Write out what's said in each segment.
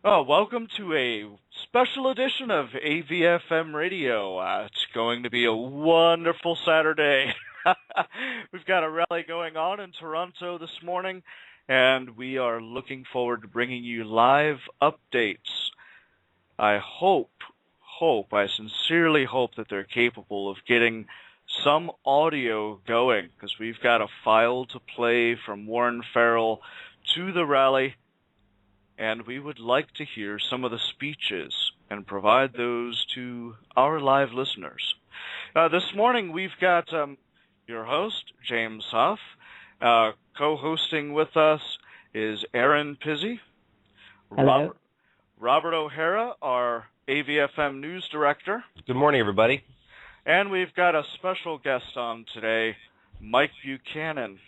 Oh, welcome to a special edition of AVfM Radio. It's going to be a wonderful Saturday. We've got a rally going on in Toronto this morning, and we are looking forward to bringing you live updates. I sincerely hope that they're capable of getting some audio going, because we've got a file to play from Warren Farrell to the rally, and we would like to hear some of the speeches and provide those to our live listeners. This morning we've got your host, James Huff. Co-hosting with us is Erin Pizzey. Hello. Robert O'Hara, our AVfM News Director. Good morning, everybody. And we've got a special guest on today, Mike Buchanan.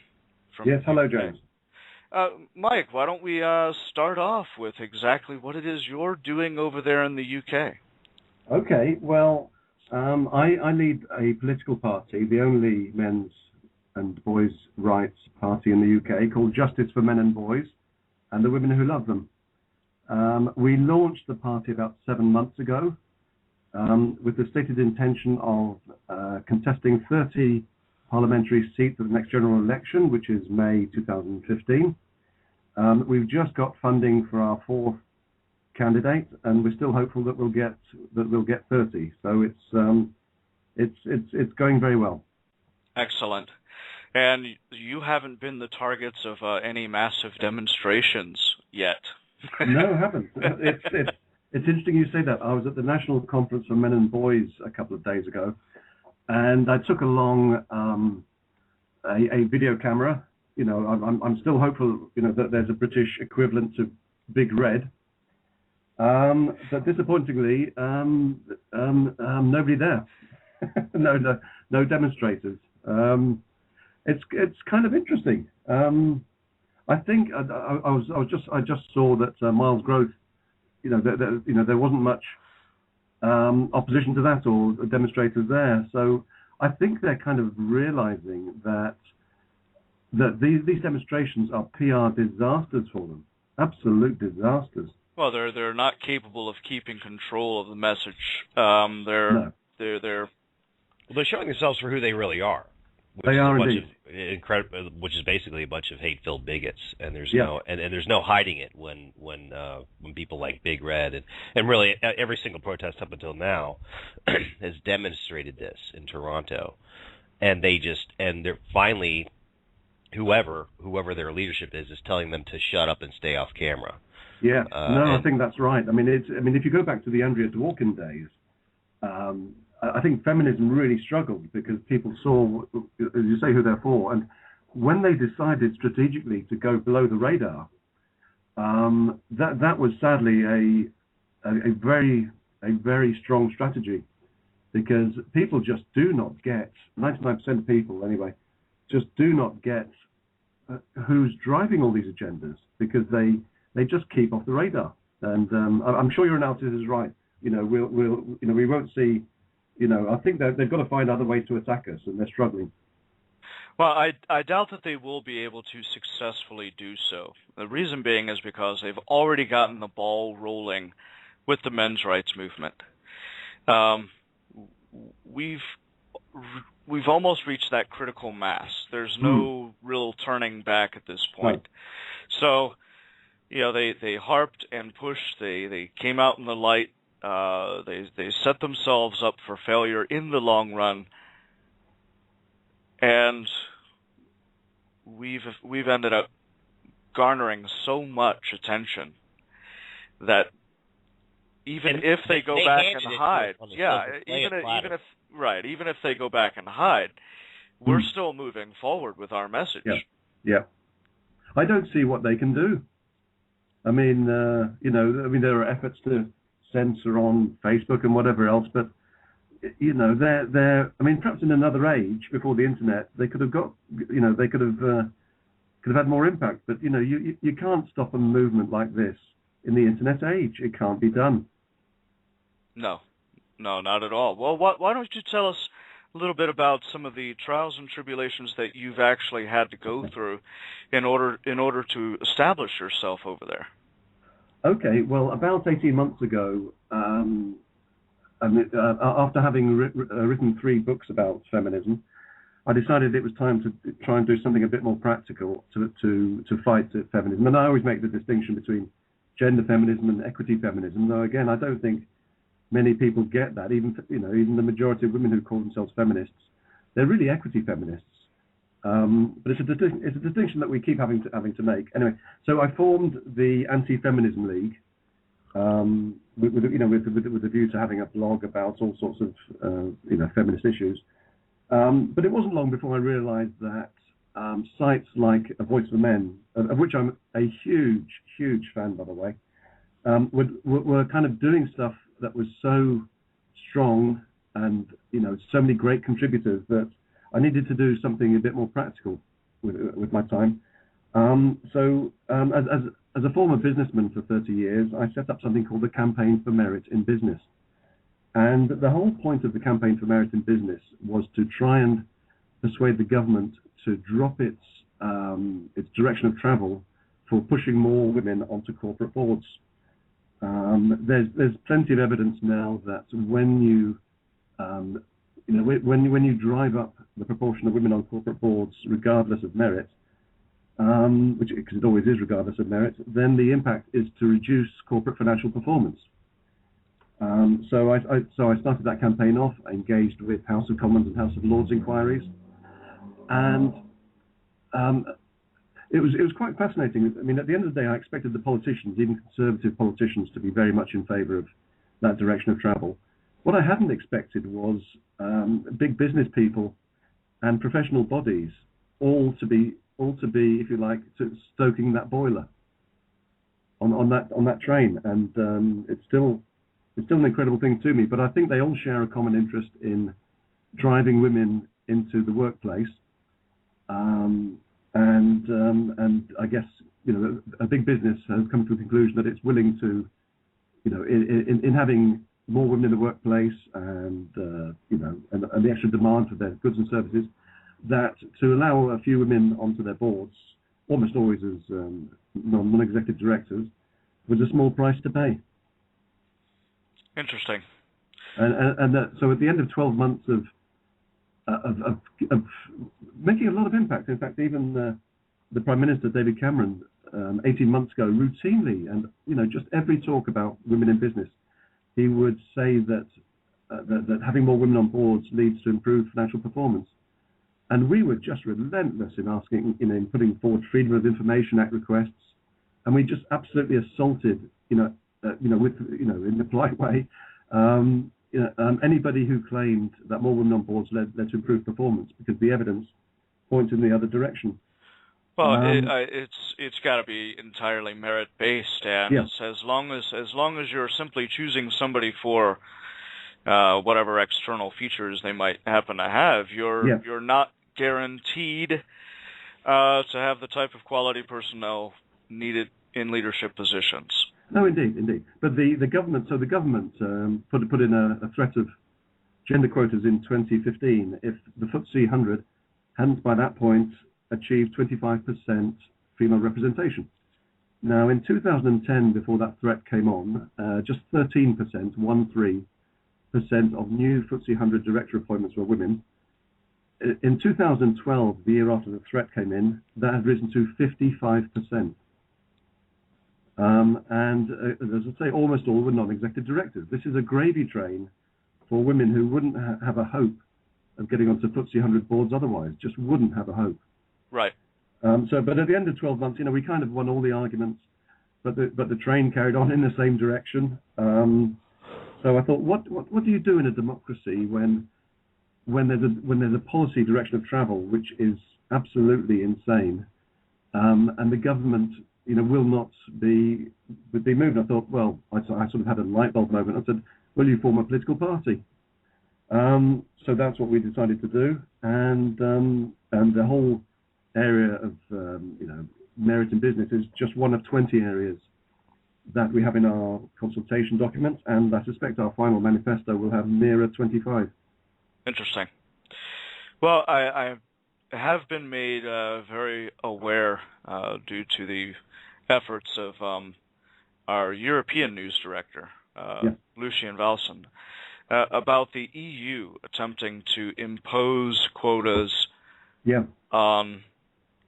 Yes, hello, James. Mike, why don't we start off with exactly what it is you're doing over there in the UK? Okay, well, I lead a political party, the only men's and boys' rights party in the UK, called Justice for Men and Boys and the Women Who Love Them. We launched the party about 7 months ago with the stated intention of contesting 30 parliamentary seats at the next general election, which is May 2015. We've just got funding for our fourth candidate, and we're still hopeful that we'll get 30. So it's going very well. Excellent. And you haven't been the targets of any massive demonstrations yet. No, I haven't. It's interesting you say that. I was at the National Conference for Men and Boys a couple of days ago, and I took along a video camera. You know, I'm still hopeful, that there's a British equivalent to Big Red. But disappointingly, nobody there. no demonstrators. It's kind of interesting. I think I just saw that Miles Grove, there wasn't much opposition to that or demonstrators there. So I think they're kind of realizing that these demonstrations are PR disasters for them, absolute disasters. Well, they're not capable of keeping control of the message. No. They're showing themselves for who they really are. They are indeed. Which is basically a bunch of hate-filled bigots, and there's there's no hiding it when people like Big Red and really every single protest up until now has demonstrated this in Toronto, and they're finally whoever their leadership is telling them to shut up and stay off camera. Yeah, I think that's right. I mean, if you go back to the Andrea Dworkin days, I think feminism really struggled because people saw, as you say, who they're for, and when they decided strategically to go below the radar, that was sadly a very strong strategy, because people just do not get, 99% of people anyway, just do not get who's driving all these agendas, because they just keep off the radar. And I'm sure your analysis is right. We won't see. I think they've got to find other ways to attack us, and they're struggling. Well, I doubt that they will be able to successfully do so. The reason being is because they've already gotten the ball rolling with the men's rights movement. We've almost reached that critical mass. There's no real turning back at this point. So, they harped and pushed. They came out in the light. They set themselves up for failure in the long run, and we've ended up garnering so much attention that even if they go back and hide, even if they go back and hide, we're still moving forward with our message. Yeah. I don't see what they can do. I mean, there are efforts to censor on Facebook and whatever else, but they're. I mean, perhaps in another age before the internet, they could have got. They could have had more impact. But you can't stop a movement like this in the internet age. It can't be done. No, not at all. Well, why don't you tell us a little bit about some of the trials and tribulations that you've actually had to go through in order to establish yourself over there? Okay, well, about 18 months ago, after having written 3 books about feminism, I decided it was time to try and do something a bit more practical to fight feminism. And I always make the distinction between gender feminism and equity feminism. Though again, I don't think many people get that. Even the majority of women who call themselves feminists, they're really equity feminists. But it's a distinction that we keep having to make. Anyway, so I formed the Anti-Feminism League with a view to having a blog about all sorts of feminist issues. But it wasn't long before I realised that sites like A Voice for Men, of which I'm a huge fan, by the way, were kind of doing stuff that was so strong and so many great contributors that I needed to do something a bit more practical with my time. So as a former businessman for 30 years, I set up something called the Campaign for Merit in Business. And the whole point of the Campaign for Merit in Business was to try and persuade the government to drop its direction of travel for pushing more women onto corporate boards. There's plenty of evidence now that when you drive up the proportion of women on corporate boards, regardless of merit, because it always is regardless of merit, then the impact is to reduce corporate financial performance. So I started that campaign off. I engaged with House of Commons and House of Lords inquiries, and it was quite fascinating. I mean, at the end of the day, I expected the politicians, even conservative politicians, to be very much in favour of that direction of travel. What I hadn't expected was big business people and professional bodies all to be, if you like, stoking that boiler on that train, and it's still an incredible thing to me. But I think they all share a common interest in driving women into the workplace, and I guess a big business has come to the conclusion that it's willing to, in having more women in the workplace and the extra demand for their goods and services, that to allow a few women onto their boards, almost always as non-executive directors, was a small price to pay. Interesting. And so at the end of 12 months of making a lot of impact, in fact, even the Prime Minister, David Cameron, 18 months ago, routinely, and just every talk about women in business, he would say that having more women on boards leads to improved financial performance. And we were just relentless in asking, in putting forward Freedom of Information Act requests, and we just absolutely assaulted, in a polite way, anybody who claimed that more women on boards led to improved performance, because the evidence points in the other direction. Well, it's got to be entirely merit based, and yeah. as long as you're simply choosing somebody for whatever external features they might happen to have, you're not guaranteed to have the type of quality personnel needed in leadership positions. No, indeed. But the government put in a threat of gender quotas in 2015 if the FTSE 100 hadn't by that point achieved 25% female representation. Now, in 2010, before that threat came on, just 13%, 13% of new FTSE 100 director appointments were women. In 2012, the year after the threat came in, that had risen to 55%. And as I say, almost all were non-executive directors. This is a gravy train for women who wouldn't have a hope of getting onto FTSE 100 boards otherwise, just wouldn't have a hope. Right. But at the end of 12 months, we kind of won all the arguments, but the train carried on in the same direction. So I thought, what do you do in a democracy when there's a policy direction of travel which is absolutely insane, and the government will not be moved? I thought, well, I sort of had a light bulb moment. I said, will you form a political party? So that's what we decided to do, and the whole area of merit in business is just one of 20 areas that we have in our consultation document, and I suspect our final manifesto will have nearer 25. Interesting. Well, I have been made very aware due to the efforts of our European news director, Lucien Valsen, about the EU attempting to impose quotas on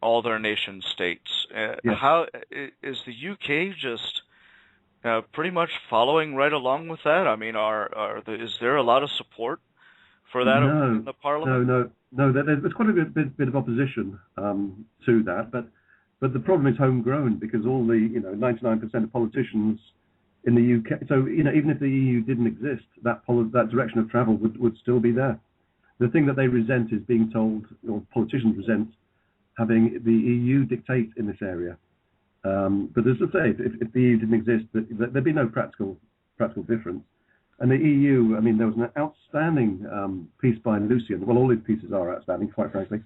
all their nation states. How is the UK just pretty much following right along with that? I mean, is there a lot of support for that in the Parliament? No. There's quite a bit of opposition to that, but the problem is homegrown, because all the 99% of politicians in the UK. So even if the EU didn't exist, that direction of travel would still be there. The thing that they resent is being told, or politicians resent, having the EU dictate in this area. But as I say, if the EU didn't exist, there'd be no practical difference. And the EU, I mean, there was an outstanding piece by Lucien. Well, all his pieces are outstanding, quite frankly,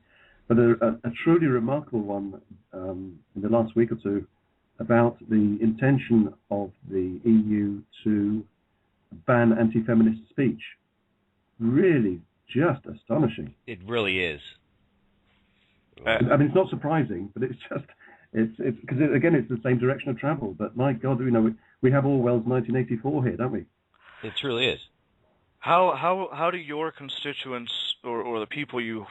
but a truly remarkable one in the last week or two about the intention of the EU to ban anti-feminist speech. Really, just astonishing. It really is. I mean, it's not surprising, but it's because again, it's the same direction of travel. But my God, we have Orwell's 1984 here, don't we? It truly is. How do your constituents or the people you're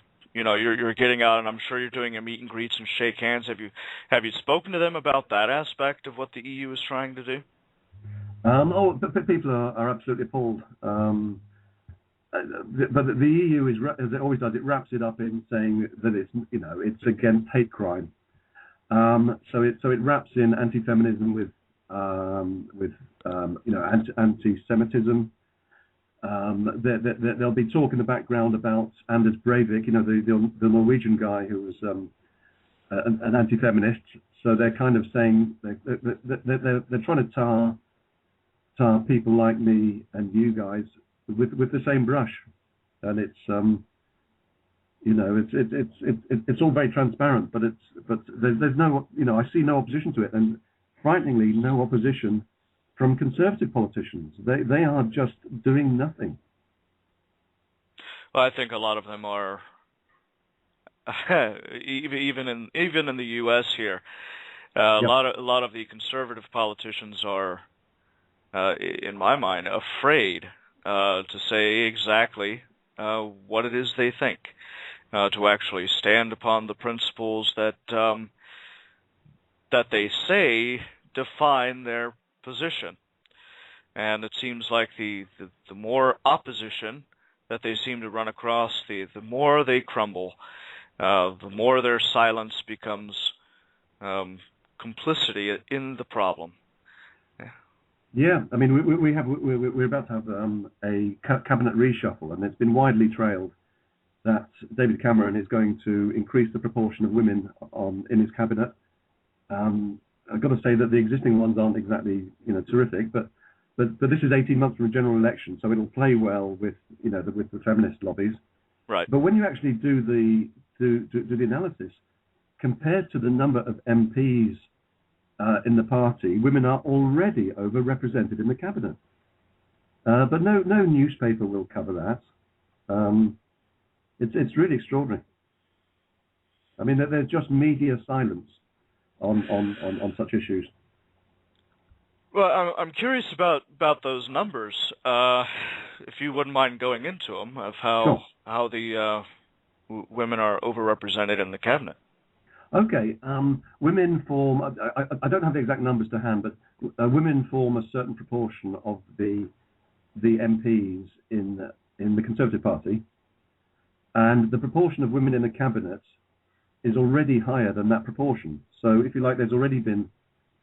getting out, and I'm sure you're doing a meet and greets and shake hands. Have you spoken to them about that aspect of what the EU is trying to do? People are absolutely appalled. But the EU is, as it always does, it wraps it up in saying that it's against hate crime. So it wraps in anti-feminism with anti-Semitism. There'll be talk in the background about Anders Breivik, the Norwegian guy who was an anti-feminist. So they're kind of saying they're trying to tar people like me and you guys with the same brush, and it's all very transparent. But there's no I see no opposition to it, and frighteningly no opposition from conservative politicians. They are just doing nothing. Well, I think a lot of them are, even in the U.S. here, a lot of the conservative politicians are, in my mind, afraid to say exactly what it is they think, to actually stand upon the principles that they say define their position. And it seems like the more opposition that they seem to run across, the more they crumble, the more their silence becomes complicity in the problem. Yeah, I mean, we're about to have a cabinet reshuffle, and it's been widely trailed that David Cameron is going to increase the proportion of women in his cabinet. I've got to say that the existing ones aren't exactly terrific, but this is 18 months from a general election, so it'll play well with with the feminist lobbies. Right. But when you actually do the analysis, compared to the number of MPs in the party, women are already overrepresented in the cabinet. But no newspaper will cover that. It's really extraordinary. I mean, there's just media silence on such issues. Well, I'm curious about those numbers. If you wouldn't mind going into them, of how the women are overrepresented in the cabinet. Okay, women form. I don't have the exact numbers to hand, but women form a certain proportion of the MPs in the Conservative Party, and the proportion of women in the cabinet is already higher than that proportion. So, if you like, there's already been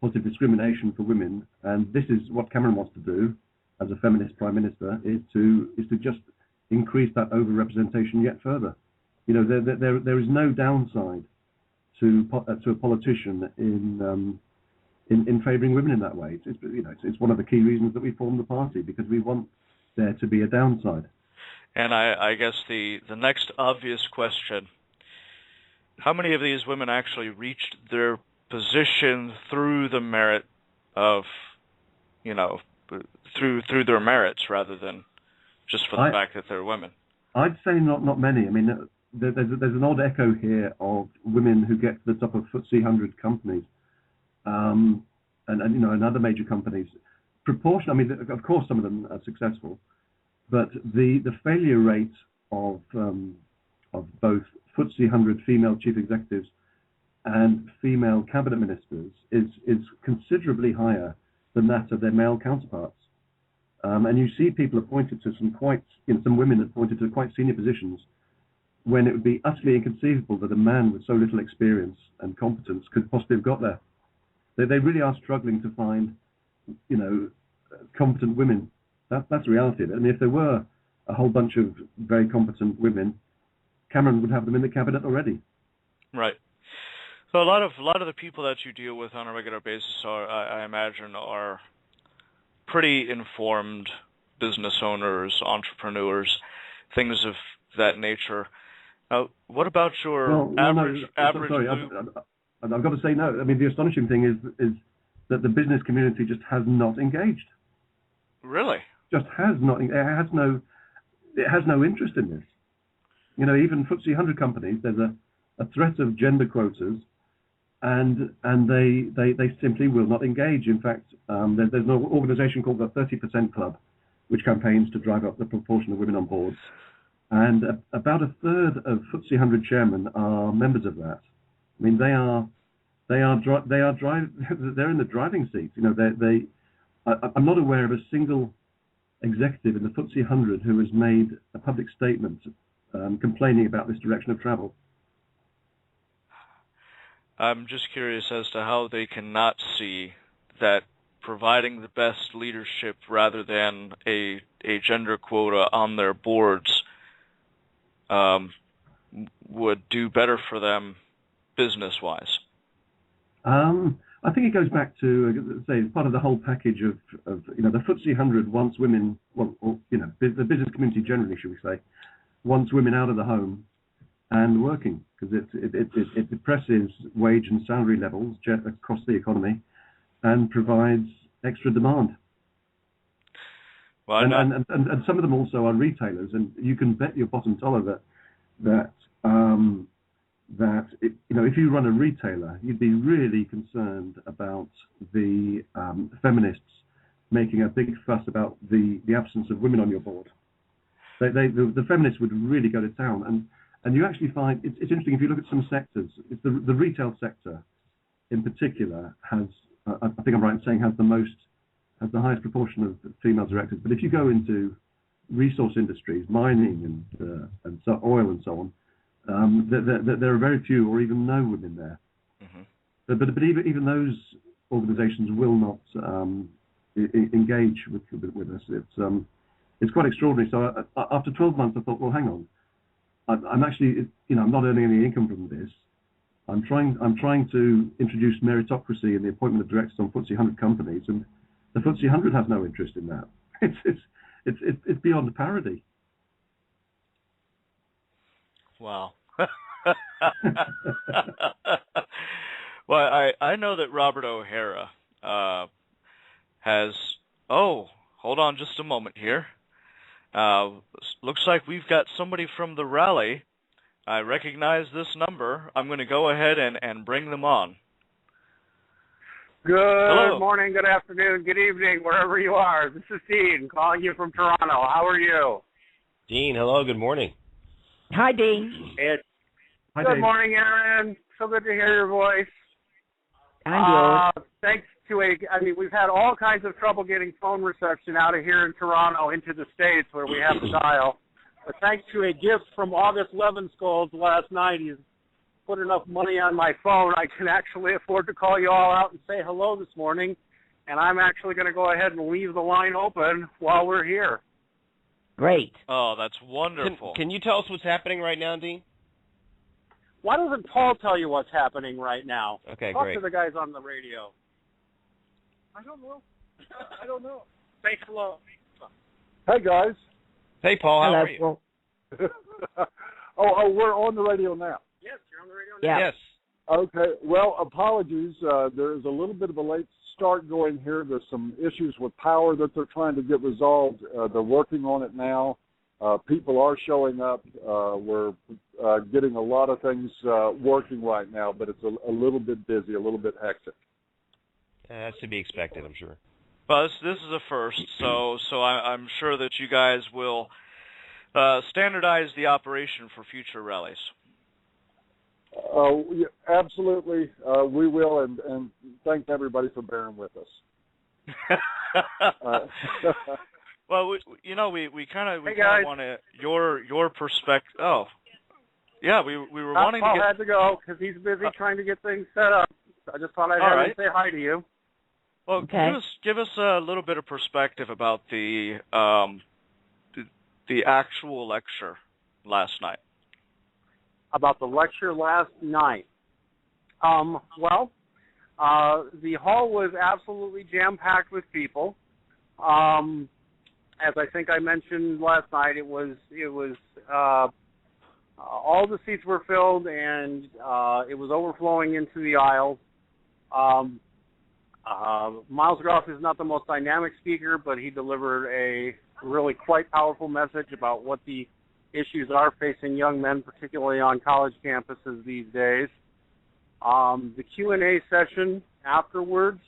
positive discrimination for women, and this is what Cameron wants to do as a feminist prime minister: is to just increase that overrepresentation yet further. There is no downside to a politician in favouring women in that way. It's one of the key reasons that we formed the party, because we want there to be a downside. And I guess the next obvious question: how many of these women actually reached their position through the merit of, through their merits rather than just for the fact that they're women? I'd say not many. I mean, there's an odd echo here of women who get to the top of FTSE 100 companies. and other major companies. Proportion. I mean, of course, some of them are successful, but the failure rate of both FTSE 100 female chief executives and female cabinet ministers is considerably higher than that of their male counterparts. And you see people appointed to some women appointed to quite senior positions when it would be utterly inconceivable that a man with so little experience and competence could possibly have got there. They really are struggling to find, competent women. That's the reality of it. I mean, if there were a whole bunch of very competent women, Cameron would have them in the cabinet already. Right. So a lot of the people that you deal with on a regular basis I imagine, are pretty informed business owners, entrepreneurs, things of that nature. What about your average? Sorry, I've got to say no. I mean, the astonishing thing is that the business community just has not engaged. Really? Just has not. It has no interest in this. Even FTSE 100 companies, there's a threat of gender quotas, and they simply will not engage. In fact, there's an organisation called the 30% Club, which campaigns to drive up the proportion of women on boards. And about a third of FTSE 100 chairmen are members of that. I mean, they're in the driving seat. I'm not aware of a single executive in the FTSE 100 who has made a public statement complaining about this direction of travel. I'm just curious as to how they cannot see that providing the best leadership rather than a gender quota on their boards would do better for them business-wise. I think it goes back to, say, part of the whole package of the FTSE 100 wants women, the business community generally, should we say, wants women out of the home and working, because it depresses wage and salary levels across the economy and provides extra demand. Well, and some of them also are retailers, and you can bet your bottom dollar that if you run a retailer, you'd be really concerned about the feminists making a big fuss about the absence of women on your board. The feminists would really go to town, and you actually find it's interesting if you look at some sectors. It's the retail sector, in particular, has I think I'm right in saying has the highest proportion of female directors. But if you go into resource industries, mining and so oil and so on, there are very few or even no women there. Mm-hmm. But even those organisations will not engage with us. It's quite extraordinary. So after 12 months, I thought, well, hang on. I'm actually, I'm not earning any income from this. I'm trying to introduce meritocracy in the appointment of directors on FTSE 100 companies, and the FTSE 100 has no interest in that. It's beyond parody. Wow. Well, I know that Robert O'Hara has. Oh, hold on just a moment here. Looks like we've got somebody from the rally. I recognize this number. I'm going to go ahead and bring them on. Good morning, good afternoon, good evening, wherever you are. This is Dean calling you from Toronto. How are you? Dean, hello, good morning. Hi, Dean. Good morning, Erin. So good to hear your voice. And yours. Thanks to we've had all kinds of trouble getting phone reception out of here in Toronto into the States where we have to dial. But thanks to a gift from August Levenskold last night, he's put enough money on my phone, I can actually afford to call you all out and say hello this morning. And I'm actually going to go ahead and leave the line open while we're here. Great. Oh, that's wonderful. Can you tell us what's happening right now, Dean? Why doesn't Paul tell you what's happening right now? Okay, Talk great. to the guys on the radio. I don't know. I don't know. Thanks a lot. Hey, guys. Hey, Paul, how Hello, are you? Oh, we're on the radio now. Yes, you're on the radio now. Yeah. Yes. Okay. Well, apologies. There is a little bit of a late start going here. There's some issues with power that they're trying to get resolved. They're working on it now. People are showing up. We're getting a lot of things working right now, but it's a little bit busy, a little bit hectic. That's to be expected, I'm sure. But this is a first, so I'm sure that you guys will standardize the operation for future rallies. Yeah, absolutely, we will, and thank everybody for bearing with us. Well, we kind of want your perspective. Oh, yeah, we were wanting to Paul get. had to go because he's busy trying to get things set up. I just thought I'd have him say hi to you. Well, okay. give us a little bit of perspective about the actual lecture last night. About the lecture last night. The hall was absolutely jam-packed with people. As I think I mentioned last night, it was all the seats were filled, and it was overflowing into the aisles. Miles Groff is not the most dynamic speaker, but he delivered a really quite powerful message about what the issues are facing young men, particularly on college campuses these days. The Q&A session afterwards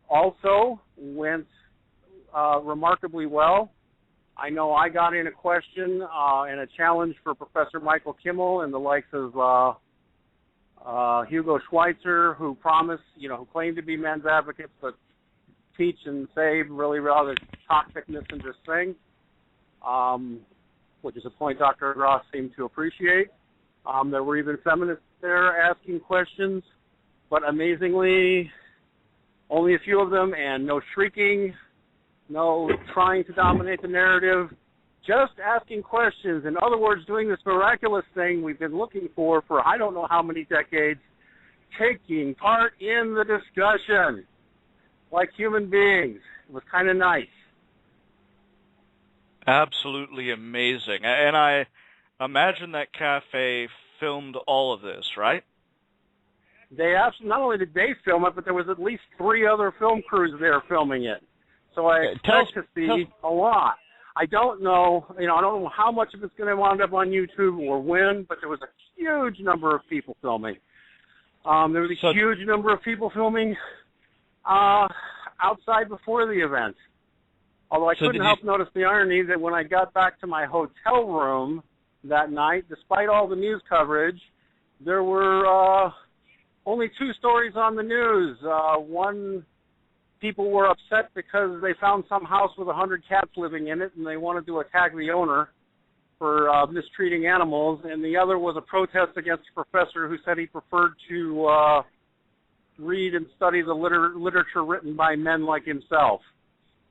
also went remarkably well. I know I got in a question and a challenge for Professor Michael Kimmel and the likes of Hugo Schweitzer, who who claim to be men's advocates, but teach and say really rather toxic, misandrous things, which is a point Dr. Gross seemed to appreciate. There were even feminists there asking questions, but amazingly, only a few of them, and no shrieking, no trying to dominate the narrative, just asking questions. In other words, doing this miraculous thing we've been looking for I don't know how many decades, taking part in the discussion like human beings. It was kind of nice. Absolutely amazing. And I imagine that cafe filmed all of this, right? They not only did they film it, but there was at least 3 other film crews there filming it. So I expect to see a lot. I don't know, I don't know how much of it's going to wind up on YouTube or when, but there was a huge number of people filming. There was a huge number of people filming outside before the event. Although I couldn't help notice the irony that when I got back to my hotel room that night, despite all the news coverage, there were only 2 stories on the news. One, people were upset because they found some house with 100 cats living in it, and they wanted to attack the owner for mistreating animals. And the other was a protest against a professor who said he preferred to read and study the literature written by men like himself.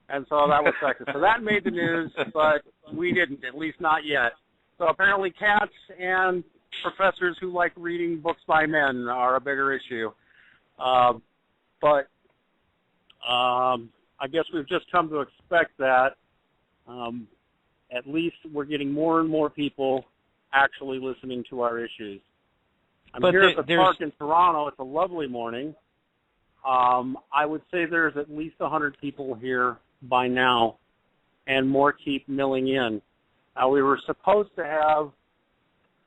And so that was sexist. So that made the news, but we didn't, at least not yet. So apparently cats and professors who like reading books by men are a bigger issue. But I guess we've just come to expect that. At least we're getting more and more people actually listening to our issues. I'm here at the park in Toronto. It's a lovely morning. I would say there's at least 100 people here by now, and more keep milling in. We were supposed to have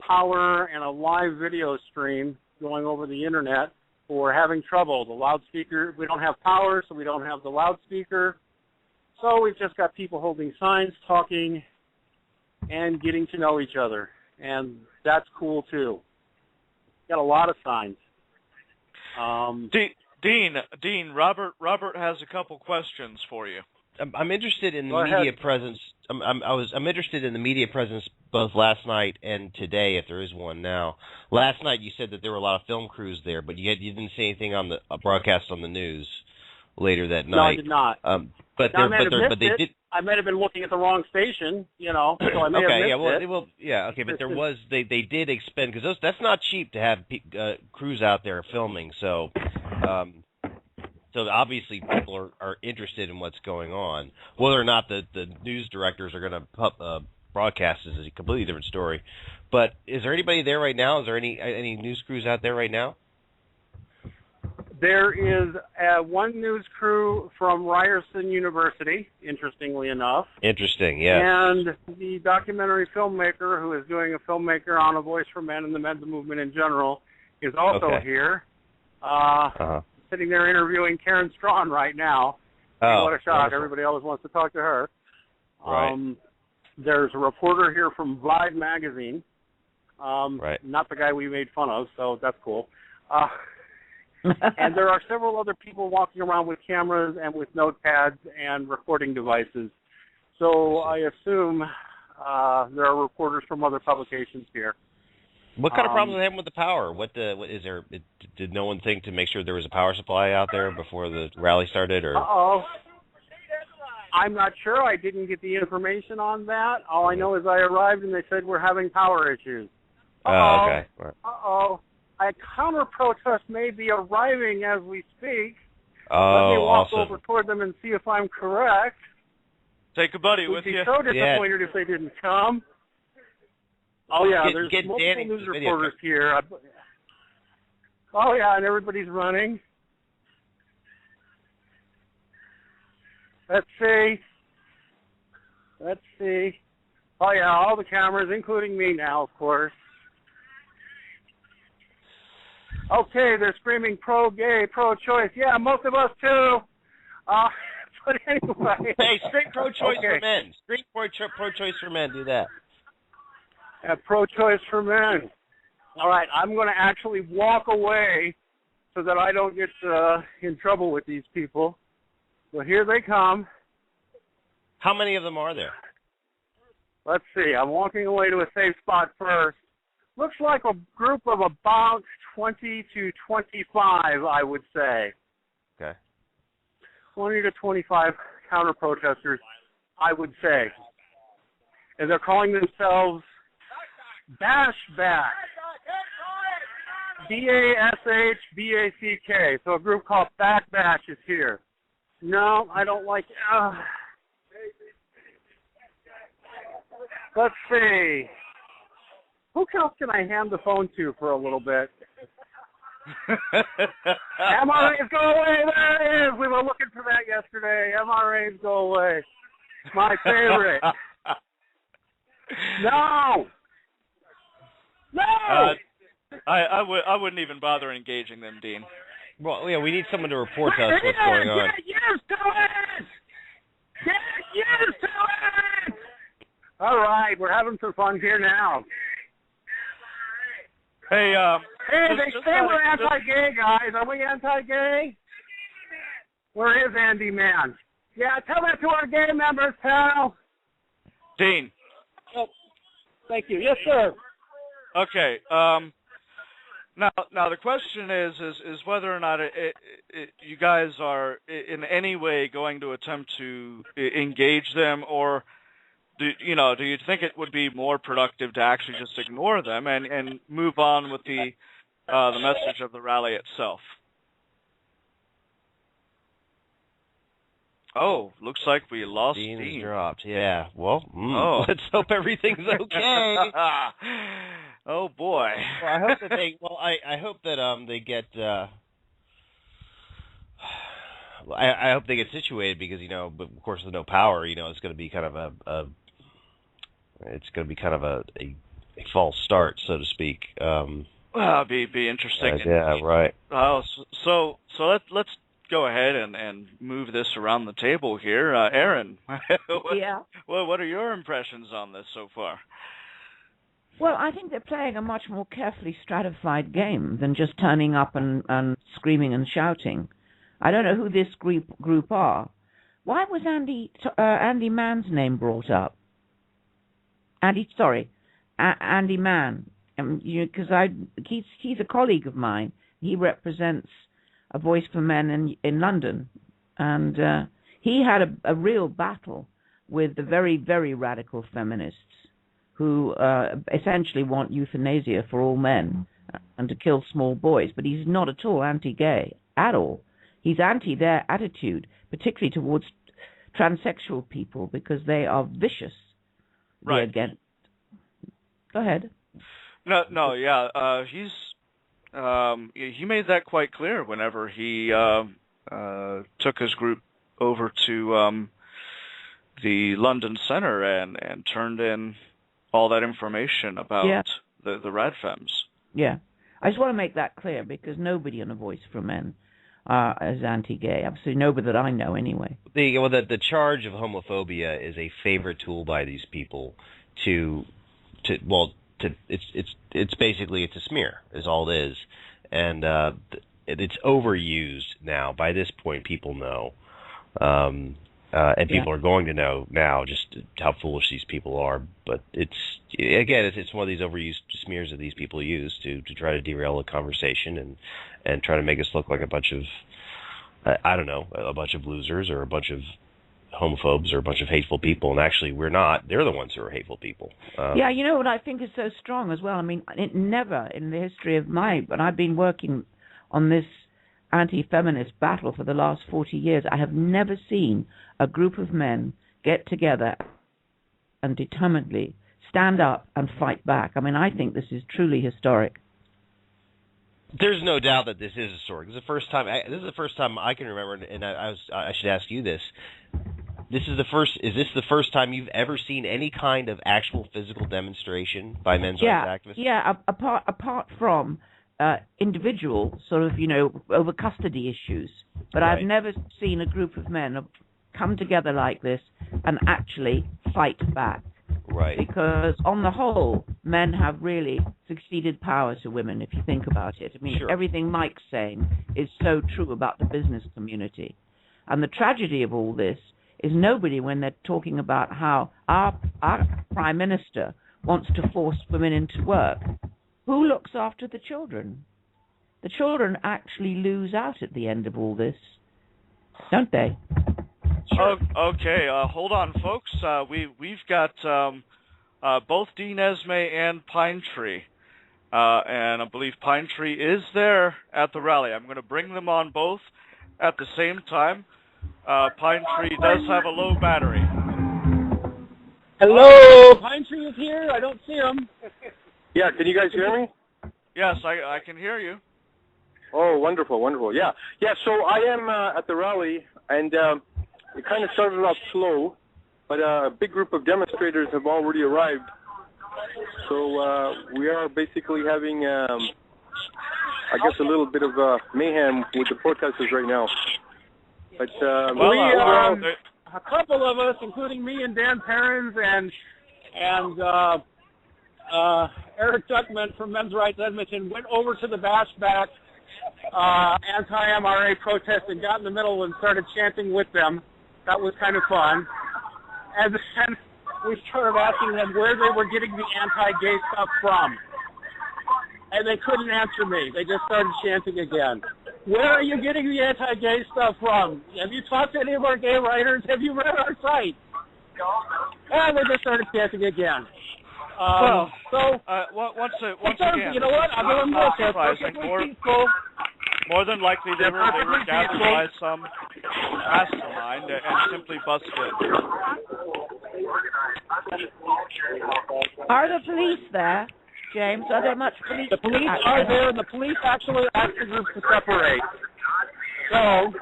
power and a live video stream going over the internet. We're having trouble. The loudspeaker, we don't have power, so we don't have the loudspeaker. So we've just got people holding signs, talking, and getting to know each other. And that's cool, too. Got a lot of signs. Dean, Robert has a couple questions for you. I'm interested in the media presence. I'm interested in the media presence both last night and today, if there is one now. Last night you said that there were a lot of film crews there, but you didn't say anything on the broadcast on the news later that night. No, I did not. But they did. I might have been looking at the wrong station, so I may have missed it. But there was they did expend, because that's not cheap to have crews out there filming. So obviously people are interested in what's going on. Whether or not the news directors are going to broadcast is a completely different story. But is there anybody there right now? Is there any news crews out there right now? There is one news crew from Ryerson University, interestingly enough. Interesting, yeah. And the documentary filmmaker who is doing a filmmaker on A Voice for Men and the men's movement in general is also here. sitting there interviewing Karen Strawn right now. Oh, what a shock. wonderful. Everybody always wants to talk to her. Right. There's a reporter here from Vibe magazine. Right. Not the guy we made fun of, so that's cool. And there are several other people walking around with cameras and with notepads and recording devices. So I assume there are reporters from other publications here. What kind of problems are they having with the power? What is there? Did no one think to make sure there was a power supply out there before the rally started? Or I'm not sure. I didn't get the information on that. All I know is I arrived and they said we're having power issues. Oh, okay. Right. A counter-protest may be arriving as we speak. Oh, Let me walk awesome. over toward them and see if I'm correct. Take a buddy with you. We'd be so disappointed if they didn't come. Oh, yeah, there's multiple Danny news reporters here. Oh, yeah, and everybody's running. Let's see. Oh, yeah, all the cameras, including me now, of course. Okay, they're screaming pro-gay, pro-choice. Yeah, most of us, too. But anyway. Hey, straight pro-choice for men. Straight pro-choice for men. Do that. Pro-choice for men. All right, I'm going to actually walk away so that I don't get in trouble with these people. Well, here they come. How many of them are there? Let's see. I'm walking away to a safe spot first. Looks like a group of about 20 to 25, I would say. Okay. 20 to 25 counter-protesters, I would say. And they're calling themselves Bashback. B-A-S-H-B-A-C-K. So a group called Bash is here. No, I don't like it. Let's see. Who else can I hand the phone to for a little bit? MRAs go away. There it is. We were looking for that yesterday. MRAs go away. My favorite. No. I wouldn't even bother engaging them, Dean. Well, yeah, we need someone to report to us what's going on. Get used to it. Get used to it. All right, we're having some fun here now. Hey, they say we're anti-gay, guys. Are we anti-gay? Where is Andy Man? Yeah, tell that to our gay members, pal. Dean. Oh, thank you. Yes, sir. Okay. Now the question is whether or not you guys are in any way going to attempt to engage them, or do you think it would be more productive to actually just ignore them and move on with the message of the rally itself? Oh, looks like we lost Dean. Dean. Dropped. Yeah. Well, let's hope everything's okay. Oh boy. Well, I hope that I hope that they get. I hope they get situated because but of course with no power, it's going to be kind of a false start, so to speak. Be interesting. Yeah, right. So let's go ahead and move this around the table here. Erin, what are your impressions on this so far? Well, I think they're playing a much more carefully stratified game than just turning up and screaming and shouting. I don't know who this group are. Why was Andy Mann's name brought up? Andy Mann. Because he's a colleague of mine. He represents a voice for men in London, and he had a real battle with the very, very radical feminists who essentially want euthanasia for all men and to kill small boys. But he's not at all anti-gay, at all. He's anti their attitude, particularly towards transsexual people, because they are vicious. Right. Again. Go ahead. No, yeah. He made that quite clear whenever he took his group over to the London Center and turned in all that information about the Rad Femmes. Yeah. I just want to make that clear because nobody in A Voice for Men as anti-gay. Absolutely nobody that I know, anyway. The charge of homophobia is a favorite tool by these people it's basically a smear is all it is, and it's overused now. By this point, people know, and people are going to know now just how foolish these people are. But it's one of these overused smears that these people use to try to derail a conversation and try to make us look like a bunch of a bunch of losers or a bunch of homophobes or a bunch of hateful people, and actually we're not. They're the ones who are hateful people. Yeah, you know what I think is so strong as well? I mean, it never in the history of but I've been working on this anti-feminist battle for the last 40 years. I have never seen a group of men get together and determinedly stand up and fight back. I mean, I think this is truly historic. There's no doubt that this is historic. This is the first time I can remember, and I should ask you this. Is this the first time you've ever seen any kind of actual physical demonstration by men's rights activists? Yeah, apart from individual sort of, over custody issues. But right. I've never seen a group of men come together like this and actually fight back. Right. Because on the whole, men have really succeeded power to women, if you think about it. I mean, sure. Everything Mike's saying is so true about the business community. And the tragedy of all this is nobody, when they're talking about how our Prime Minister wants to force women into work, who looks after the children? The children actually lose out at the end of all this, don't they? Sure. Okay, hold on, folks. We've got both Dean Esme and Pine Tree, and I believe Pine Tree is there at the rally. I'm going to bring them on both at the same time. Pine Tree does have a low battery. Hello, Pine Tree is here. I don't see him. Yeah, can you guys hear me? Yes, I can hear you. Oh, wonderful, wonderful. Yeah. So I am at the rally, and it kind of started off slow, but a big group of demonstrators have already arrived. So we are basically having, I guess, a little bit of mayhem with the protesters right now. But a couple of us, including me and Dan Perrins and Eric Duckman from Men's Rights Edmonton, went over to the Bashback anti-MRA protest and got in the middle and started chanting with them. That was kind of fun. And then we started asking them where they were getting the anti-gay stuff from. And they couldn't answer me. They just started chanting again. Where are you getting the anti-gay stuff from? Have you talked to any of our gay writers? Have you read our site? And they just started chanting again. Once again, you know what? I'm going to look. They're perfectly peaceful. More than likely, they were gathered by some mastermind and simply busted. Are the police there, James? Are there much police? The police are there, and the police actually asked the group to separate. So,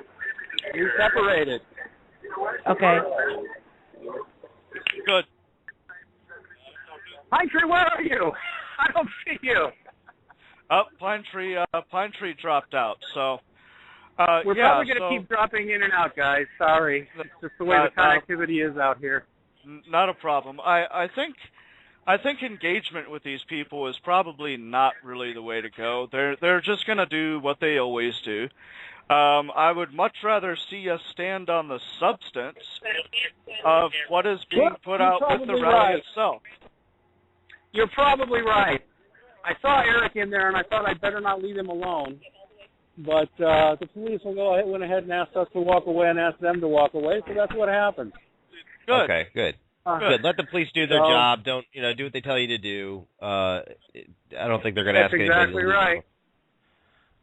we separated. Okay. Good. Pine Tree, where are you? I don't see you. Pine Tree dropped out. So we're probably going to keep dropping in and out, guys. Sorry, it's just the way the connectivity is out here. Not a problem. I think engagement with these people is probably not really the way to go. They're just going to do what they always do. I would much rather see us stand on the substance of what is being put out with the rally itself. You're probably right. I saw Eric in there, and I thought I'd better not leave him alone. But the police went ahead and asked us to walk away and asked them to walk away, so that's what happened. Good. Okay, good. Good. Let the police do their job. Don't do what they tell you to do. I don't think they're going to ask anybody. That's exactly right.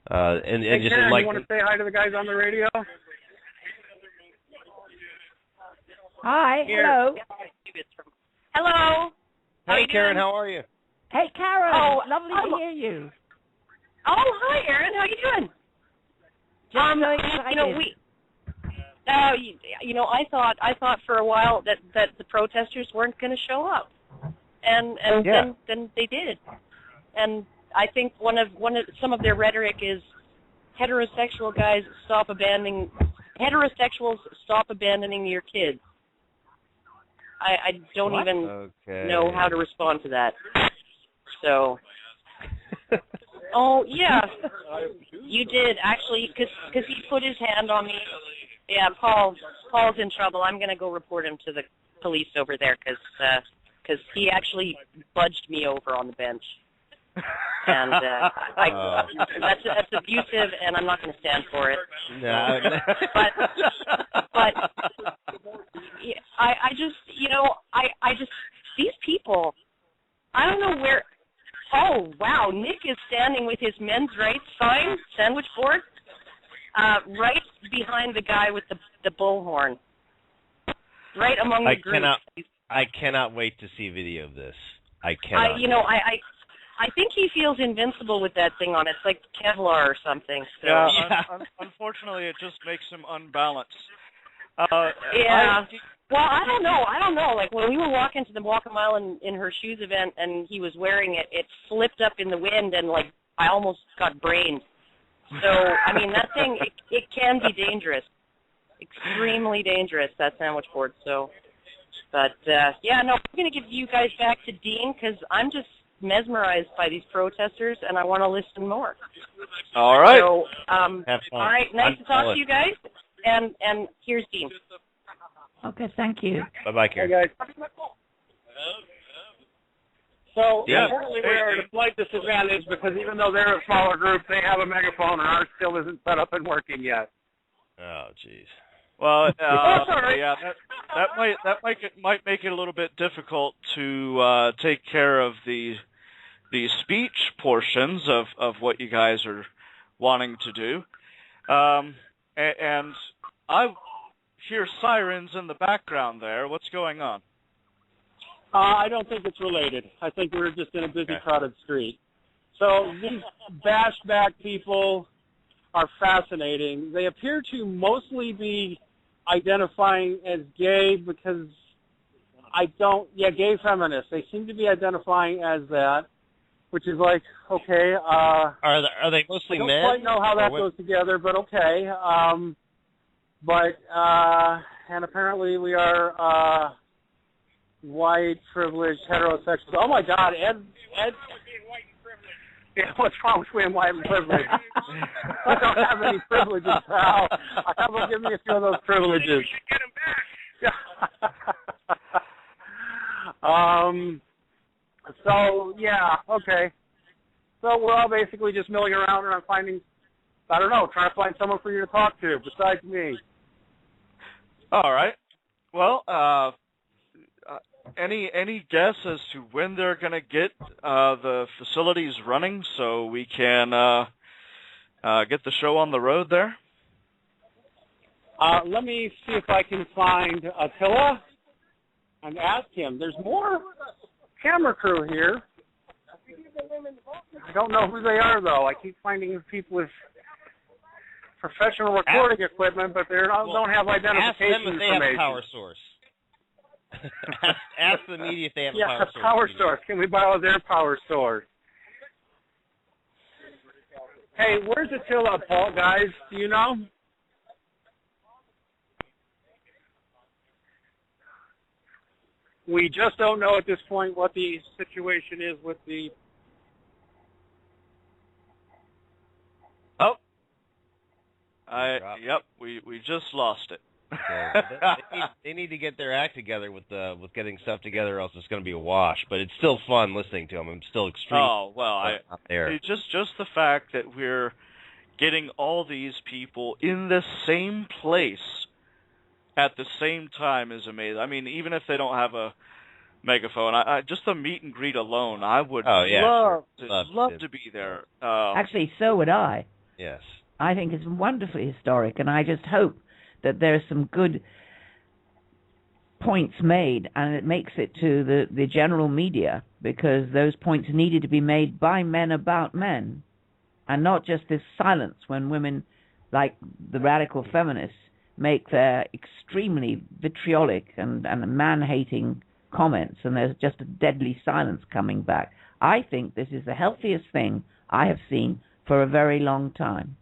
And just Karen, like, you want to say hi to the guys on the radio? Hi. Hello. Hello. Hey, Karen. How are you? Hey, Karen. Lovely to hear you. Oh, hi, Erin. How you doing? I thought for a while that the protesters weren't going to show up, and then they did, and I think one of some of their rhetoric is heterosexuals stop abandoning your kids. I don't even know how to respond to that. So, oh yeah, you did actually, because he put his hand on me. Yeah, Paul's in trouble. I'm gonna go report him to the police over there because he actually budged me over on the bench, and that's abusive, and I'm not gonna stand for it. No. But yeah, I just these people, I don't know where. Oh wow, Nick is standing with his men's rights sign, sandwich board, right behind the guy with the bullhorn, right among the group. I cannot wait to see video of this. I cannot. I think he feels invincible with that thing on. It's like Kevlar or something. So. Yeah. Unfortunately, it just makes him unbalanced. Yeah. Well, I don't know. Like when we were walking to the Walk a Mile in her shoes event, and he was wearing it, it flipped up in the wind, and like I almost got brained. So I mean, that thing it can be dangerous, extremely dangerous. That sandwich board. So, but yeah, no, I'm gonna give you guys back to Dean because I'm just mesmerized by these protesters, and I want to listen more. All right. So, Have fun. all right, nice to talk to you guys. And here's Dean. Okay, thank you. Bye-bye, Karen. Hey, guys. So, Yeah. apparently we're at a slight disadvantage because even though they're a smaller group, they have a megaphone, and ours still isn't set up and working yet. Oh, jeez. Well, right. yeah, that might make it a little bit difficult to take care of the speech portions of what you guys are wanting to do, and I hear sirens in the background there. What's going on? I don't think it's related. I think we're just in a busy, crowded street. So these bashback people are fascinating. They appear to mostly be identifying as gay because gay feminists. They seem to be identifying as that, which is like, okay. Are they mostly men? I don't quite know how that goes together, but okay. And apparently we are white, privileged, heterosexual. Oh my God, Ed. Yeah, what's wrong with being white and privileged? I don't have any privileges, pal. How about give me a few of those privileges? You should get them back. So yeah, okay. So we're all basically just milling around, and I'm finding, I don't know, trying to find someone for you to talk to besides me. All right. Well, any guess as to when they're going to get the facilities running so we can get the show on the road there? Let me see if I can find Attila and ask him. There's more camera crew here. I don't know who they are, though. I keep finding people with professional recording equipment, but they don't have identification information. Ask them if they have a power source. ask the media if they have a power source. Can we borrow their power source? Hey, where's Attila, Paul, guys? Do you know? We just don't know at this point what the situation is with the... Oh. Yep, we just lost it. They need to get their act together with getting stuff together, or else it's going to be a wash. But it's still fun listening to them. I'm still extremely out there. Just the fact that we're getting all these people in the same place at the same time is amazing. I mean, even if they don't have a megaphone, I just the meet and greet alone, I would love to be there. Actually, so would I. Yes. I think it's wonderfully historic, and I just hope that there's some good points made, and it makes it to the general media, because those points needed to be made by men about men, and not just this silence when women, like the radical feminists, make their extremely vitriolic and man-hating comments, and there's just a deadly silence coming back. I think this is the healthiest thing I have seen for a very long time.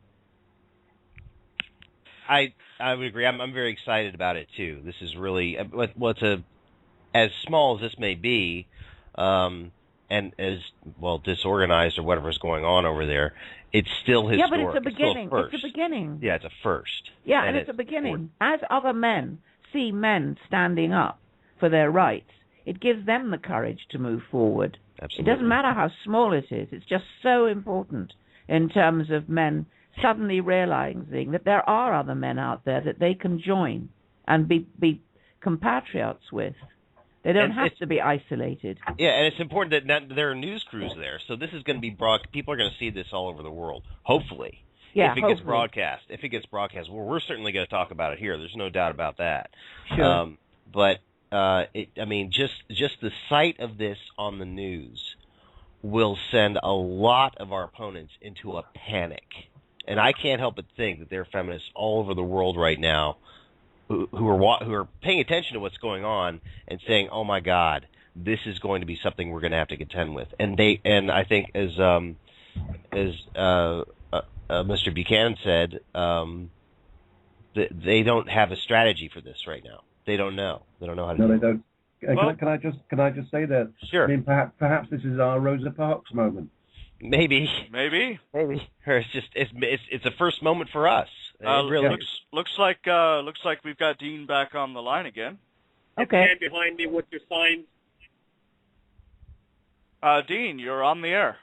I would agree. I'm very excited about it too. This is really what's as small as this may be, and as well disorganized or whatever's going on over there. It's still historic. Yeah, but it's a beginning. It's a beginning. Yeah, it's a first. Yeah, and it's a beginning. As other men see men standing up for their rights, it gives them the courage to move forward. Absolutely. It doesn't matter how small it is. It's just so important in terms of men suddenly realizing that there are other men out there that they can join and be compatriots with. They don't have to be isolated. Yeah, and it's important that there are news crews there. So this is going to be people are going to see this all over the world, hopefully. Yeah, if it gets broadcast. If it gets broadcast, well, we're certainly going to talk about it here. There's no doubt about that. Sure. But just the sight of this on the news will send a lot of our opponents into a panic. And I can't help but think that there are feminists all over the world right now who are paying attention to what's going on and saying, "Oh my God, this is going to be something we're going to have to contend with." And I think as Mr. Buchanan said, they don't have a strategy for this right now. They don't know. They don't know how to. No, they don't. Can I just say that? Sure. I mean, perhaps this is our Rosa Parks moment. Maybe. Or it's a first moment for us. Really looks like we've got Dean back on the line again. Okay. Stand behind me with your signs. Dean, you're on the air.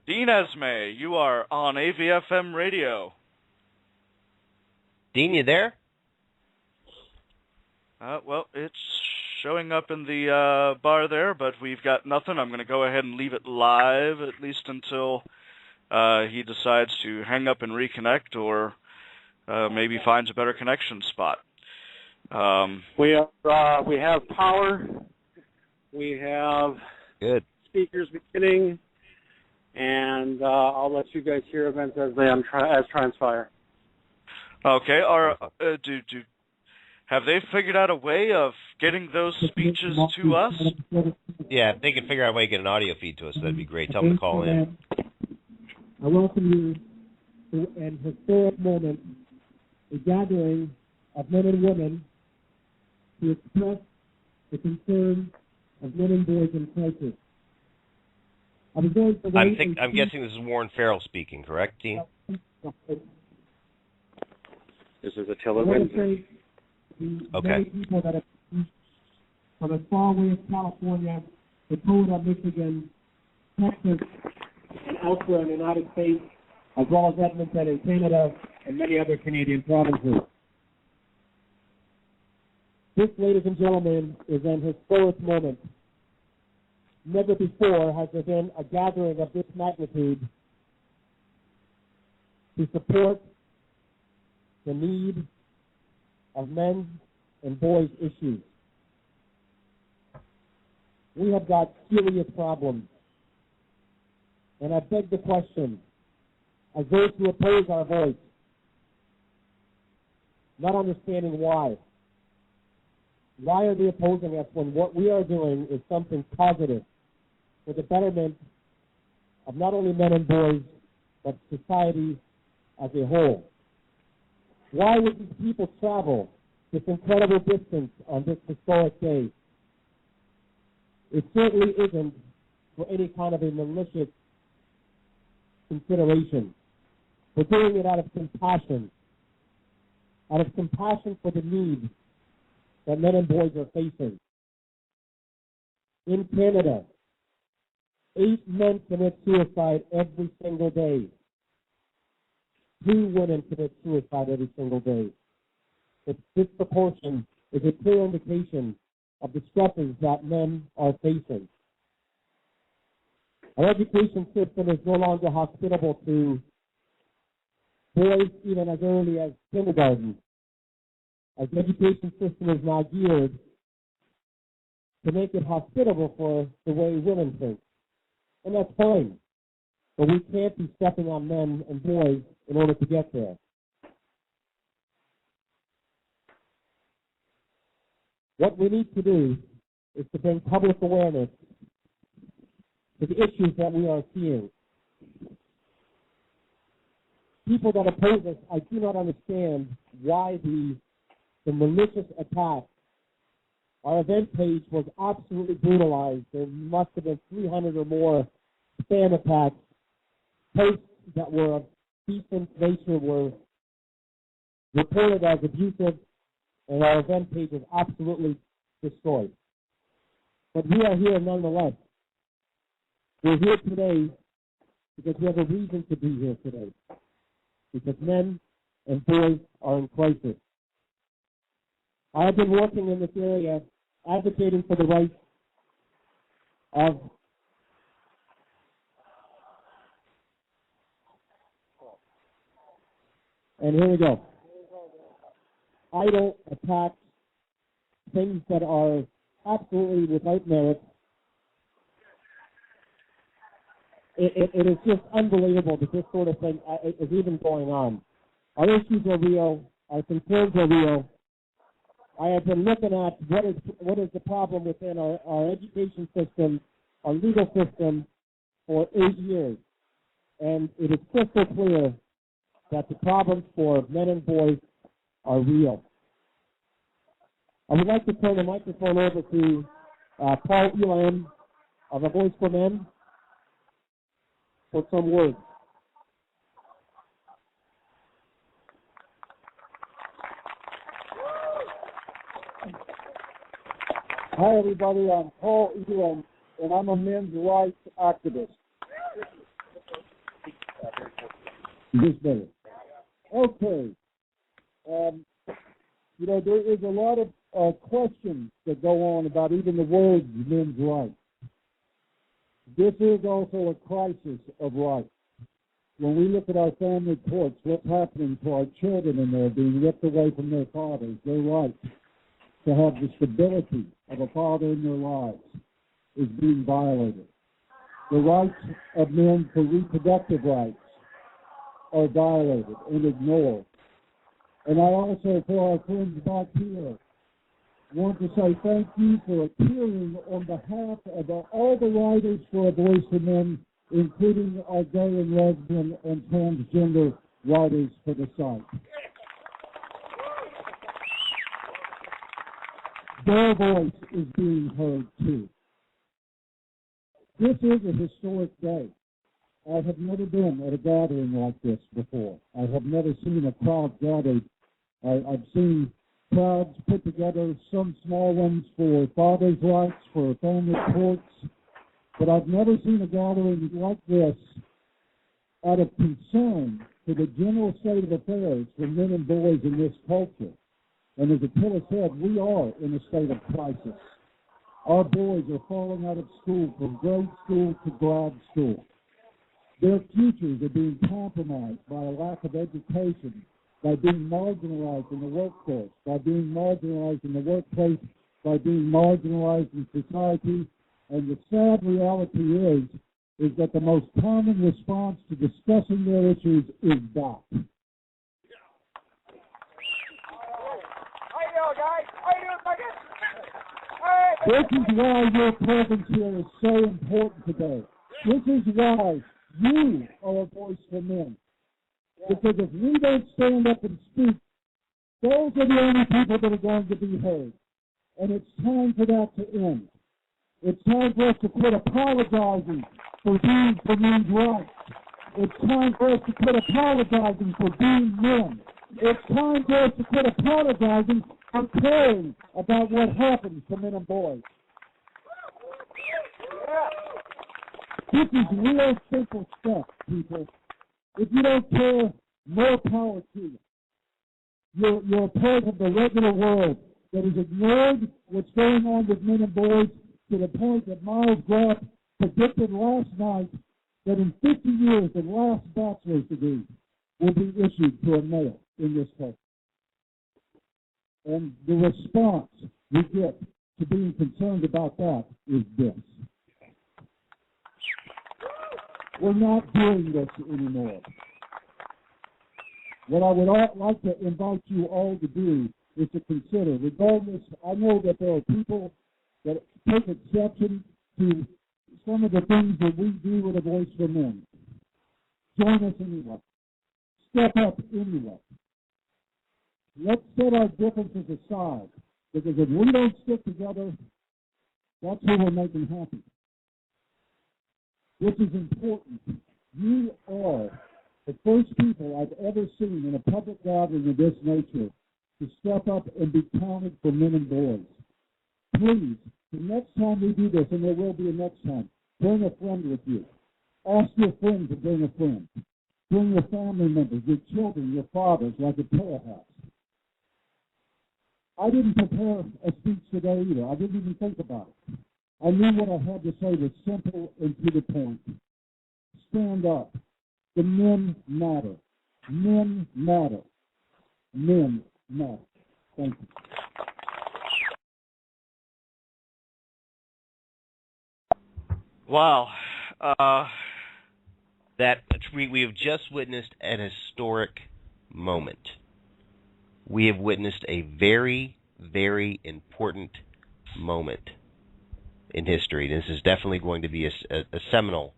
Dean Esme, you are on AVfM Radio. Dean, you there? Well, it's showing up in the bar there, but we've got nothing. I'm going to go ahead and leave it live, at least until he decides to hang up and reconnect, or maybe finds a better connection spot. We have power. We have good speakers beginning, and I'll let you guys hear events as transpire. Okay. Have they figured out a way of getting those speeches to us? Yeah, if they can figure out a way to get an audio feed to us, that'd be great. Tell them to call in. I welcome you to an historic moment, a gathering of men and women to express the concerns of men and boys in crisis. I'm guessing this is Warren Farrell speaking, correct, Dean? This is Attila Windsor. Okay. Many people that have from as far away as California, Dakota, Michigan, Texas, and elsewhere in the United States, as well as Edmonton in Canada and many other Canadian provinces. This, ladies and gentlemen, is an historic moment. Never before has there been a gathering of this magnitude to support the need of men's and boys' issues. We have got serious problems. And I beg the question, as those who oppose our voice, not understanding why. Why are they opposing us when what we are doing is something positive for the betterment of not only men and boys, but society as a whole? Why would these people travel this incredible distance on this historic day? It certainly isn't for any kind of a malicious consideration. We're doing it out of compassion for the need that men and boys are facing. In Canada, 8 men commit suicide every single day. 2 women commit suicide every single day. This disproportion is a clear indication of the stresses that men are facing. Our education system is no longer hospitable to boys even as early as kindergarten. Our education system is now geared to make it hospitable for the way women think. And that's fine. But we can't be stepping on men and boys in order to get there. What we need to do is to bring public awareness to the issues that we are seeing. people that oppose us, I do not understand why the malicious attack. Our event page was absolutely brutalized. There must have been 300 or more spam attacks. Posts that were of decent nature were reported as abusive, and our event page was absolutely destroyed. But we are here nonetheless. We're here today because we have a reason to be here today. Because men and boys are in crisis. I have been working in this area, advocating for the rights of and here we go. Idle attacks, things that are absolutely without merit. It is just unbelievable that this sort of thing is even going on. Our issues are real. Our concerns are real. I have been looking at what is the problem within our education system, our legal system, for 8 years. And it is crystal clear that the problems for men and boys are real. I would like to turn the microphone over to Paul Elam of A Voice for Men for some words. Hi, everybody. I'm Paul Elam, and I'm a men's rights activist. This better. Okay. There is a lot of questions that go on about even the words men's rights. This is also a crisis of rights. When we look at our family courts, what's happening to our children in there being ripped away from their fathers, their right to have the stability of a father in their lives is being violated. The rights of men for reproductive rights are violated and ignored. And I also, for our friends back here, want to say thank you for appearing on behalf of all the writers for A Voice for Men, including our gay and lesbian and transgender writers for the site. Their voice is being heard too. This is a historic day. I have never been at a gathering like this before. I have never seen a crowd gathered. I've seen crowds put together, some small ones for fathers' rights, for family courts, but I've never seen a gathering like this out of concern for the general state of affairs for men and boys in this culture. And as Attila said, we are in a state of crisis. Our boys are falling out of school from grade school to grad school. Their futures are being compromised by a lack of education, by being marginalized in the workforce, by being marginalized in the workplace, by being marginalized in society. And the sad reality is that the most common response to discussing their issues is that. This is why your presence here is so important today. This is why you are a voice for men. Because if we don't stand up and speak, those are the only people that are going to be heard. And it's time for that to end. It's time for us to quit apologizing for being for men's rights. It's time for us to quit apologizing for being men. It's time for us to quit apologizing for caring about what happens to men and boys. This is real simple stuff, people. If you don't care, more power to you. You're a part of the regular world that has ignored what's going on with men and boys to the point that Miles Groff predicted last night that in 50 years the last bachelor's degree will be issued to a male in this country. And the response we get to being concerned about that is this. We're not doing this anymore. What I would like to invite you all to do is to consider, regardless, I know that there are people that take exception to some of the things that we do with A Voice for Men. Join us anyway. step up anyway. Let's set our differences aside, because if we don't stick together, that's who we're making happy. This is important. You are the first people I've ever seen in a public gathering of this nature to step up and be counted for men and boys. Please, the next time we do this, and there will be a next time, bring a friend with you. Ask your friend to bring a friend. Bring your family members, your children, your fathers, like a prayer house. I didn't prepare a speech today either. I didn't even think about it. I knew what I had to say was simple and to the point. Stand up. The men matter. Men matter. Men matter. Thank you. Wow. We have just witnessed an historic moment. We have witnessed a very, very important moment in history. This is definitely going to be a seminal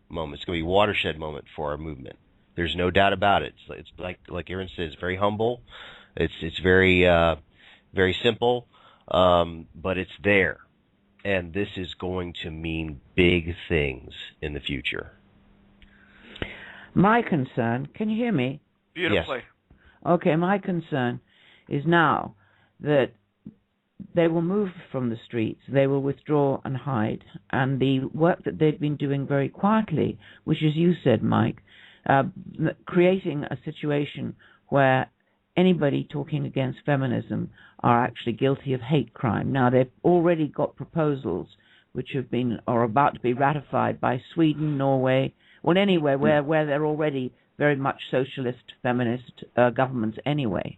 moment. It's going to be a watershed moment for our movement. There's no doubt about it. It's like Erin says, very humble. It's very very simple, but it's there, and this is going to mean big things in the future. My concern, can you hear me? Beautifully. Yes. Okay, my concern is now that they will move from the streets, they will withdraw and hide, and the work that they've been doing very quietly, which, as you said, Mike, creating a situation where anybody talking against feminism are actually guilty of hate crime. Now, they've already got proposals which have been or about to be ratified by Sweden, Norway, well, anywhere where they're already very much socialist, feminist governments anyway.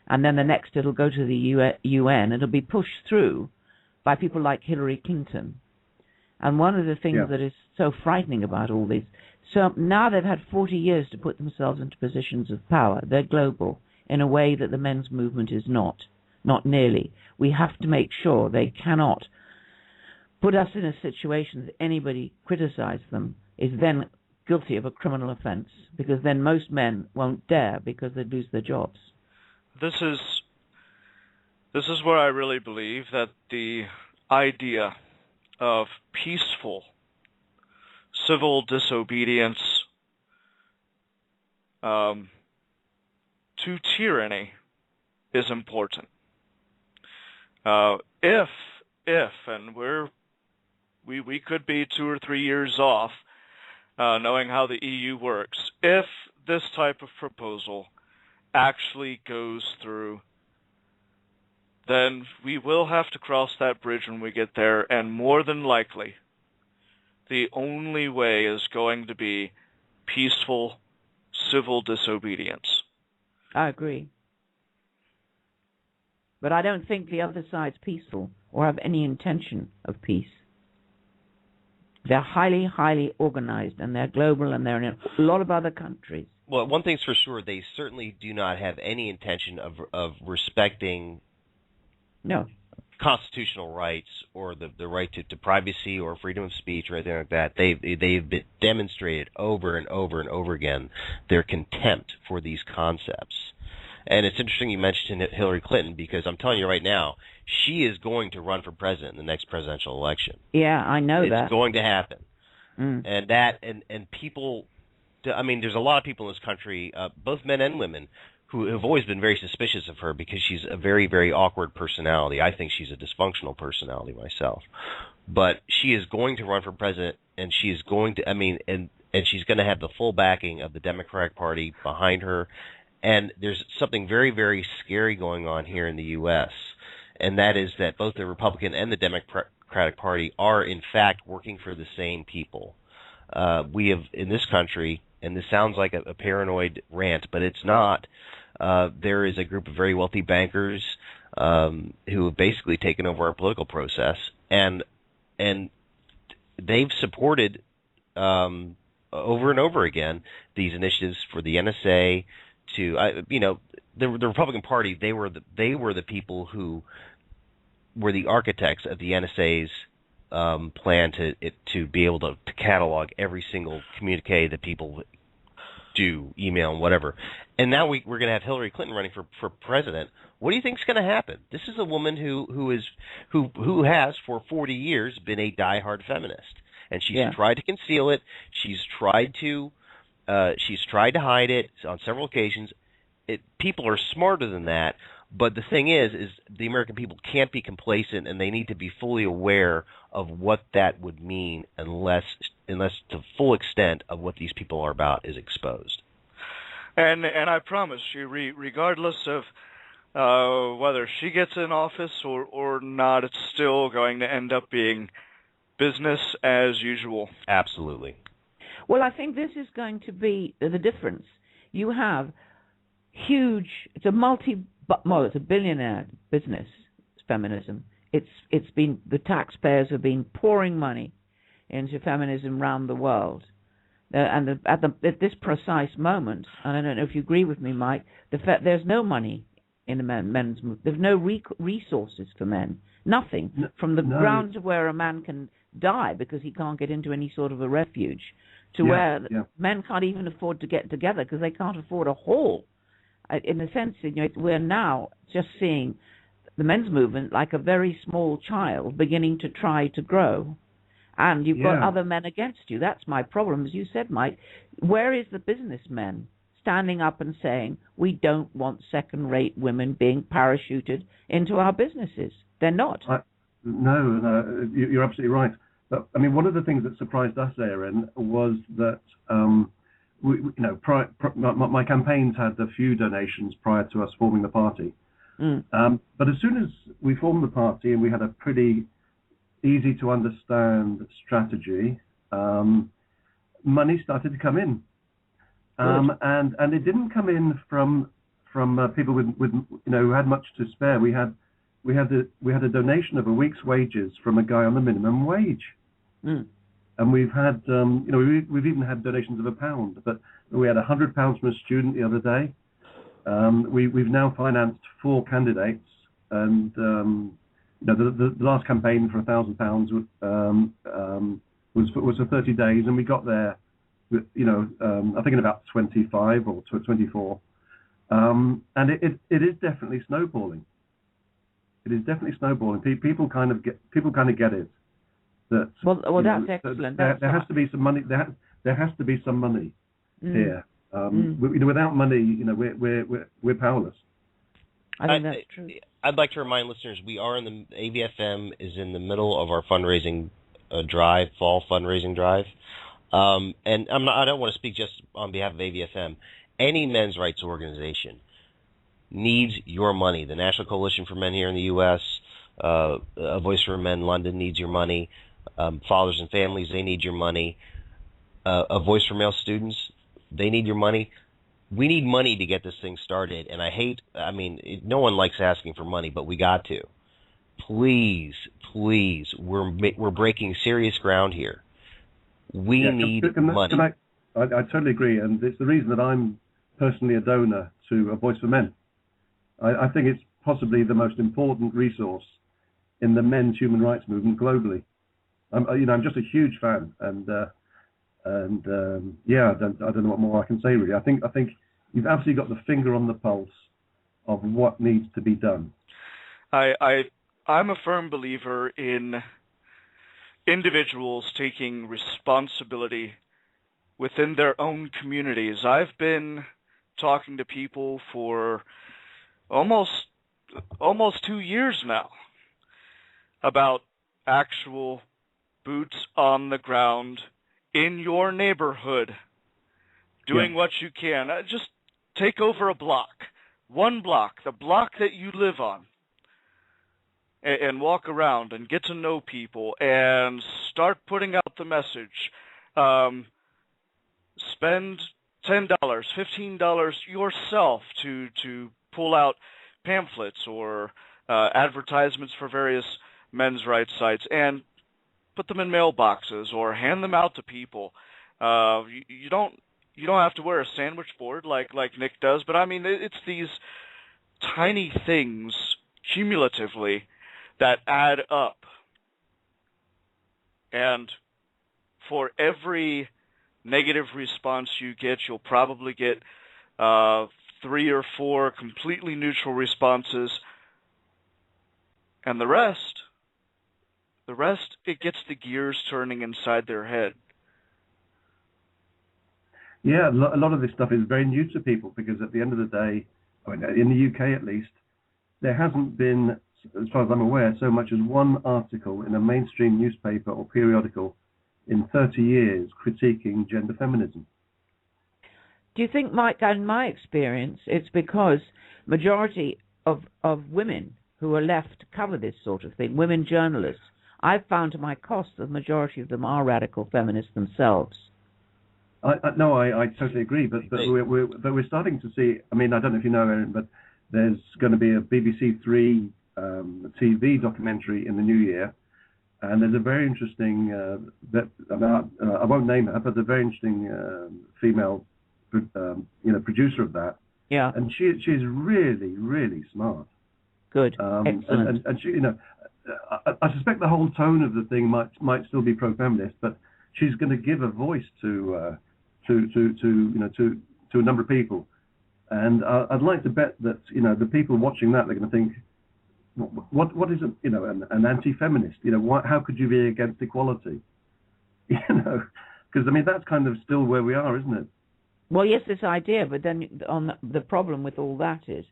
And then the next it'll go to the UN. It'll be pushed through by people like Hillary Clinton. And one of the things that is so frightening about all this, so now they've had 40 years to put themselves into positions of power. They're global in a way that the men's movement is not nearly. We have to make sure they cannot put us in a situation that anybody criticizes them is then guilty of a criminal offense, because then most men won't dare because they'd lose their jobs. This is where I really believe that the idea of peaceful civil disobedience to tyranny is important. If and we could be 2 or 3 years off, knowing how the EU works, if this type of proposal actually goes through, then we will have to cross that bridge when we get there, and more than likely, the only way is going to be peaceful civil disobedience. I agree. But I don't think the other side's peaceful or have any intention of peace. They're highly, highly organized, and they're global, and they're in a lot of other countries. Well, one thing's for sure, they certainly do not have any intention of respecting constitutional rights or the right to privacy or freedom of speech or anything like that. They've been demonstrated over and over and over again their contempt for these concepts. And it's interesting you mentioned Hillary Clinton, because I'm telling you right now, she is going to run for president in the next presidential election. Yeah, I know that. It's going to happen. And people, I mean, there's a lot of people in this country, both men and women, who have always been very suspicious of her because she's a very, very awkward personality. I think she's a dysfunctional personality myself. But she is going to run for president, and she is going to, and she's going to have the full backing of the Democratic Party behind her. And there's something very, very scary going on here in the U.S., and that is that both the Republican and the Democratic Party are, in fact, working for the same people. We have, in this country, and this sounds like a paranoid rant, but it's not, there is a group of very wealthy bankers who have basically taken over our political process, and they've supported over and over again these initiatives for the NSA to, the Republican Party. They were the people who were the architects of the NSA's plan to be able to catalog every single communique that people do email and whatever. And now we're going to have Hillary Clinton running for president. What do you think is going to happen? This is a woman who has for 40 years been a diehard feminist, and she's tried to conceal it. She's tried to hide it on several occasions. People are smarter than that. But the thing is the American people can't be complacent, and they need to be fully aware of what that would mean unless the full extent of what these people are about is exposed. And I promise you, regardless of whether she gets in office or not, it's still going to end up being business as usual. Absolutely. Well, I think this is going to be the difference. You have huge. It's a billionaire business, feminism. It's been, the taxpayers have been pouring money into feminism around the world, and at this precise moment, and I don't know if you agree with me, Mike, there's no money in the men's movement. There's no resources for men. Nothing from the ground to where a man can die because he can't get into any sort of a refuge, to where men can't even afford to get together because they can't afford a hall. In a sense, we're now just seeing the men's movement like a very small child beginning to try to grow, and you've got other men against you. That's my problem, as you said, Mike. Where is the businessmen standing up and saying, we don't want second-rate women being parachuted into our businesses? They're not. No, you're absolutely right. But, I mean, one of the things that surprised us, Erin, was that my campaigns had a few donations prior to us forming the party. But as soon as we formed the party and we had a pretty easy to understand strategy, money started to come in, and it didn't come in from people with who had much to spare. We had a donation of a week's wages from a guy on the minimum wage. And we've had, we've even had donations of £1, but we had £100 from a student the other day. We've now financed 4 candidates, and the last campaign for £1,000 was for 30 days, and we got there, I think in about 25 or 24, and it is definitely snowballing. It is definitely snowballing. People kind of get it. Well, that's excellent. There has to be some money. There has to be some money here. Without money, we're powerless. I think that's true. I'd like to remind listeners we are AVfM is in the middle of our fundraising drive, fall fundraising drive, and I don't want to speak just on behalf of AVfM. Any men's rights organization needs your money. The National Coalition for Men here in the U.S., A Voice for Men London needs your money. Fathers and Families, they need your money. A Voice for Male Students, they need your money. We need money to get this thing started, and no one likes asking for money, but we got to. Please, we're breaking serious ground here. We need money. I totally agree, and it's the reason that I'm personally a donor to A Voice for Men. I think it's possibly the most important resource in the men's human rights movement globally. I'm just a huge fan, I don't know what more I can say really. I think you've absolutely got the finger on the pulse of what needs to be done. I'm a firm believer in individuals taking responsibility within their own communities. I've been talking to people for almost 2 years now about actual boots on the ground in your neighborhood, doing what you can. Just take over a block, one block, the block that you live on, and walk around and get to know people and start putting out the message. Spend $10, $15 yourself to pull out pamphlets or advertisements for various men's rights sites and put them in mailboxes or hand them out to people. You don't have to wear a sandwich board like Nick does, but I mean it's these tiny things cumulatively that add up. And for every negative response you get, you'll probably get 3 or 4 completely neutral responses, and the rest, it gets the gears turning inside their head. Yeah, a lot of this stuff is very new to people because at the end of the day, I mean, in the UK at least, there hasn't been, as far as I'm aware, so much as one article in a mainstream newspaper or periodical in 30 years critiquing gender feminism. Do you think, Mike, in my experience, it's because majority of women who are left to cover this sort of thing, women journalists, I've found to my cost the majority of them are radical feminists themselves. I totally agree, but we're starting to see. I mean, I don't know if you know, Erin, but there's going to be a BBC Three TV documentary in the new year, and there's a very interesting. I won't name her, but a very interesting female, producer of that. Yeah. And she's really, really smart. Good. Excellent. And she, I suspect the whole tone of the thing might still be pro-feminist, but she's going to give a voice to a number of people, and I'd like to bet that the people watching that, they're going to think, what is an anti-feminist? How could you be against equality? Because I mean that's kind of still where we are, isn't it? Well, yes, this idea, but then the problem with all that is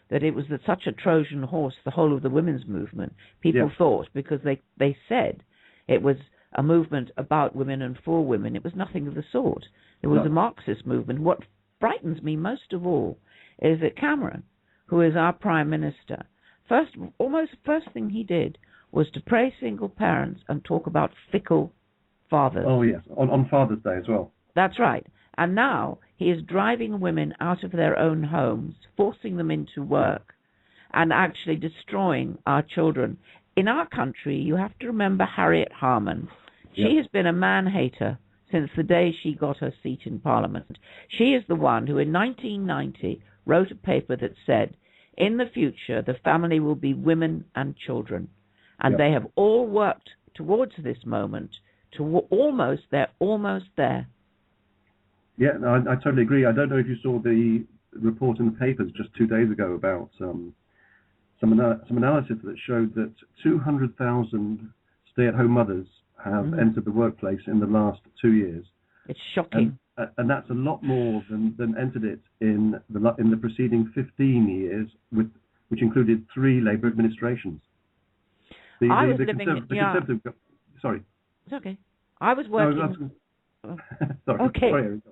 that it was such a Trojan horse, the whole of the women's movement. People thought, because they said it was a movement about women and for women, it was nothing of the sort. It was a Marxist movement. What frightens me most of all is that Cameron, who is our Prime Minister, first thing he did was to praise single parents and talk about fickle fathers. Oh, yes, on Father's Day as well. That's right. And now he is driving women out of their own homes, forcing them into work, and actually destroying our children. In our country, you have to remember Harriet Harman. She has been a man-hater since the day she got her seat in Parliament. She is the one who in 1990 wrote a paper that said, in the future, the family will be women and children. And they have all worked towards this moment. They're almost there. Yeah, no, I totally agree. I don't know if you saw the report in the papers just 2 days ago about some analysis that showed that 200,000 stay-at-home mothers have entered the workplace in the last 2 years. It's shocking. And that's a lot more than entered it in the preceding 15 years, which included 3 Labour administrations. Sorry. It's okay. I was working... Sorry. Okay. Sorry.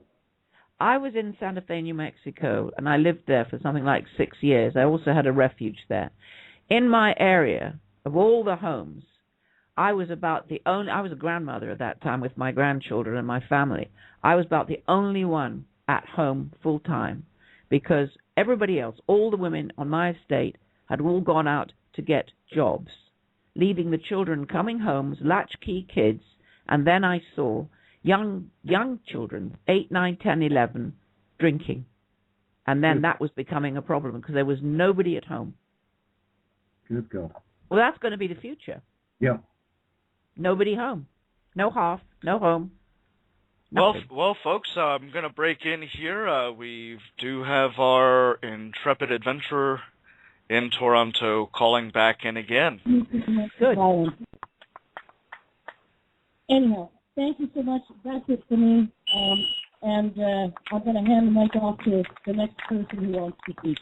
I was in Santa Fe, New Mexico, and I lived there for something like 6 years. I also had a refuge there. In my area, of all the homes, I was a grandmother at that time with my grandchildren and my family. I was about the only one at home full time because everybody else, all the women on my estate, had all gone out to get jobs, leaving the children coming home, latchkey kids, and then I saw young children, 8, 9, 10, 11, drinking. And then that was becoming a problem because there was nobody at home. Good God. Well, that's going to be the future. Yeah. Nobody home. No hearth, no home. Well, folks, I'm going to break in here. We do have our intrepid adventurer in Toronto calling back in again. Good. Anyhow, thank you so much. That's it for me. And I'm going to hand the mic off to the next person who wants to speak.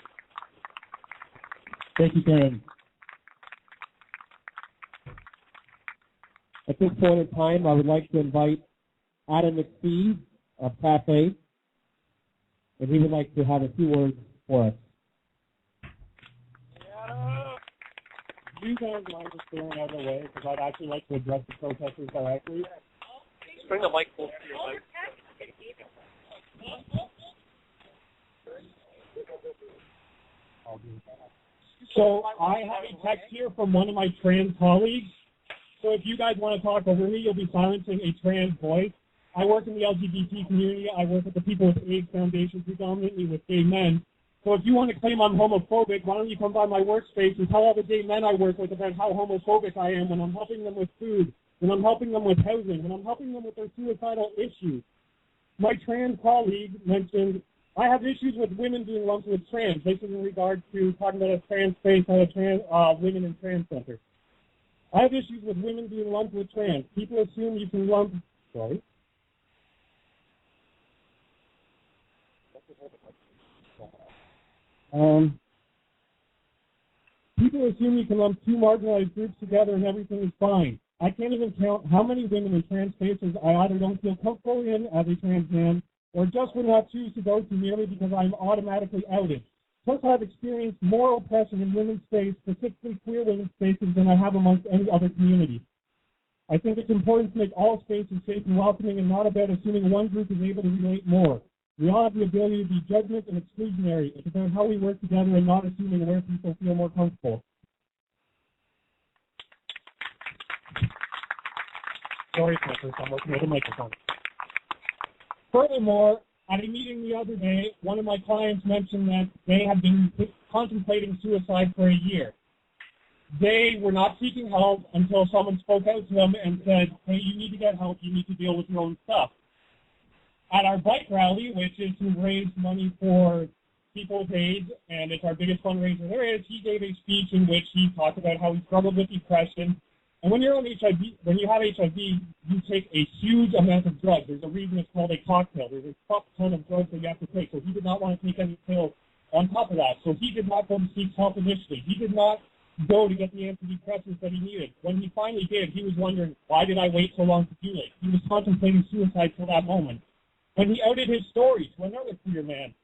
Thank you, Karen. At this point in time, I would like to invite Adam McPhee of Cafe, and he would like to have a few words for us. Do you guys mind just going out of the way? Because I'd actually like to address the protesters directly. Just bring the mic close to your mic. So I have a text here from one of my trans colleagues. So if you guys want to talk over me, you'll be silencing a trans voice. I work in the LGBT community. I work with the People with AIDS Foundation, predominantly with gay men. So if you want to claim I'm homophobic, why don't you come by my workspace and tell all the gay men I work with about how homophobic I am when I'm helping them with food, when I'm helping them with housing, when I'm helping them with their suicidal issues. My trans colleague mentioned, I have issues with women being lumped with trans. This is in regard to talking about a trans space and a trans women in trans center. I have issues with women being lumped with trans. People assume you can lump. Sorry. People assume you can lump two marginalized groups together and everything is fine. I can't even count how many women in trans spaces I either don't feel comfortable in as a trans man or just would not choose to go to merely because I'm automatically outed. Plus, I've experienced more oppression in women's space, specifically queer women's spaces, than I have amongst any other community. I think it's important to make all spaces safe and welcoming and not about assuming one group is able to relate more. We all have the ability to be judgment and exclusionary. It's about how we work together and not assuming where people feel more comfortable. Sorry, Clifford, I'm working with a microphone. Furthermore, at a meeting the other day, one of my clients mentioned that they had been contemplating suicide for a year. They were not seeking help until someone spoke out to them and said, hey, you need to get help, you need to deal with your own stuff. At our bike rally, which is to raise money for people's AIDS, and it's our biggest fundraiser there is, he gave a speech in which he talked about how he struggled with depression. And when you're on HIV, when you have HIV, you take a huge amount of drugs. There's a reason it's called a cocktail. There's a fuck ton of drugs that you have to take. So he did not want to take any pills on top of that. So he did not go to seek help initially. He did not go to get the antidepressants that he needed. When he finally did, he was wondering, why did I wait so long to do it? He was contemplating suicide till that moment. When he outed his story to another queer man,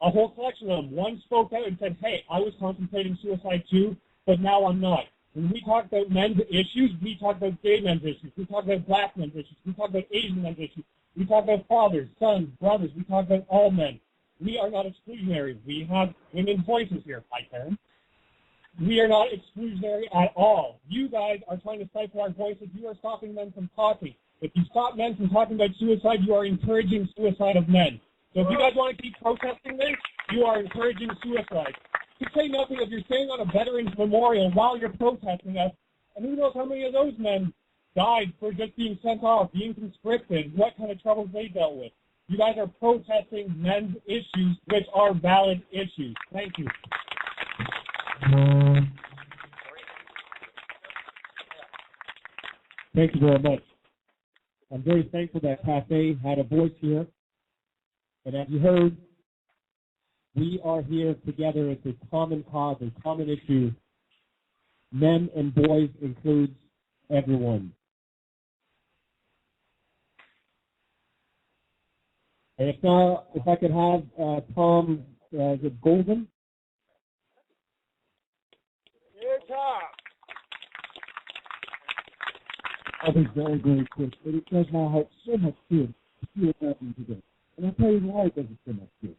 a whole collection of them, one spoke out and said, hey, I was contemplating suicide too, but now I'm not. When we talk about men's issues, we talk about gay men's issues. We talk about black men's issues. We talk about Asian men's issues. We talk about fathers, sons, brothers. We talk about all men. We are not exclusionary. We have women's voices here. Hi, Karen. We are not exclusionary at all. You guys are trying to stifle our voices. You are stopping men from talking. If you stop men from talking about suicide, you are encouraging suicide of men. So if you guys want to keep protesting this, you are encouraging suicide. To say nothing if you're staying on a veterans memorial while you're protesting us, and who knows how many of those men died for just being sent off, being conscripted, what kind of troubles they dealt with. You guys are protesting men's issues, which are valid issues. Thank you. Thank you very much. I'm very thankful that Cafe had a voice here. And as you heard, we are here together. It's a common cause, a common issue. Men and boys includes everyone. And if I could have Tom, is it Golden? Here, Tom. I'll be very, very quick. It does my heart so much good to see what's happening today. And I'll tell you why it does it so much good.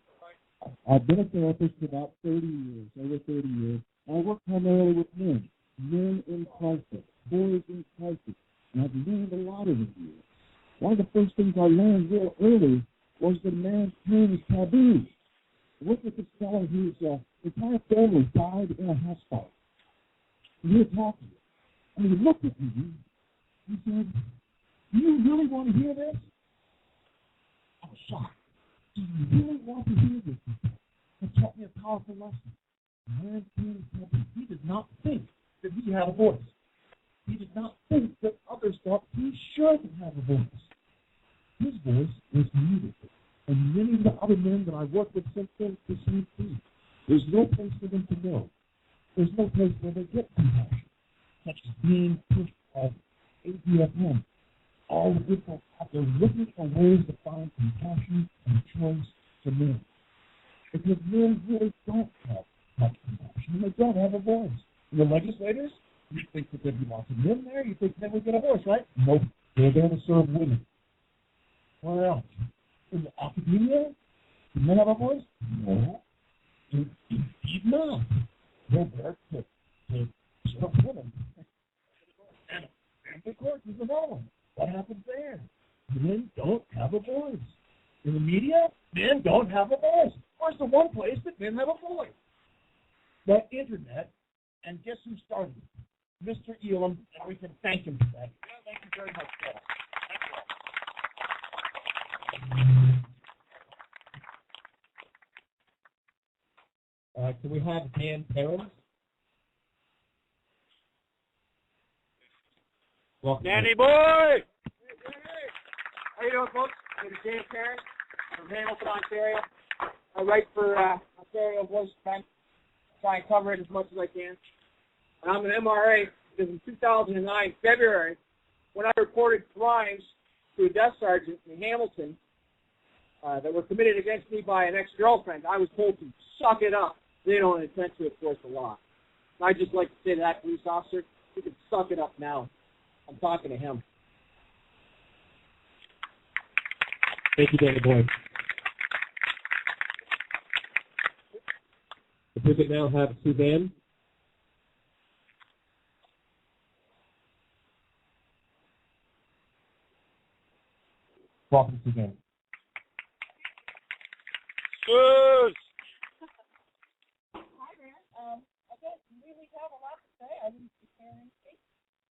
I've been a therapist for about 30 years, over 30 years. I work primarily with men in crisis, boys in crisis, and I've learned a lot over the years. One of the first things I learned real early was that a man's pain is taboo. I worked with this fellow whose entire family died in a house fire. And we were talking, and he looked at me. He said, do you really want to hear this? I was shocked. Do you really want to hear this? It taught me a powerful lesson. Man, he did not think that he had a voice. He did not think that others thought he should have a voice. His voice was needed. And many of the other men that I worked with since then, the same thing. There's no place for them to know. There's no place where they get compassion, such as being pushed by AVfM. All the people out there looking for ways to find compassion and choice for men. Because men really don't have much compassion, and they don't have a voice. And the legislators, you think that there'd be lots of men there, you think men would get a voice, right? Nope. They're there to serve women. Where else? In the academia, do men have a voice? No. Indeed not. They're there to serve women. And family court is another one. What happens there? Men don't have a voice. In the media, men don't have a voice. Where's the one place that men have a voice? The internet, and guess who started it? Mr. Elam, and we can thank him for that. Thank you very much, Paul. Can we have Dan Perrin? Welcome. Danny boy! How you doing, folks? My name is Dan Perrin from Hamilton, Ontario. I write for Ontario Voice Bank. Try and cover it as much as I can. And I'm an MRA because in 2009, February, when I reported crimes to a desk sergeant in Hamilton that were committed against me by an ex-girlfriend, I was told to suck it up. They don't intend to enforce the law. And I'd just like to say to that police officer, you can suck it up now. I'm talking to him. Thank you, Danny Boy. If we could now have Suzanne. Welcome, Suzanne. Sus! Hi there. I don't really have a lot to say. I didn't prepare anything.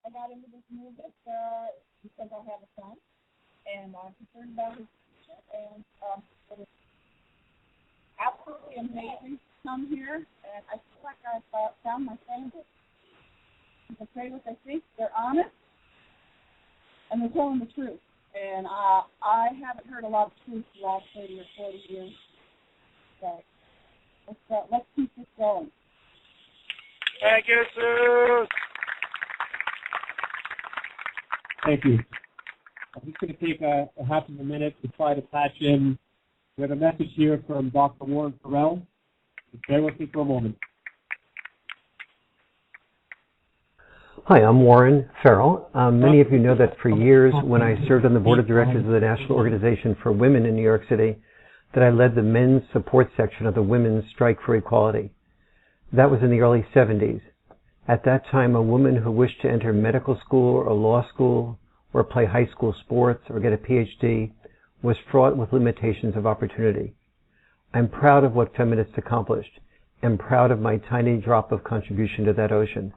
I got into this movement because I have a son, and I'm concerned about his future, and it is absolutely amazing to come here, and I feel like I've found my family. They say what they think, they're honest, and they're telling the truth. And I haven't heard a lot of truth the last 30 or 40 years. So let's keep this going. Thank you, Sus! Thank you. I'm just going to take a half of a minute to try to patch in. We have a message here from Dr. Warren Farrell. Just bear with me for a moment. Hi, I'm Warren Farrell. Many of you know that for years, when I served on the board of directors of the National Organization for Women in New York City, that I led the men's support section of the Women's Strike for Equality. That was in the early 70s. At that time, a woman who wished to enter medical school or law school or play high school sports or get a PhD was fraught with limitations of opportunity. I'm proud of what feminists accomplished and proud of my tiny drop of contribution to that ocean.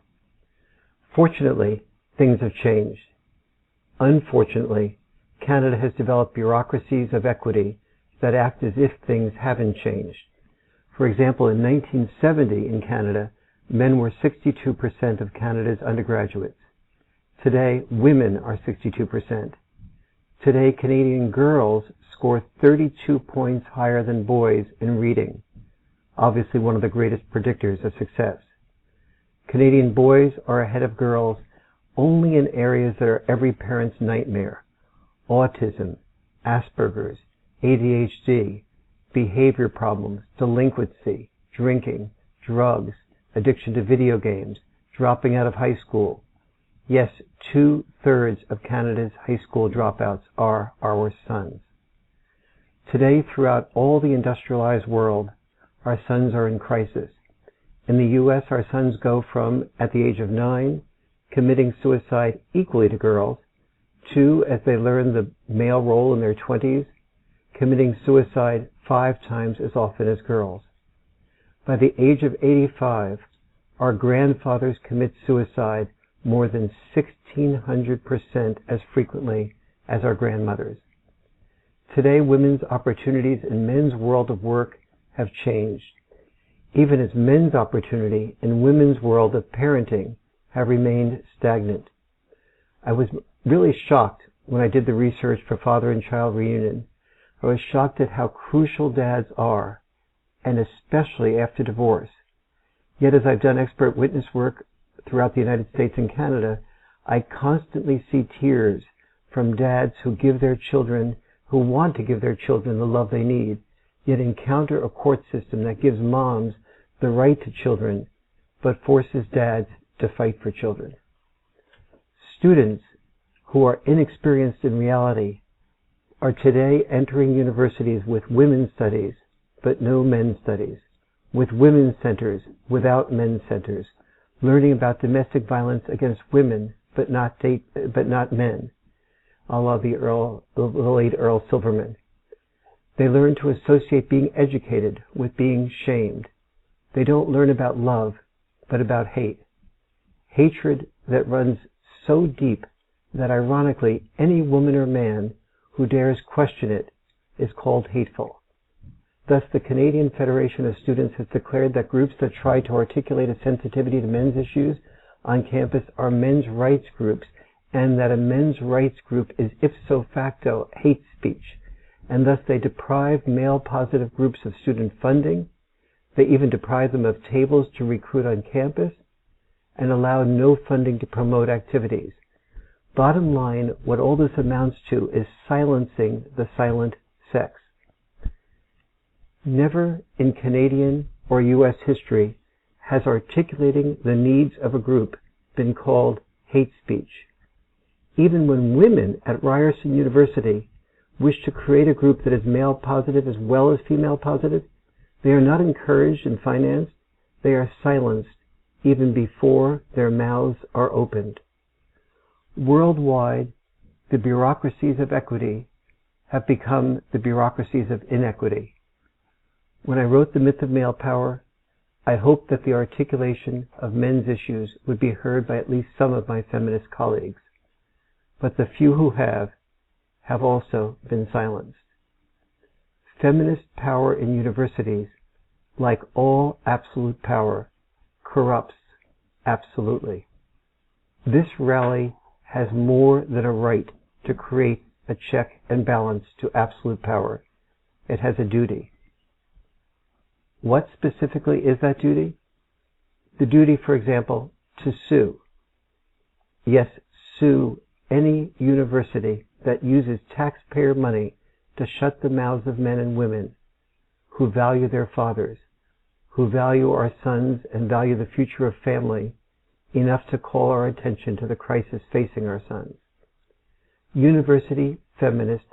Fortunately, things have changed. Unfortunately, Canada has developed bureaucracies of equity that act as if things haven't changed. For example, in 1970 in Canada, men were 62% of Canada's undergraduates. Today, women are 62%. Today, Canadian girls score 32 points higher than boys in reading, obviously one of the greatest predictors of success. Canadian boys are ahead of girls only in areas that are every parent's nightmare: autism, Asperger's, ADHD, behavior problems, delinquency, drinking, drugs, addiction to video games, dropping out of high school. Yes, 2/3 of Canada's high school dropouts are our sons. Today, throughout all the industrialized world, our sons are in crisis. In the U.S., our sons go from, at the age of 9, committing suicide equally to girls, to, as they learn the male role in their 20s, committing suicide 5 times as often as girls. By the age of 85, our grandfathers commit suicide more than 1,600% as frequently as our grandmothers. Today, women's opportunities in men's world of work have changed, even as men's opportunity in women's world of parenting have remained stagnant. I was really shocked when I did the research for Father and Child Reunion. I was shocked at how crucial dads are, and especially after divorce. Yet as I've done expert witness work throughout the United States and Canada, I constantly see tears from dads who want to give their children the love they need, yet encounter a court system that gives moms the right to children, but forces dads to fight for children. Students who are inexperienced in reality are today entering universities with women's studies, but no men's studies, with women's centers without men's centers, learning about domestic violence against women, but not men, a la the late Earl Silverman. They learn to associate being educated with being shamed. They don't learn about love, but about hate. Hatred that runs so deep that ironically any woman or man who dares question it is called hateful. Thus, the Canadian Federation of Students has declared that groups that try to articulate a sensitivity to men's issues on campus are men's rights groups, and that a men's rights group is ipso facto hate speech, and thus they deprive male-positive groups of student funding. They even deprive them of tables to recruit on campus, and allow no funding to promote activities. Bottom line, what all this amounts to is silencing the silent sex. Never in Canadian or U.S. history has articulating the needs of a group been called hate speech. Even when women at Ryerson University wish to create a group that is male positive as well as female positive, they are not encouraged and financed. They are silenced even before their mouths are opened. Worldwide, the bureaucracies of equity have become the bureaucracies of inequity. When I wrote The Myth of Male Power, I hoped that the articulation of men's issues would be heard by at least some of my feminist colleagues. But the few who have also been silenced. Feminist power in universities, like all absolute power, corrupts absolutely. This rally has more than a right to create a check and balance to absolute power. It has a duty. What specifically is that duty? The duty, for example, to sue. Yes, sue any university that uses taxpayer money to shut the mouths of men and women who value their fathers, who value our sons and value the future of family enough to call our attention to the crisis facing our sons. University feminist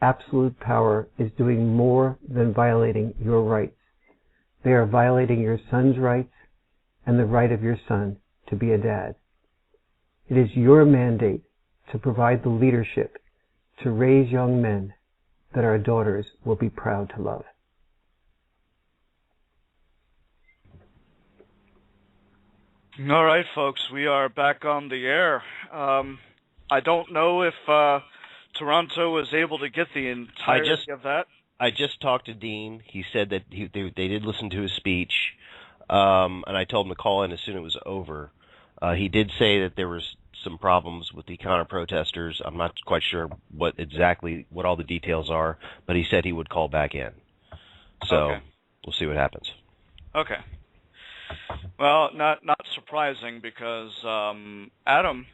absolute power is doing more than violating your rights. They are violating your son's rights and the right of your son to be a dad. It is your mandate to provide the leadership to raise young men that our daughters will be proud to love. All right, folks, we are back on the air. I don't know if Toronto was able to get the entirety of that. I just talked to Dean. He said that they did listen to his speech, and I told him to call in as soon as it was over. He did say that there was some problems with the counter-protesters. I'm not quite sure what all the details are, but he said he would call back in. So okay. We'll see what happens. Okay. Well, not surprising because Adam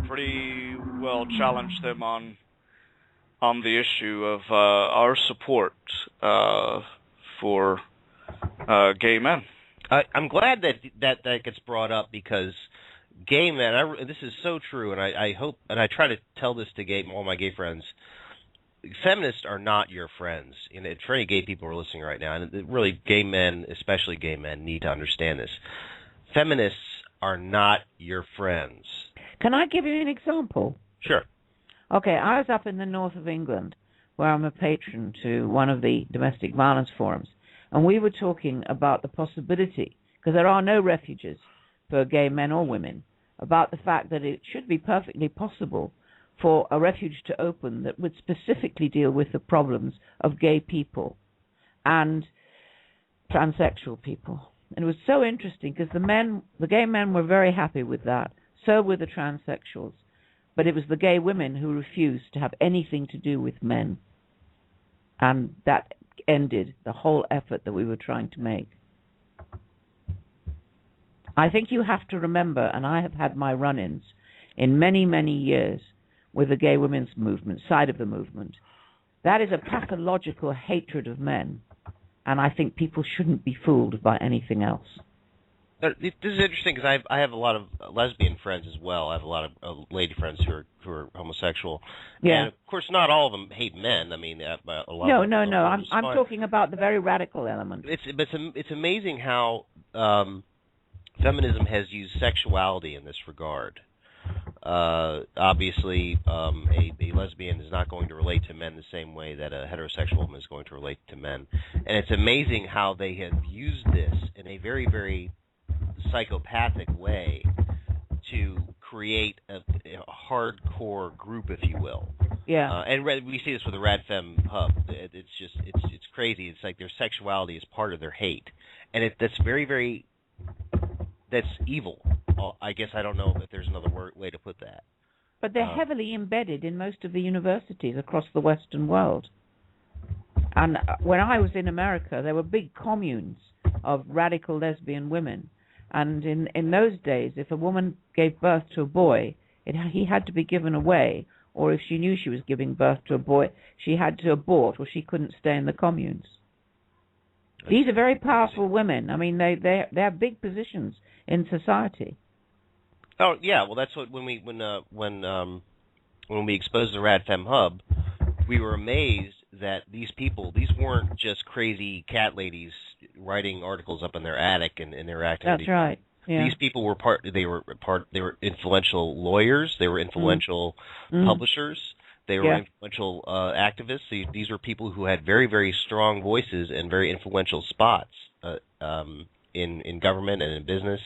pretty well challenged them on the issue of our support for gay men. I'm glad that gets brought up because gay men. This is so true, and I hope, and I try to tell this to all my gay friends. Feminists are not your friends. For any gay people who are listening right now, and really gay men, especially gay men, need to understand this. Feminists are not your friends. Can I give you an example? Sure. Okay, I was up in the north of England, where I'm a patron to one of the domestic violence forums, and we were talking about the possibility, because there are no refuges for gay men or women, about the fact that it should be perfectly possible for a refuge to open that would specifically deal with the problems of gay people and transsexual people. And it was so interesting because the gay men were very happy with that. So were the transsexuals. But it was the gay women who refused to have anything to do with men. And that ended the whole effort that we were trying to make. I think you have to remember, and I have had my run-ins in many, many years with the gay women's movement, side of the movement. That is a pathological hatred of men, and I think people shouldn't be fooled by anything else. This is interesting because I have a lot of lesbian friends as well. I have a lot of lady friends who are homosexual. Yeah. And of course, not all of them hate men. I mean, a lot. No. I'm talking about the very radical element. It's amazing how feminism has used sexuality in this regard. Obviously, a lesbian is not going to relate to men the same way that a heterosexual woman is going to relate to men. And it's amazing how they have used this in a very, very psychopathic way to create a hardcore group, if you will. Yeah. And we see this with the RadFem Hub. It's just it's crazy. It's like their sexuality is part of their hate, and that's very, very that's evil. I guess I don't know if there's another way to put that. But they're heavily embedded in most of the universities across the Western world. And when I was in America, there were big communes of radical lesbian women. And in those days, if a woman gave birth to a boy, he had to be given away. Or if she knew she was giving birth to a boy, she had to abort, or she couldn't stay in the communes. These are very powerful women. I mean, they have big positions in society. Oh yeah, well that's what when we exposed the RadFem Hub, we were amazed that these weren't just crazy cat ladies writing articles up in their attic and in their activities. That's right. Yeah. These people were they were influential lawyers, they were influential publishers, they were influential activists. These were people who had very, very strong voices and very influential spots in government and in business.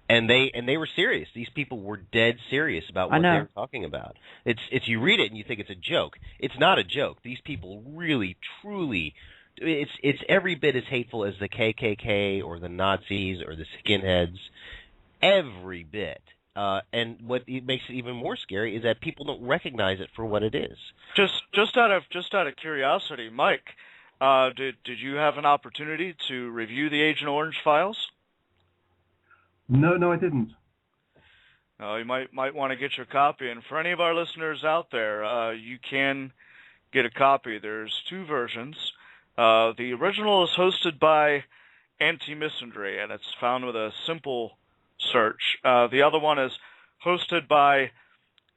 And they were serious. These people were dead serious about what they were talking about. It's you read it and you think it's a joke. It's not a joke. These people really, truly, it's every bit as hateful as the KKK or the Nazis or the skinheads, every bit. And what makes it even more scary is that people don't recognize it for what it is. Just out of curiosity, Mike, did you have an opportunity to review the Agent Orange files? No, I didn't. You might want to get your copy. And for any of our listeners out there, you can get a copy. There's two versions. The original is hosted by Anti-Misandry, and it's found with a simple search. The other one is hosted by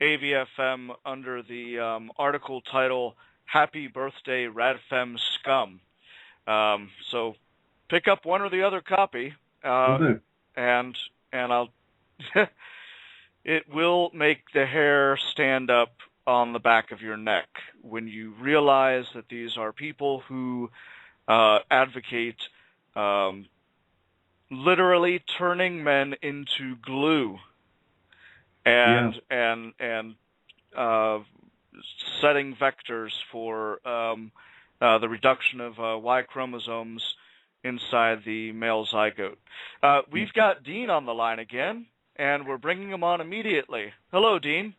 AVfM under the article title, Happy Birthday RadFem Scum. So pick up one or the other copy. Will do. And I'll it will make the hair stand up on the back of your neck when you realize that these are people who advocate literally turning men into glue and setting vectors for the reduction of Y chromosomes inside the male zygote. We've got Dean on the line again, and we're bringing him on immediately. Hello, Dean.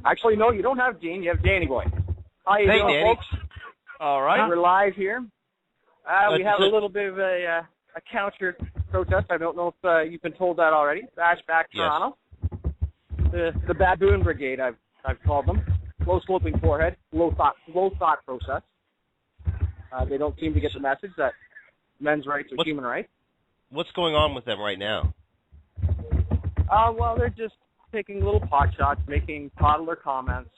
Actually, no, you don't have Dean. You have Danny Boy. How you doing, Danny. folks? All right. We're live here. We have a little bit of a counter protest. I don't know if you've been told that already. Back Toronto. The Baboon Brigade, I've called them. Low sloping forehead, low thought process. They don't seem to get the message that men's rights are human rights. What's going on with them right now? Well, they're just taking little pot shots, making toddler comments.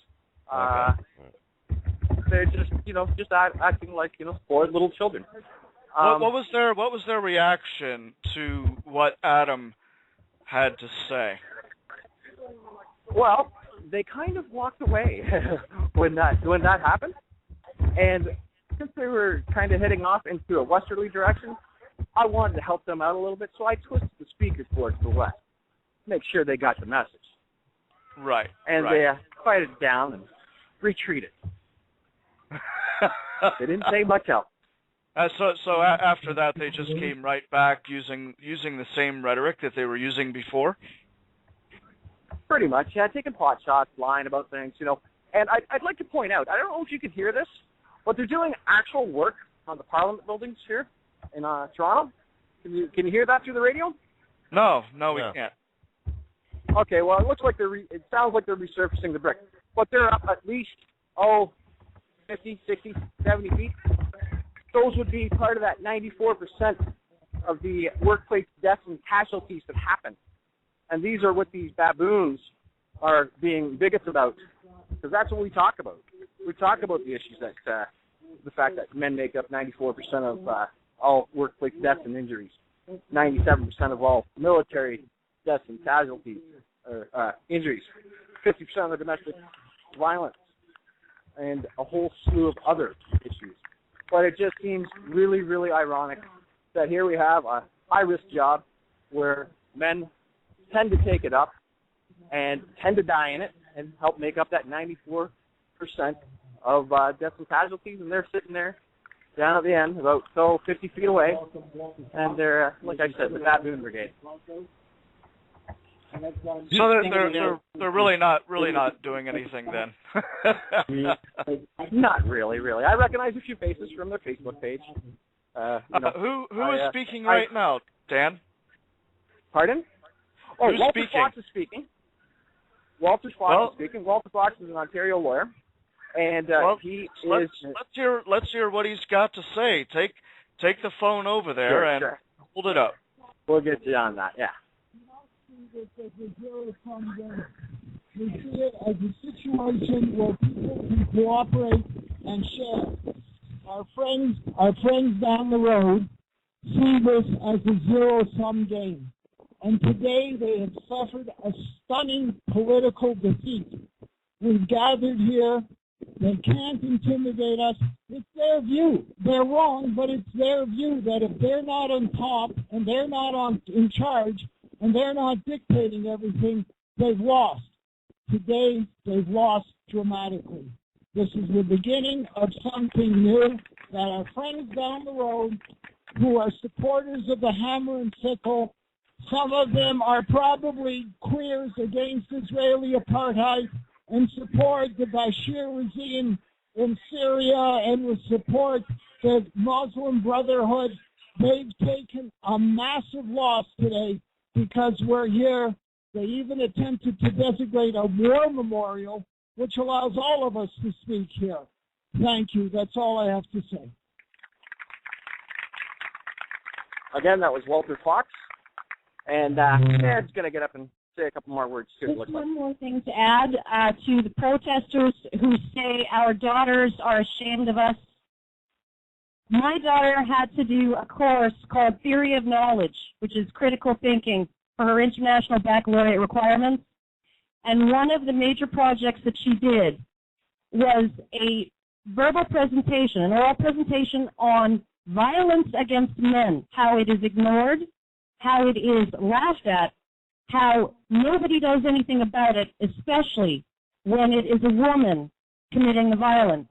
They're just acting like bored little children. What was their reaction to what Adam had to say? Well, they kind of walked away when that happened, and since they were kind of heading off into a westerly direction, I wanted to help them out a little bit, so I twisted the speakers towards the west, make sure they got the message. Right. And they quieted down and retreated. They didn't say much else. So after that, they just came right back using the same rhetoric that they were using before? Pretty much, yeah, taking pot shots, lying about things, And I'd like to point out, I don't know if you can hear this, but they're doing actual work on the Parliament buildings here in Toronto. Can you hear that through the radio? No, we can't. Okay, well, it looks like it sounds like they're resurfacing the brick, but they're up at least 50, 60, 70 feet. Those would be part of that 94% of the workplace deaths and casualties that happen. And these are what these baboons are being bigots about, because that's what we talk about. We talk about the issues that the fact that men make up 94% of all workplace deaths and injuries, 97% of all military deaths and casualties or injuries, 50% of the domestic violence, and a whole slew of other issues. But it just seems really, really ironic that here we have a high-risk job where men tend to take it up and tend to die in it and help make up that 94% of deaths and casualties, and they're sitting there down at the end, about 50 feet away, and they're, like I said, the baboon brigade. So they're really not doing anything then. Not really. I recognize a few faces from their Facebook page. Who is speaking right now, Dan? Pardon? Oh, Who's Walter speaking? Fox is speaking. Walter Fox is speaking. Walter Fox is an Ontario lawyer, and let's hear what he's got to say. Take the phone over there and hold it up. We'll get you on that. Yeah. We see it as a situation where people can cooperate and share. Our friends down the road see this as a zero-sum game. And today they have suffered a stunning political defeat. We've gathered here. They can't intimidate us. It's their view. They're wrong, but it's their view that if they're not on top and they're not in charge and they're not dictating everything, they've lost. Today, they've lost dramatically. This is the beginning of something new that our friends down the road who are supporters of the hammer and sickle, some of them are probably queers against Israeli apartheid and support the Bashir regime in Syria and will support the Muslim Brotherhood. They've taken a massive loss today because we're here. They even attempted to designate a war memorial, which allows all of us to speak here. Thank you. That's all I have to say. Again, that was Walter Fox. And Ed's going to get up and say a couple more words, too. Just one more thing to add to the protesters who say our daughters are ashamed of us. My daughter had to do a course called Theory of Knowledge, which is critical thinking, for her international baccalaureate requirements. And one of the major projects that she did was a verbal presentation, an oral presentation on violence against men, how it is ignored, how it is laughed at, how nobody does anything about it, especially when it is a woman committing the violence.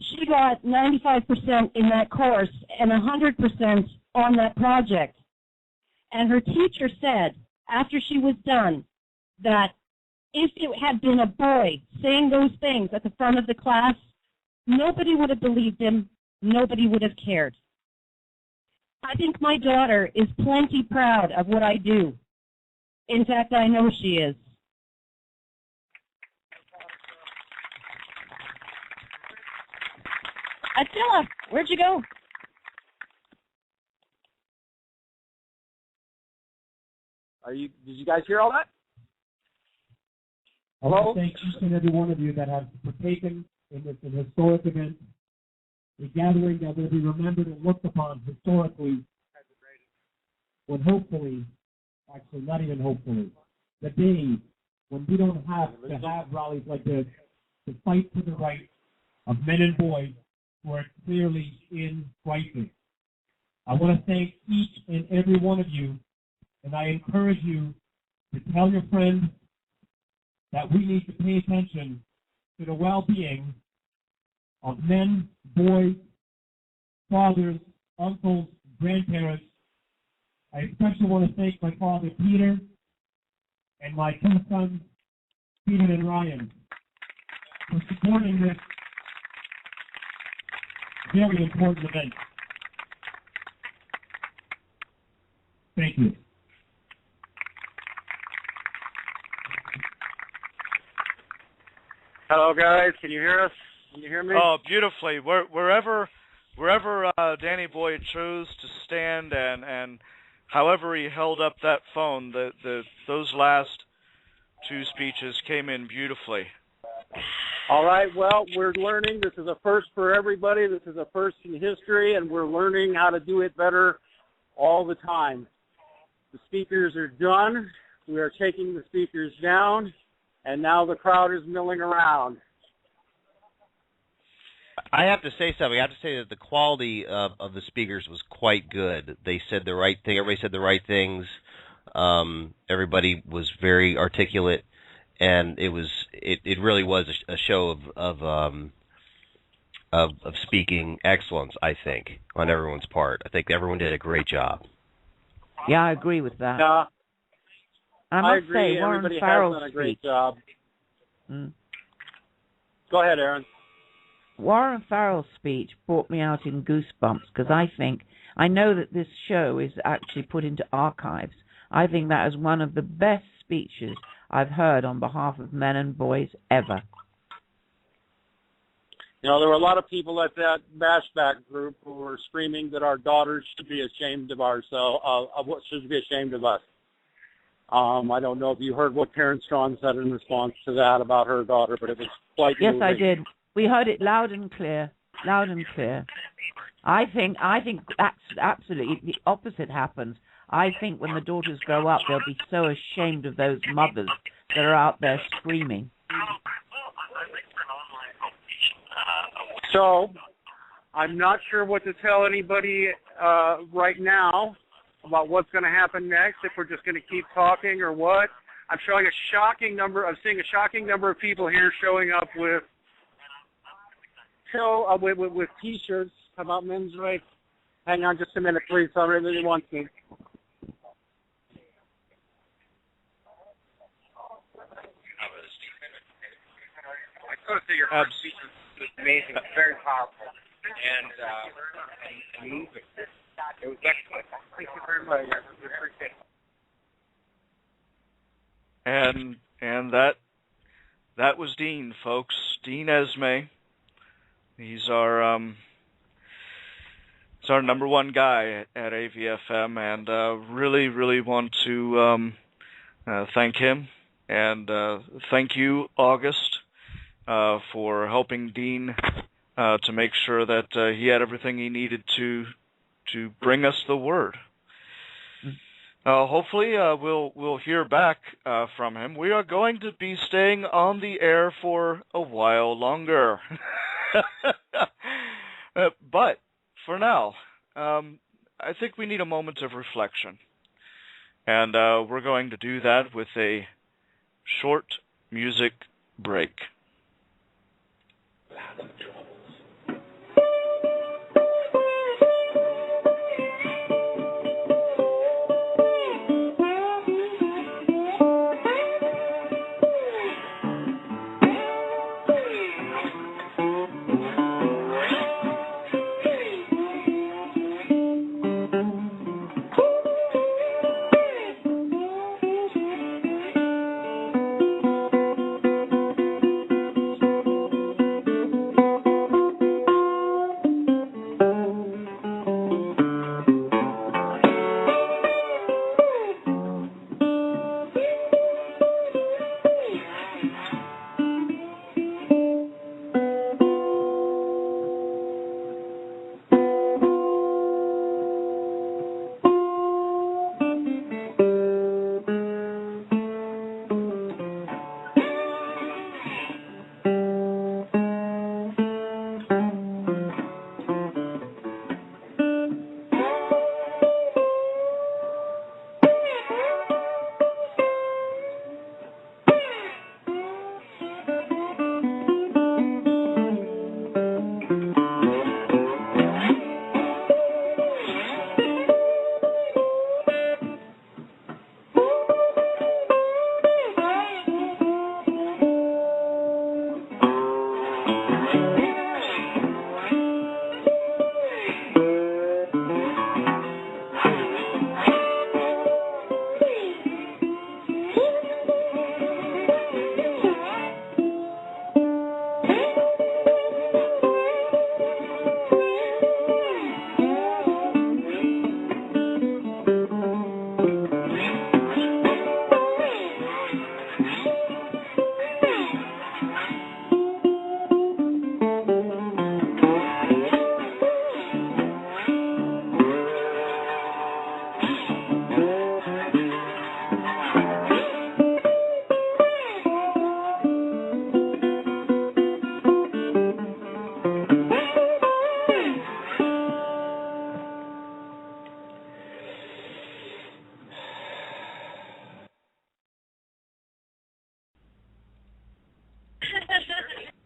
She got 95% in that course and 100% on that project. And her teacher said, after she was done, that if it had been a boy saying those things at the front of the class, nobody would have believed him, nobody would have cared. I think my daughter is plenty proud of what I do. In fact, I know she is. Attila, where'd you go? Did you guys hear all that? Hello? Thank each and every one of you that have partaken in this historic event, a gathering that will be remembered and looked upon historically, when hopefully, actually not even hopefully, the day when we don't have to have rallies like this to fight for the rights of men and boys who are clearly in crisis. I want to thank each and every one of you, and I encourage you to tell your friends that we need to pay attention to the well-being of men, boys, fathers, uncles, grandparents. I especially want to thank my father, Peter, and my two sons, Peter and Ryan, for supporting this very important event. Thank you. Hello, guys. Can you hear us? Can you hear me? Oh, beautifully. Wherever Danny Boy chose to stand and however he held up that phone, those last two speeches came in beautifully. All right. Well, we're learning. This is a first for everybody. This is a first in history, and we're learning how to do it better all the time. The speakers are done. We are taking the speakers down, and now the crowd is milling around. I have to say something. I have to say that the quality of the speakers was quite good. They said the right thing. Everybody said the right things. Everybody was very articulate. and it really was a show of speaking excellence, I think, on everyone's part. I think everyone did a great job. Yeah, I agree with that. Yeah, I must agree. say, Warren Everybody Farrell's has done a great speech. job. Go ahead, Erin. Warren Farrell's speech brought me out in goosebumps because I know that this show is actually put into archives. I think that is one of the best speeches I've heard on behalf of men and boys ever. You know, there were a lot of people at that bashback group who were screaming that our daughters should be ashamed of should be ashamed of us. I don't know if you heard what Karen Strawn said in response to that about her daughter, but it was quite moving. Yes, I did. We heard it loud and clear. Loud and clear. I think absolutely the opposite happens. I think when the daughters grow up, they'll be so ashamed of those mothers that are out there screaming. So, I'm not sure what to tell anybody right now about what's going to happen next, if we're just going to keep talking or what. I'm seeing a shocking number of people here showing up with T-shirts about men's rights. Hang on just a minute, please. I really want to. I gotta say, your speech was amazing, very powerful, and moving. It was excellent. Thank you very much. I appreciate it. And that was Dean, folks. Dean Esme. He's our number one guy at AVfM, and really want to thank him, and thank you, August, for helping Dean to make sure that he had everything he needed to bring us the word. Hopefully, we'll hear back from him. We are going to be staying on the air for a while longer. But for now, I think we need a moment of reflection. And we're going to do that with a short music break.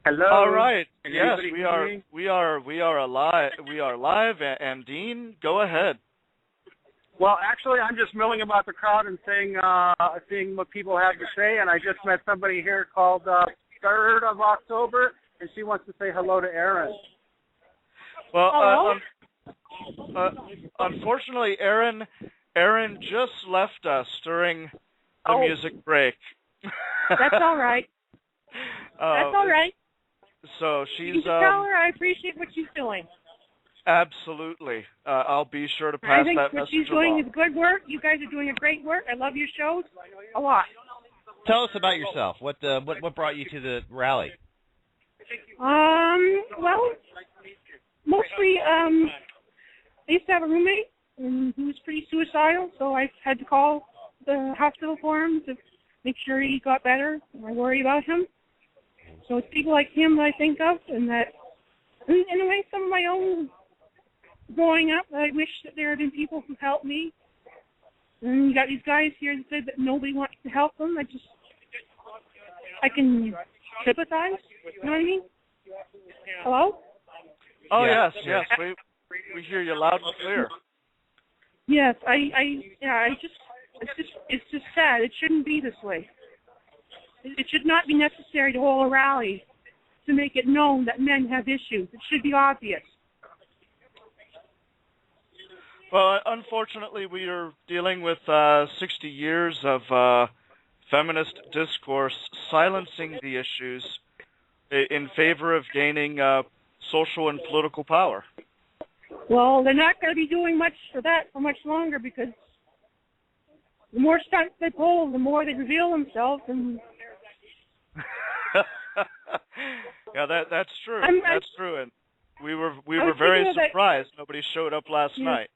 Hello. All right. Can Yes, anybody we hear are. me? We are alive. We are live. And Dean, go ahead. Well, actually, I'm just milling about the crowd and seeing what people have to say. And I just met somebody here called 3rd of October, and she wants to say hello to Erin. Well, unfortunately, Erin just left us during the music break. That's all right. That's all right. So she's. You can tell her I appreciate what she's doing. Absolutely. I'll be sure to pass I think that what message she's doing along. is good work. You guys are doing a great work. I love your shows a lot. Tell us about yourself. What brought you to the rally? Well, mostly I used to have a roommate and he was pretty suicidal, so I had to call the hospital for him to make sure he got better. I worry about him. So it's people like him that I think of, and that, in a way, some of my own growing up, I wish that there had been people who helped me. And you got these guys here that said that nobody wants to help them. I can sympathize. You know what I mean? Hello? Oh yes. We hear you loud and clear. Yes, it's just sad. It shouldn't be this way. It should not be necessary to hold a rally to make it known that men have issues. It should be obvious. Well, unfortunately, we are dealing with 60 years of feminist discourse silencing the issues in favor of gaining social and political power. Well, they're not going to be doing much for that for much longer, because the more stunts they pull, the more they reveal themselves. And yeah, that's true. That's true, and we were very surprised nobody showed up last night.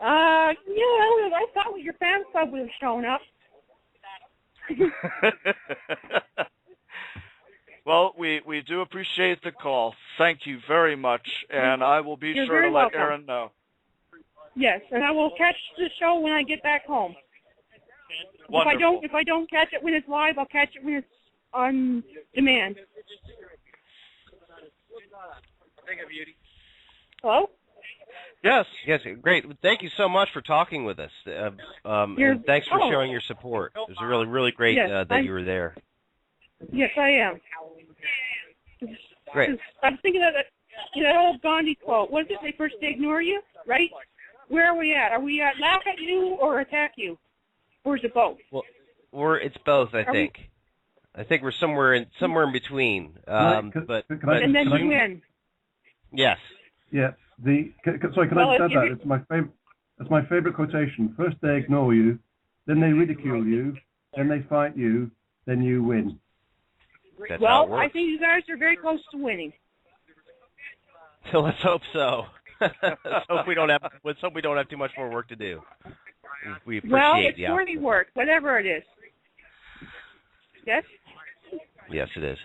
I thought your fan club would have shown up. Well, we do appreciate the call. Thank you very much, and I will be sure to let Erin know. Yes, and I will catch the show when I get back home. Wonderful. If I don't catch it when it's live, I'll catch it when it's on demand. Hello? Yes, great. Thank you so much for talking with us. And thanks for showing your support. It was really, really great that you were there. Yes, I am. Great. I'm thinking of that old Gandhi quote. What is it? They first ignore you, right? Where are we at? Are we at laugh at you or attack you? Or is it both? Well, it's both, I think. I think we're somewhere in between. And then you win. Yes. Yeah. Sorry, can I just add that? It's my favorite quotation. First they ignore you, then they ridicule you, then they fight you, then you win. Well, I think you guys are very close to winning. So let's hope so. Let's hope we don't have too much more work to do. We appreciate it's worthy work, whatever it is. Yes. Yes, it is.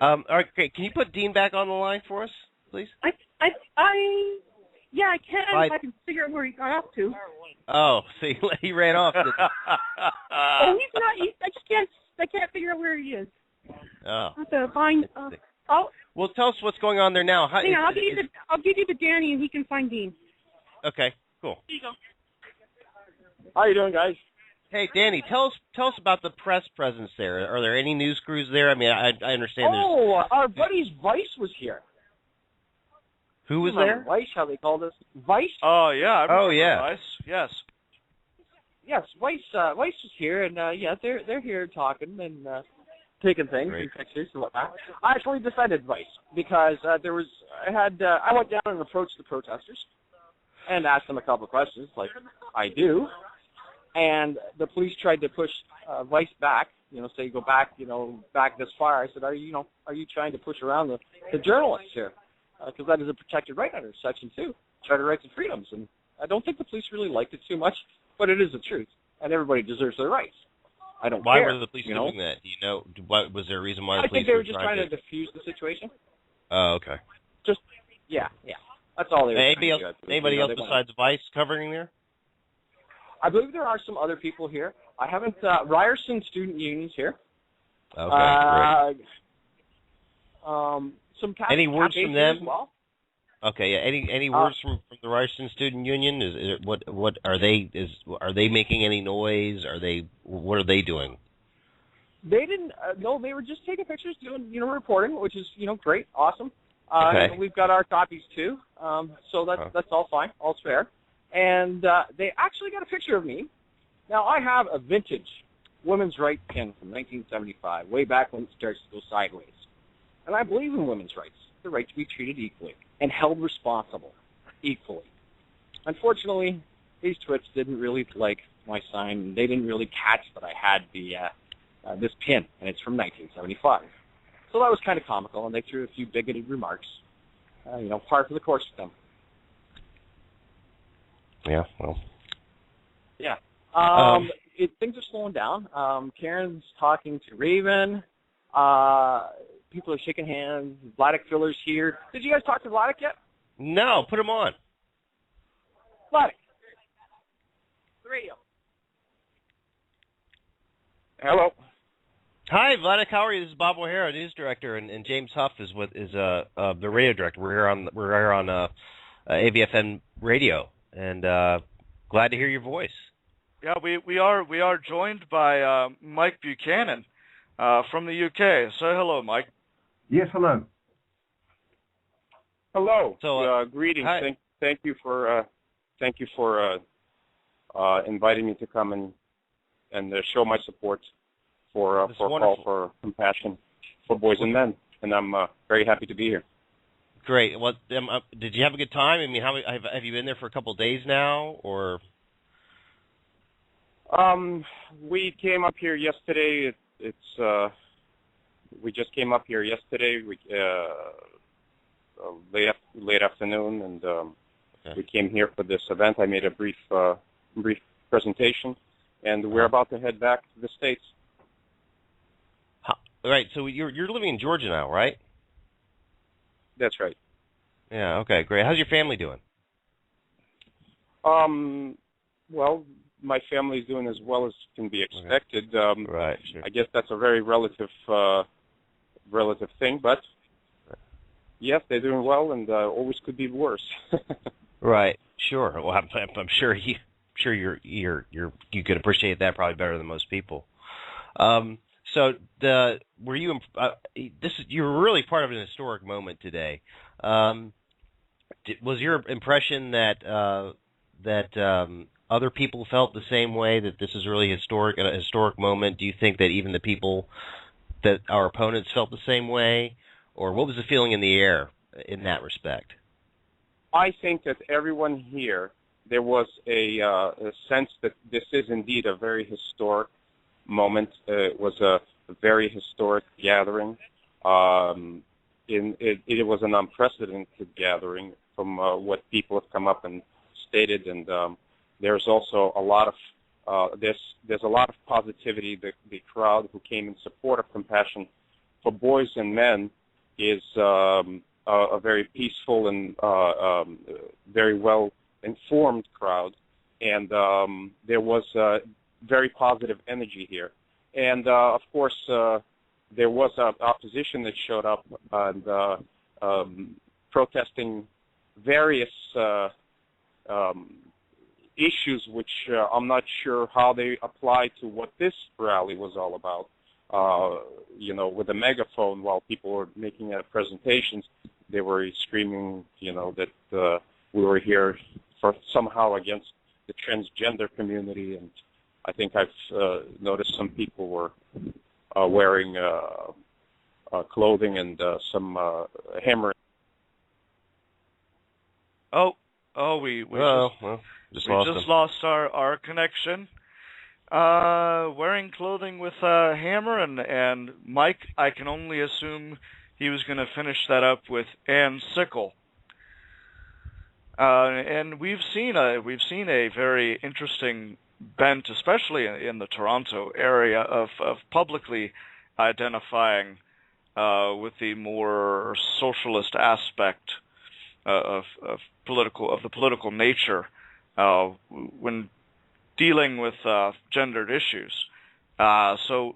All right, great. Can you put Dean back on the line for us, please? I can. If I can figure out where he got up to. Oh, see, he ran off. He's not. I can't figure out where he is. Oh. I have to find. Well, tell us what's going on there now. Hang on, I'll give you the Danny, and he can find Dean. Okay, cool. Here you go. How you doing, guys? Hey, Danny, tell us about the press presence there. Are there any news crews there? I mean, I understand. Our buddies Vice was here. Who was there? Vice, how they called us. Vice? Oh, yeah. Vice, yes. Yes, Vice was here, and they're here talking and taking things and pictures and whatnot. I actually decided Vice because I went down and approached the protesters and asked them a couple of questions, like I do, and the police tried to push Vice back. Say go back, back this far. I said, are you trying to push around the journalists here? Because that is a protected right under Section 2, Charter of Rights and Freedoms, and I don't think the police really liked it too much, but it is the truth, and everybody deserves their rights. I don't care. Why were the police doing that? Do you know? Was there a reason why the police I think they were just trying to diffuse the situation. Oh, okay. Yeah. That's all they were trying to do. Anybody else besides Vice covering there? I believe there are some other people here. I haven't. Ryerson Student Union's here. Okay, great. Some any words from them? As well. Okay, yeah. Any words from the Ryerson Student Union? What are they? Are they making any noise? What are they doing? They didn't. No, they were just taking pictures, doing reporting, which is great, awesome. Okay. And we've got our copies too, so that's all fine, all's fair. And they actually got a picture of me. Now I have a vintage women's rights pin from 1975, way back when it starts to go sideways. And I believe in women's rights, the right to be treated equally and held responsible equally. Unfortunately, these twits didn't really like my sign. They didn't really catch that I had this pin, and it's from 1975. So that was kind of comical, and they threw a few bigoted remarks, par for the course with them. Yeah, well. Yeah. Things are slowing down. Karen's talking to Raven. People are shaking hands. Vladek Filler's here. Did you guys talk to Vladek yet? No, put him on. Vladek. The radio. Hello. Hi, Vladek. How are you? This is Bob O'Hara, news director, and James Huff is the radio director. We're here on AVfM Radio, and glad to hear your voice. Yeah, we are joined by Mike Buchanan from the UK. Say hello, Mike. Yes, hello. Hello. So, greetings. Hi. Thank you for inviting me to come and show my support for call for compassion for boys and men, and I'm very happy to be here. Great. Well, did you have a good time? I mean, how have you been there for a couple of days now, or? We came up here yesterday. We just came up here yesterday. Late afternoon, and we came here for this event. I made a brief presentation, and we're about to head back to the States. Right. So you're living in Georgia now, right? That's right. Yeah. Okay. Great. How's your family doing? Well, my family's doing as well as can be expected. Right. Sure. I guess that's a very relative thing, but yes, they're doing well, and always could be worse. Right. Sure. Well, I'm sure you could appreciate that probably better than most people. So you're really part of an historic moment today. Was your impression that other people felt the same way, that this is really a historic moment? Do you think that even the people that our opponents felt the same way, or what was the feeling in the air in that respect? I think that everyone here, there was a sense that this is indeed a very historic moment. It was a very historic gathering. It was an unprecedented gathering from what people have come up and stated, and there's also a lot of there's a lot of positivity. The crowd who came in support of compassion for boys and men is a very peaceful and very well informed crowd, and there was very positive energy here. And of course, there was opposition that showed up and protesting various issues, which I'm not sure how they apply to what this rally was all about. With a megaphone while people were making presentations, they were screaming, that we were here for somehow against the transgender community, and I think I've noticed some people were wearing clothing and some hammering. We just lost our connection. Wearing clothing with a hammer, and Mike, I can only assume he was going to finish that up with and sickle. And we've seen a very interesting bent, especially in the Toronto area, of publicly identifying with the more socialist aspect of the political nature when dealing with gendered issues. So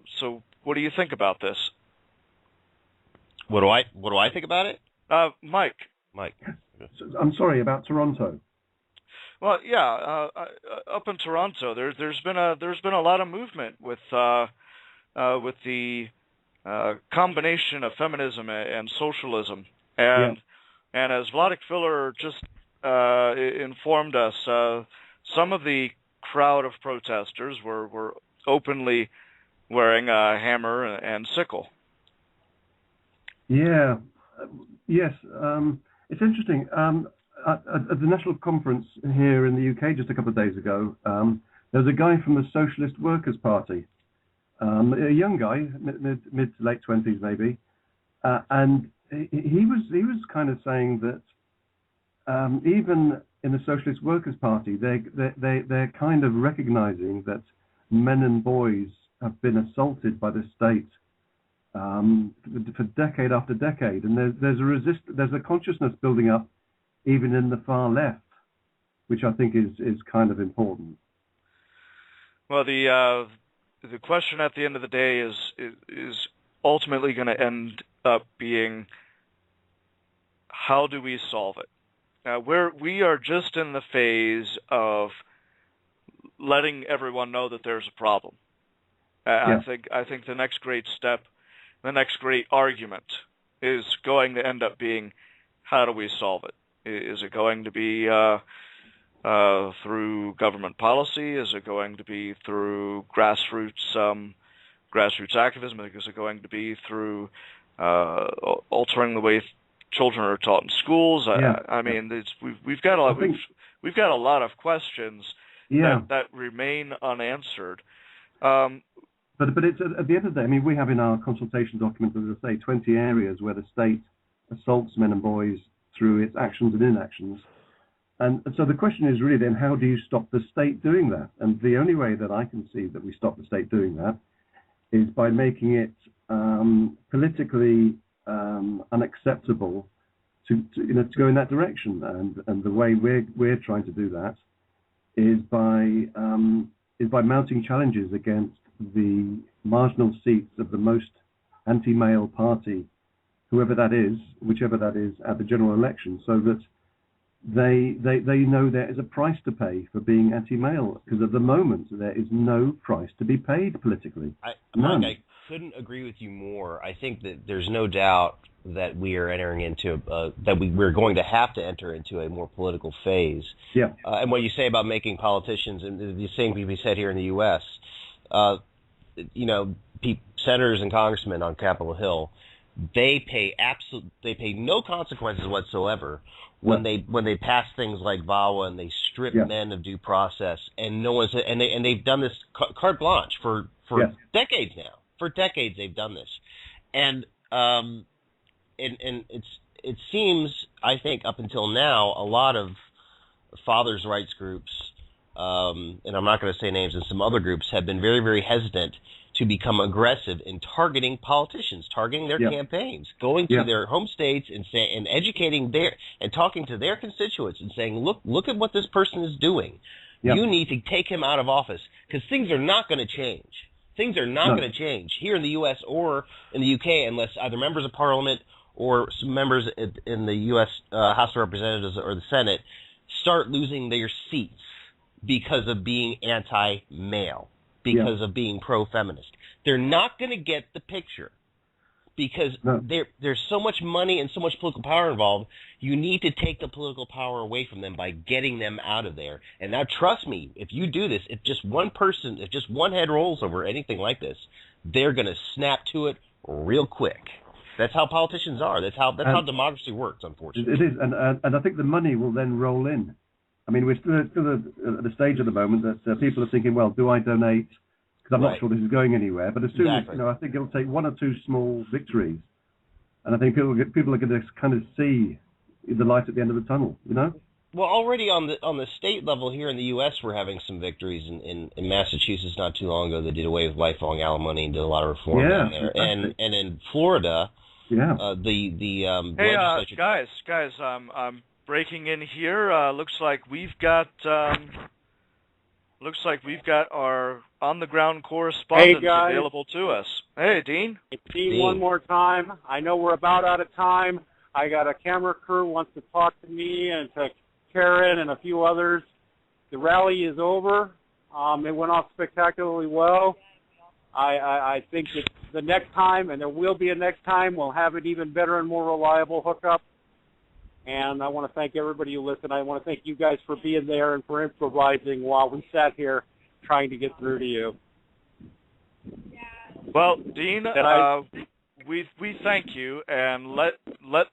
What do you think about this? What do I think about it? Mike. I'm sorry, about Toronto. Well, yeah, up in Toronto, there's been a lot of movement with the combination of feminism and socialism, and as Vladek Filler just informed us, some of the crowd of protesters were openly wearing a hammer and sickle. Yeah, yes, it's interesting. At the national conference here in the UK just a couple of days ago, there was a guy from the Socialist Workers' Party, a young guy, mid to late 20s maybe, and he was kind of saying that even in the Socialist Workers' Party, they're kind of recognizing that men and boys have been assaulted by the state for decade after decade, and there's a consciousness building up even in the far left, which I think is kind of important. Well, the question at the end of the day is ultimately going to end up being, how do we solve it? We are just in the phase of letting everyone know that there's a problem. I think the next great step, the next great argument, is going to end up being, how do we solve it? Is it going to be through government policy? Is it going to be through grassroots activism? Is it going to be through altering the way children are taught in schools? I mean, we've got a lot of questions that remain unanswered. But it's at the end of the day, I mean, we have in our consultation document, as I say, 20 areas where the state assaults men and boys through its actions and inactions. And so the question is really then, how do you stop the state doing that? And the only way that I can see that we stop the state doing that is by making it politically unacceptable to go in that direction. And the way we're trying to do that is by mounting challenges against the marginal seats of the most anti-male party, whoever that is, whichever that is, at the general election, so that they know there is a price to pay for being anti-male, because at the moment there is no price to be paid politically. None. I couldn't agree with you more. I think that there's no doubt that we are entering into we're going to have to enter into a more political phase. Yeah. And what you say about making politicians, and the same can be said here in the U.S. Senators and congressmen on Capitol Hill, they pay no consequences whatsoever when they pass things like VAWA and they strip men of due process, and no one's and they've done this carte blanche for decades now. For decades they've done this, and it seems, I think, up until now, a lot of fathers' rights groups, and I'm not going to say names, and some other groups have been very, very hesitant to become aggressive in targeting politicians, targeting their campaigns, going to their home states and educating and talking to their constituents and saying, look at what this person is doing. You need to take him out of office, because things are not going to change. Things are not going to change here in the U.S. or in the U.K. unless either members of Parliament or some members in the U.S. House of Representatives or the Senate start losing their seats because of being anti-male, because of being pro-feminist. They're not going to get the picture, because there's so much money and so much political power involved. You need to take the political power away from them by getting them out of there. And now, trust me, if you do this, if just one head rolls over anything like this, they're going to snap to it real quick. That's how politicians are. That's how democracy works, unfortunately. It is, and I think the money will then roll in. I mean, we're still at the stage at the moment that people are thinking, well, do I donate? Because I'm not sure this is going anywhere. But as soon as, I think it'll take one or two small victories, and I think people are going to kind of see the light at the end of the tunnel, Well, already on the state level here in the U.S., we're having some victories. In Massachusetts, not too long ago, they did away with lifelong alimony and did a lot of reform down there. And in Florida, the legislature. Guys, I'm breaking in here. Looks like we've got our on-the-ground correspondent available to us. Hey, Dean. Dean, one more time. I know we're about out of time. I got a camera crew who wants to talk to me and to Karen and a few others. The rally is over. It went off spectacularly well. I think that the next time, and there will be a next time, we'll have an even better and more reliable hookup. And I want to thank everybody who listened. I want to thank you guys for being there and for improvising while we sat here trying to get through to you. Well, Dean, we thank you, and let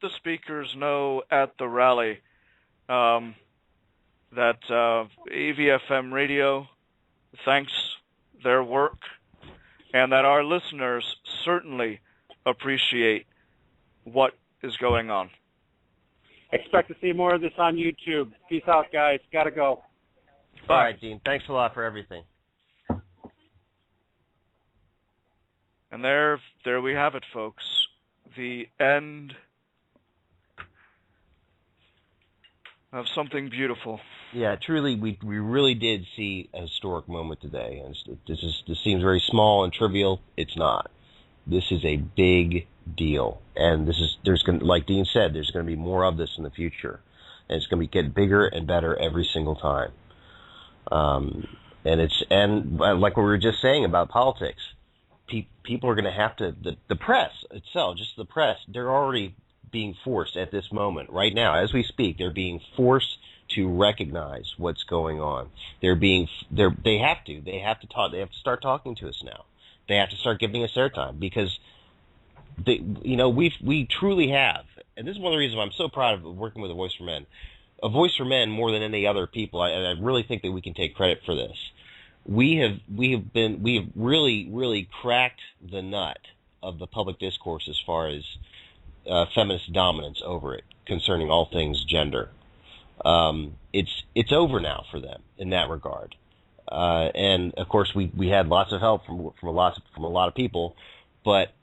the speakers know at the rally that AVfM Radio thanks their work, and that our listeners certainly appreciate what is going on. Expect to see more of this on YouTube. Peace out, guys. Gotta go. All right, Dean. Thanks a lot for everything. And there we have it, folks. The end of something beautiful. Yeah, truly, we really did see a historic moment today. And this seems very small and trivial. It's not. This is a big deal, and like Dean said, there's going to be more of this in the future, and it's going to get bigger and better every single time. And like what we were just saying about politics, people are going to have to. The press itself, just the press, they're already being forced at this moment, right now, as we speak. They're being forced to recognize what's going on. They have to start talking to us now. They have to start giving us airtime, because we truly have, and this is one of the reasons why I'm so proud of working with A Voice for Men. A Voice for Men, more than any other people, and I really think that we can take credit for this. We have really, really cracked the nut of the public discourse as far as feminist dominance over it, concerning all things gender. It's over now for them in that regard. And of course, we had lots of help from a lot of people, but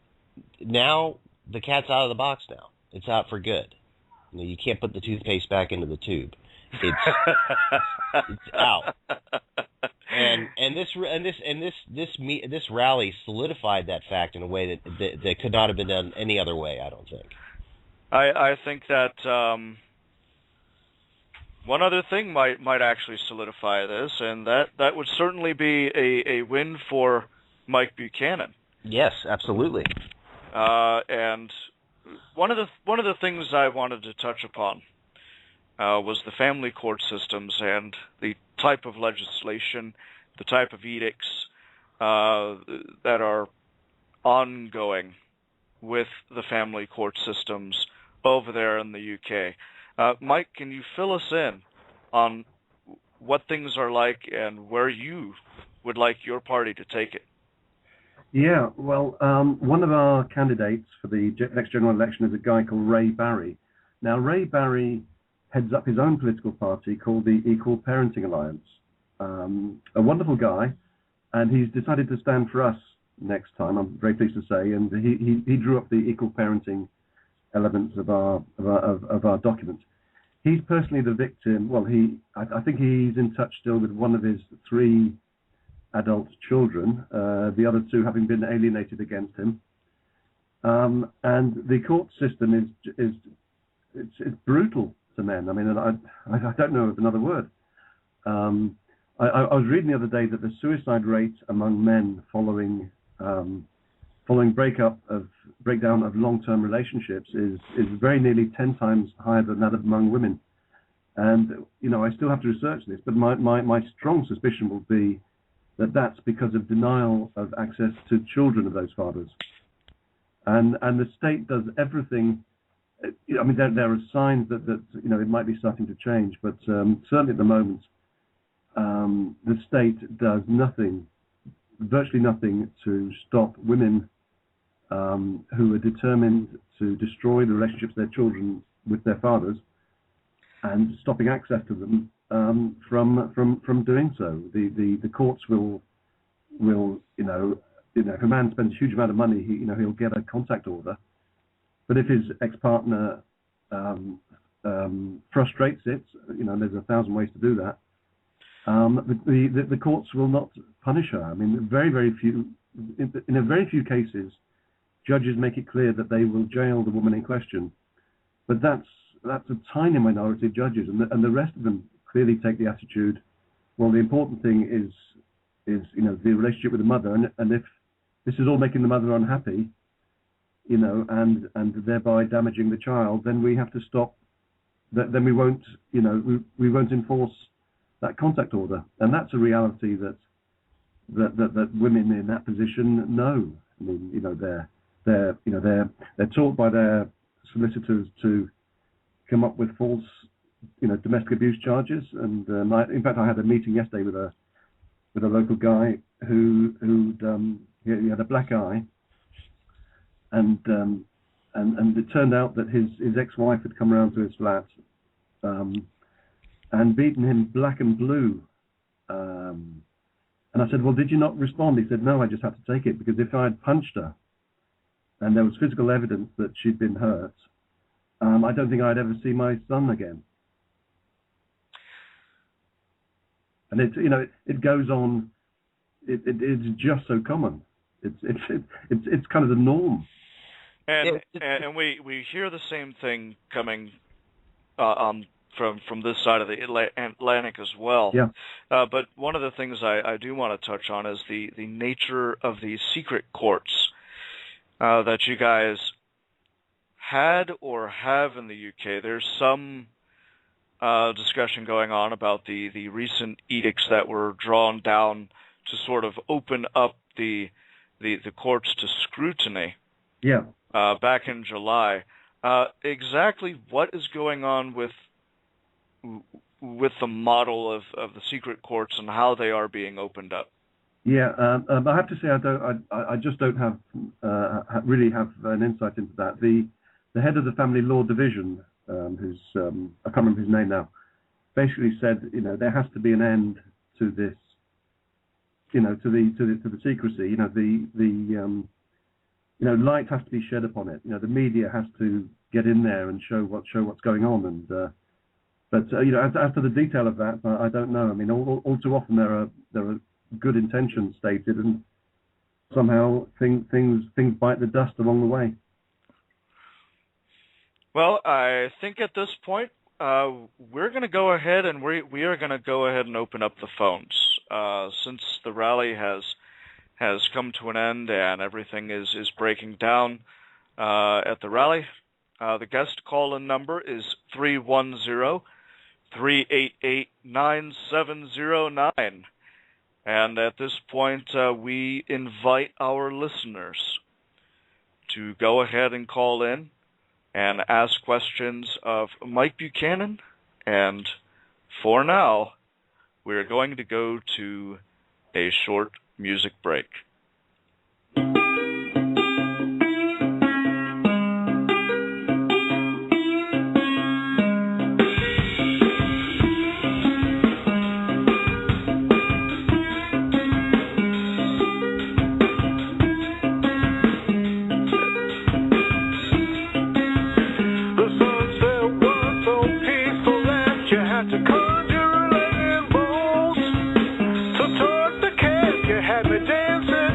now the cat's out of the box. Now it's out for good. You can't put the toothpaste back into the tube. It's out. And this rally solidified that fact in a way that could not have been done any other way, I don't think. I think that one other thing might actually solidify this, and that would certainly be a win for Mike Buchanan. Yes, absolutely. And one of the things I wanted to touch upon was the family court systems and the type of legislation, the type of edicts that are ongoing with the family court systems over there in the UK. Mike, can you fill us in on what things are like and where you would like your party to take it? Yeah, well, one of our candidates for the next general election is a guy called Ray Barry. Now, Ray Barry heads up his own political party called the Equal Parenting Alliance. A wonderful guy, and he's decided to stand for us next time, I'm very pleased to say, and he drew up the equal parenting elements of our document. He's personally the victim. Well, I think he's in touch still with one of his 3 adult children, the other 2 having been alienated against him. And the court system is brutal to men. I mean, I don't know of another word. I was reading the other day that the suicide rate among men following breakdown of long-term relationships is very nearly 10 times higher than that among women. And I still have to research this, but my strong suspicion will be that that's because of denial of access to children of those fathers. And the state does everything. I mean, there are signs that it might be starting to change, but certainly at the moment, the state does virtually nothing to stop women who are determined to destroy the relationships of their children with their fathers, and stopping access to them from doing so. The courts will if a man spends a huge amount of money, he'll get a contact order, but if his ex-partner frustrates it, there's 1,000 ways to do that. The courts will not punish her. I mean, very, very few in a very few cases, judges make it clear that they will jail the woman in question, but that's a tiny minority of judges, and the rest of them clearly take the attitude, well, the important thing is the relationship with the mother, and if this is all making the mother unhappy, and thereby damaging the child, then we have to stop. Then we won't enforce that contact order, and that's a reality that women in that position know. I mean, they're taught by their solicitors to come up with false, domestic abuse charges. And in fact, I had a meeting yesterday with a local guy who he had a black eye, and it turned out that his ex-wife had come around to his flat and beaten him black and blue. And I said, well, did you not respond? He said, no, I just had to take it, because if I had punched her and there was physical evidence that she'd been hurt, I don't think I'd ever see my son again. And it goes on. It's just so common. It's kind of the norm. And we hear the same thing coming from this side of the Atlantic as well. Yeah. But one of the things I do want to touch on is the nature of these secret courts that you guys had or have in the UK. There's some discussion going on about the recent edicts that were drawn down to sort of open up the courts to scrutiny. Yeah. Back in July. Exactly what is going on with the model of the secret courts and how they are being opened up? Yeah, I have to say I just don't have really have an insight into that. The head of the family law division, who's I can't remember his name now, basically said there has to be an end to this, to the secrecy. Light has to be shed upon it. The media has to get in there and show what's going on. And but as to the detail of that, I don't know. I mean, all too often there are good intentions stated, and somehow things bite the dust along the way. Well, I think at this point we're going to go ahead and we are going to go ahead and open up the phones since the rally has come to an end and everything is breaking down at the rally. The guest call-in number is 310-388-9709. And at this point, we invite our listeners to go ahead and call in and ask questions of Mike Buchanan. And for now, we're going to go to a short music break. Dancing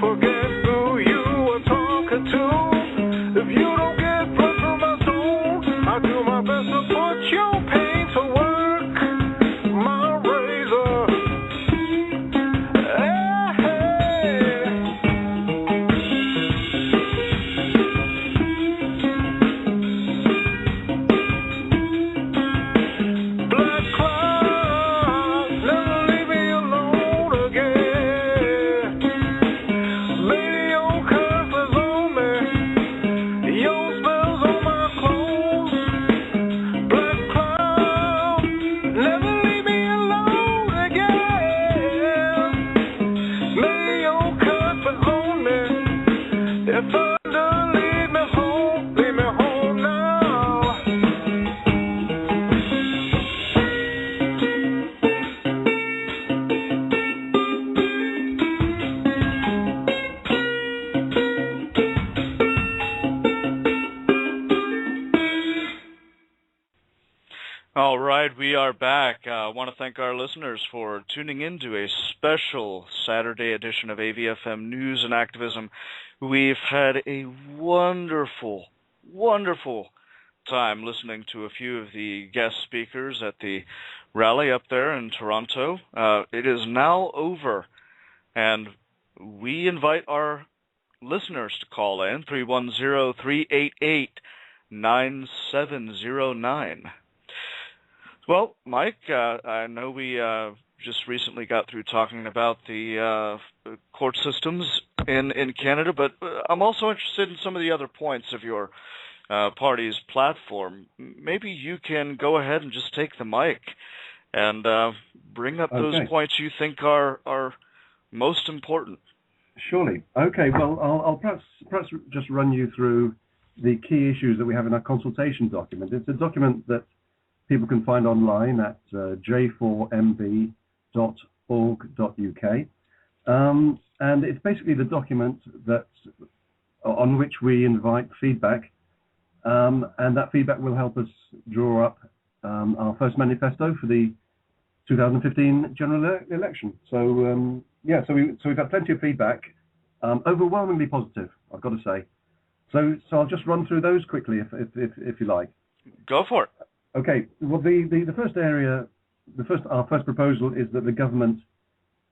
forget who you were talking to. If you don't get blood from my soul, I do my best to put your pain to work. My razor. Black clouds never leave me alone again. Lady, your curse is on me. Your spells on my clothes. Black clouds never leave me alone again. Lady, your curse is on me. If thunder lead me home now. All right, we are back. I want to thank our listeners for tuning in to a special Saturday edition of AVfM News and Activism. We've had a wonderful, wonderful time listening to a few of the guest speakers at the rally up there in Toronto. It is now over, and we invite our listeners to call in, 310-388-9709. Well, Mike, I know we just recently got through talking about the court systems in Canada, but I'm also interested in some of the other points of your party's platform. Maybe you can go ahead and just take the mic and bring up those points you think are most important. Surely. Okay, well, I'll perhaps just run you through the key issues that we have in our consultation document. It's a document that people can find online at j4mb.org.uk. And it's basically the document on which we invite feedback, and that feedback will help us draw up our first manifesto for the 2015 general election. So we've had plenty of feedback, overwhelmingly positive, I've got to say. So I'll just run through those quickly, if you like. Go for it. Okay. Well, the first area, our first proposal is that the government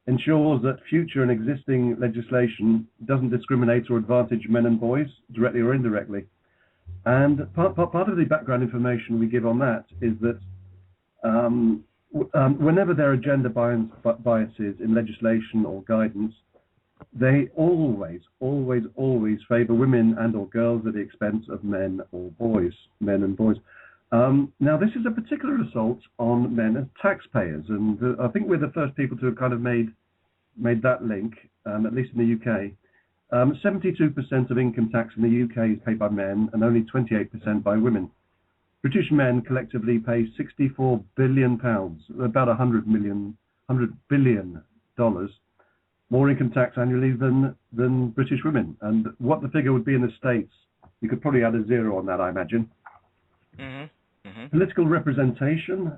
ensures that future and existing legislation doesn't discriminate or advantage men and boys, directly or indirectly. And part of the background information we give on that is that whenever there are gender biases in legislation or guidance, they always favour women and or girls at the expense of men and boys. Now, this is a particular assault on men as taxpayers, and I think we're the first people to have kind of made that link, at least in the UK. 72% of income tax in the UK is paid by men and only 28% by women. British men collectively pay £64 billion, about $100 billion more income tax annually than British women. And what the figure would be in the States, you could probably add a zero on that, I imagine. Mm-hmm. Mm-hmm. Political representation.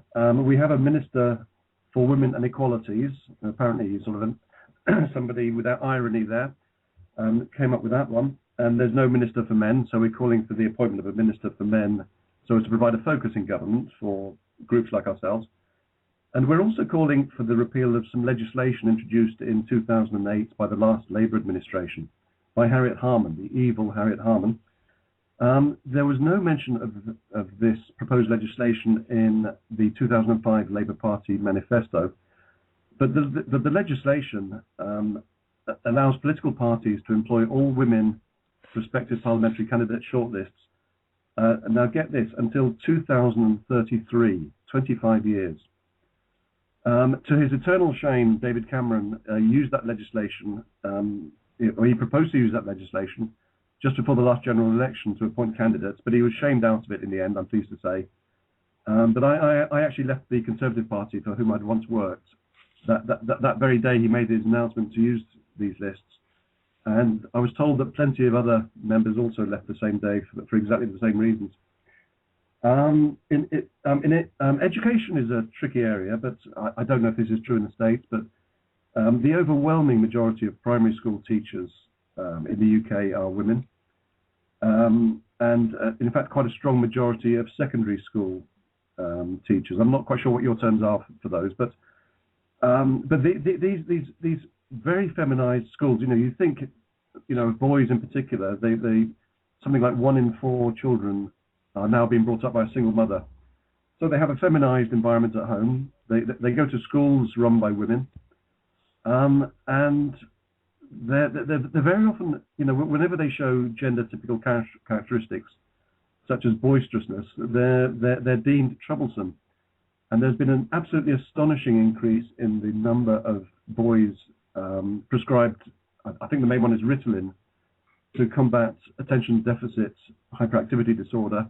We have a Minister for Women and Equalities. Apparently he's sort of somebody without irony there. Came up with that one. And there's no Minister for Men, so we're calling for the appointment of a Minister for Men so as to provide a focus in government for groups like ourselves. And we're also calling for the repeal of some legislation introduced in 2008 by the last Labour administration, by Harriet Harman, the evil Harriet Harman. There was no mention of this proposed legislation in the 2005 Labour Party manifesto, but the legislation allows political parties to employ all women prospective parliamentary candidate shortlists. Now get this, until 2033, 25 years. To his eternal shame, David Cameron used that legislation, or he proposed to use that legislation just before the last general election to appoint candidates, but he was shamed out of it in the end, I'm pleased to say. But I actually left the Conservative Party, for whom I'd once worked, that very day he made his announcement to use these lists. And I was told that plenty of other members also left the same day for exactly the same reasons. Education is a tricky area, but I don't know if this is true in the States, but The overwhelming majority of primary school teachers in the UK are women, and in fact, quite a strong majority of secondary school teachers. I'm not quite sure what your terms are for those, but these very feminized schools. You think, boys in particular, they something like 1 in 4 children are now being brought up by a single mother. So they have a feminized environment at home. They go to schools run by women, and they're very often, whenever they show gender typical characteristics such as boisterousness, they're deemed troublesome. And there's been an absolutely astonishing increase in the number of boys prescribed. I think the main one is Ritalin to combat attention deficit hyperactivity disorder.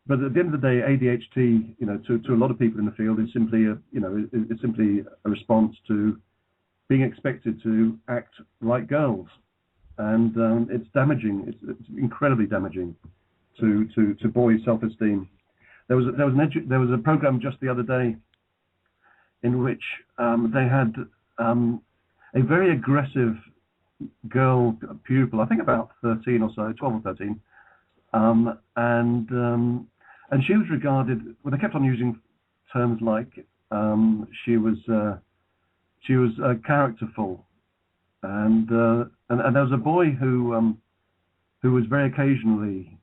But at the end of the day, ADHD, to a lot of people in the field, is simply a response to being expected to act like girls, and it's damaging. It's incredibly damaging to boys' self-esteem. There was a program just the other day in which they had a very aggressive girl pupil, I think about 13 or so, 12 or 13, and she was regarded. Well, they kept on using terms like she was characterful, and there was a boy who was very occasionally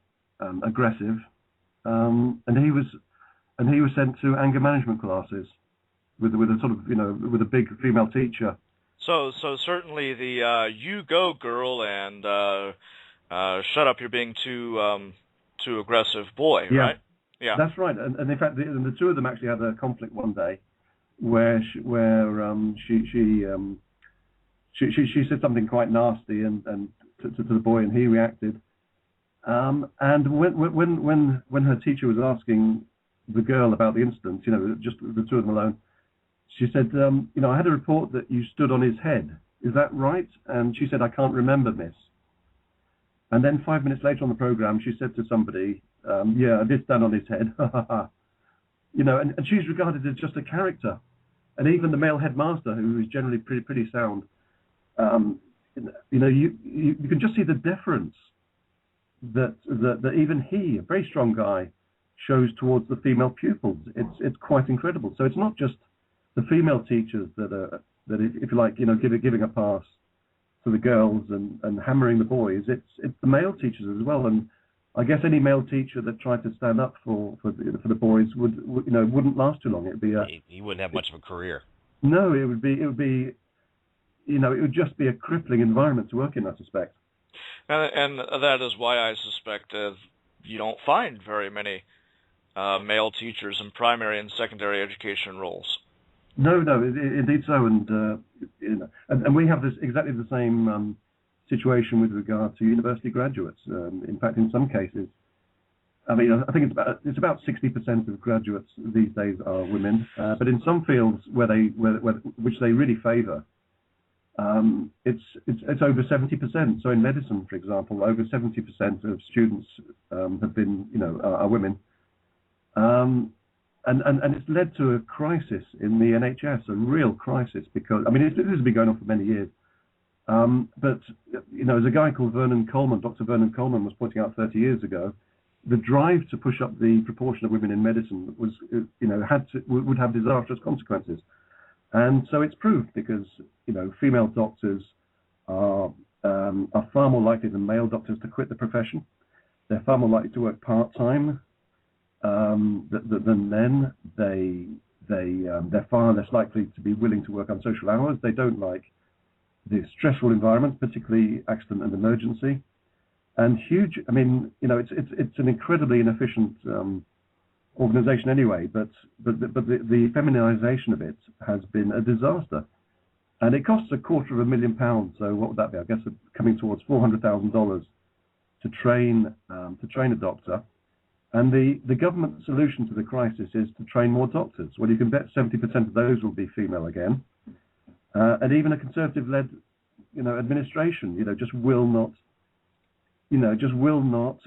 aggressive, and he was sent to anger management classes with a sort of with a big female teacher. So certainly the you go girl and shut up, you're being too aggressive boy, yeah. Right? Yeah, that's right. And in fact, the two of them actually had a conflict one day, where she said something quite nasty and to the boy, and he reacted. And when her teacher was asking the girl about the incident, just the two of them alone, she said, I had a report that you stood on his head. Is that right? And she said, I can't remember, miss. And then 5 minutes later on the program, she said to somebody, yeah, I did stand on his head. And she's regarded as just a character. And even the male headmaster, who is generally pretty sound, you can just see the deference that even he, a very strong guy, shows towards the female pupils. It's quite incredible. So it's not just the female teachers that if you like, giving a pass to the girls and hammering the boys. It's the male teachers as well. And I guess any male teacher that tried to stand up for the boys wouldn't last too long. It'd be he wouldn't have much of a career. No, it would be it would just be a crippling environment to work in, I suspect. And that is why I suspect you don't find very many male teachers in primary and secondary education roles. No, indeed so, and we have this exactly the same situation with regard to university graduates. In fact, in some cases, I think it's about 60% of graduates these days are women, but in some fields which they really favour, it's over 70%. So in medicine, for example, over 70% of students have been are women. And it's led to a crisis in the NHS, a real crisis, because this has been going on for many years. But as a guy called Vernon Coleman, Dr. Vernon Coleman, was pointing out 30 years ago, the drive to push up the proportion of women in medicine was, would have disastrous consequences. And so it's proved, because female doctors are far more likely than male doctors to quit the profession. They're far more likely to work part-time than men. They're far less likely to be willing to work on social hours. They don't like the stressful environment, particularly accident and emergency. And huge. It's an incredibly inefficient organization anyway. But the feminization of it has been a disaster. And it costs £250,000. So what would that be? I guess coming towards $400,000 to train a doctor. And the government solution to the crisis is to train more doctors. Well, you can bet 70% of those will be female again. And even a conservative-led, administration, just will not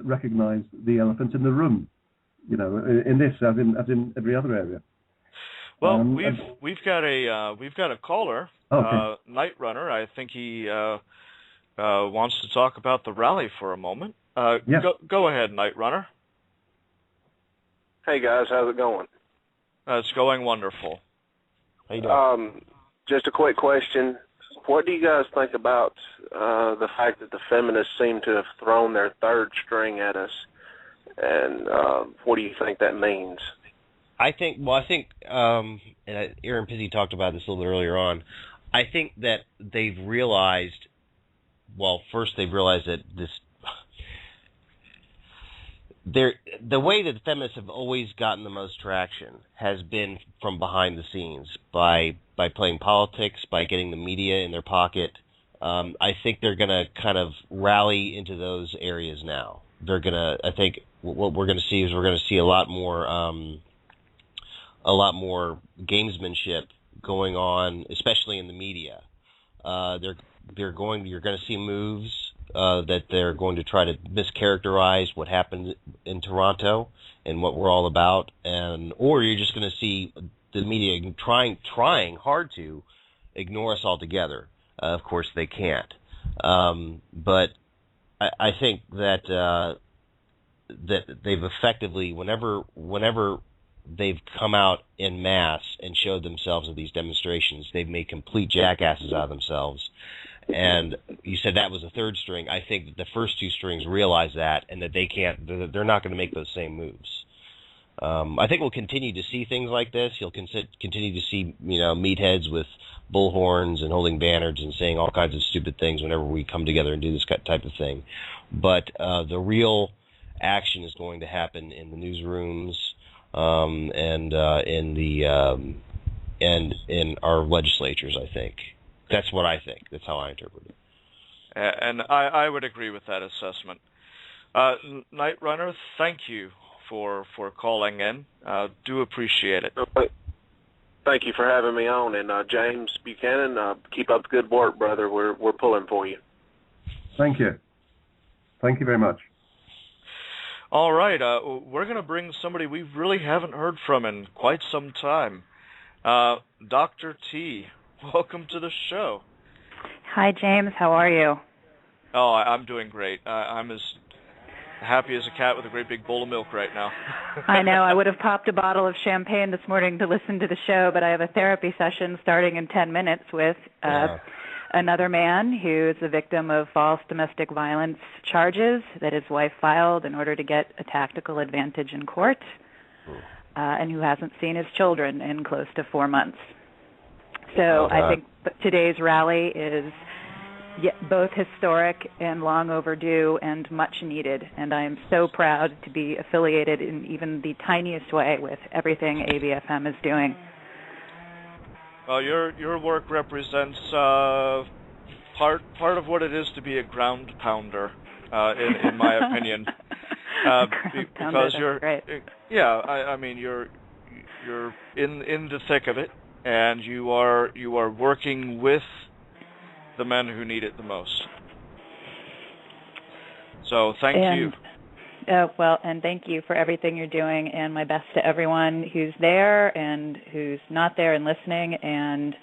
recognise the elephant in the room, in this as in every other area. Well, we've got a caller, Night Runner. I think he wants to talk about the rally for a moment. Yes. Go ahead, Night Runner. Hey guys, how's it going? It's going wonderful. How you doing? Just a quick question. What do you guys think about the fact that the feminists seem to have thrown their third string at us? And what do you think that means? I think, and Erin Pizzey talked about this a little bit earlier on. I think that they've realized, first they've realized that the way that the feminists have always gotten the most traction has been from behind the scenes, by playing politics, by getting the media in their pocket. I think they're going to kind of rally into those areas now. I think what we're going to see is a lot more gamesmanship going on, especially in the media. You're going to see moves that they're going to try to mischaracterize what happened in Toronto and what we're all about, or you're just going to see the media trying hard to ignore us altogether. Of course, they can't. But I think that they've effectively, whenever they've come out en masse and showed themselves at these demonstrations, they've made complete jackasses out of themselves. And you said that was a third string. I think that the first two strings realize that, and that they're not going to make those same moves. I think we'll continue to see things like this. You'll continue to see, meatheads with bullhorns and holding banners and saying all kinds of stupid things whenever we come together and do this type of thing. But the real action is going to happen in the newsrooms and in our legislatures, I think. That's what I think. That's how I interpret it. And I would agree with that assessment. Night Runner, thank you for calling in. Do appreciate it. Thank you for having me on. And James Buchanan, keep up the good work, brother. We're pulling for you. Thank you. Thank you very much. All right. We're going to bring somebody we really haven't heard from in quite some time. Dr. T, welcome to the show. Hi, James. How are you? Oh, I'm doing great. I'm as happy as a cat with a great big bowl of milk right now. I know. I would have popped a bottle of champagne this morning to listen to the show, but I have a therapy session starting in 10 minutes with another man who is a victim of false domestic violence charges that his wife filed in order to get a tactical advantage in court, and who hasn't seen his children in close to 4 months. So I think today's rally is both historic and long overdue and much needed, and I am so proud to be affiliated in even the tiniest way with everything AVfM is doing. Well, your work represents part of what it is to be a ground pounder, in my opinion. Because you're great. I mean you're in the thick of it, and you are working with the men who need it the most. So thank you. And thank you for everything you're doing, and my best to everyone who's there and who's not there and listening. And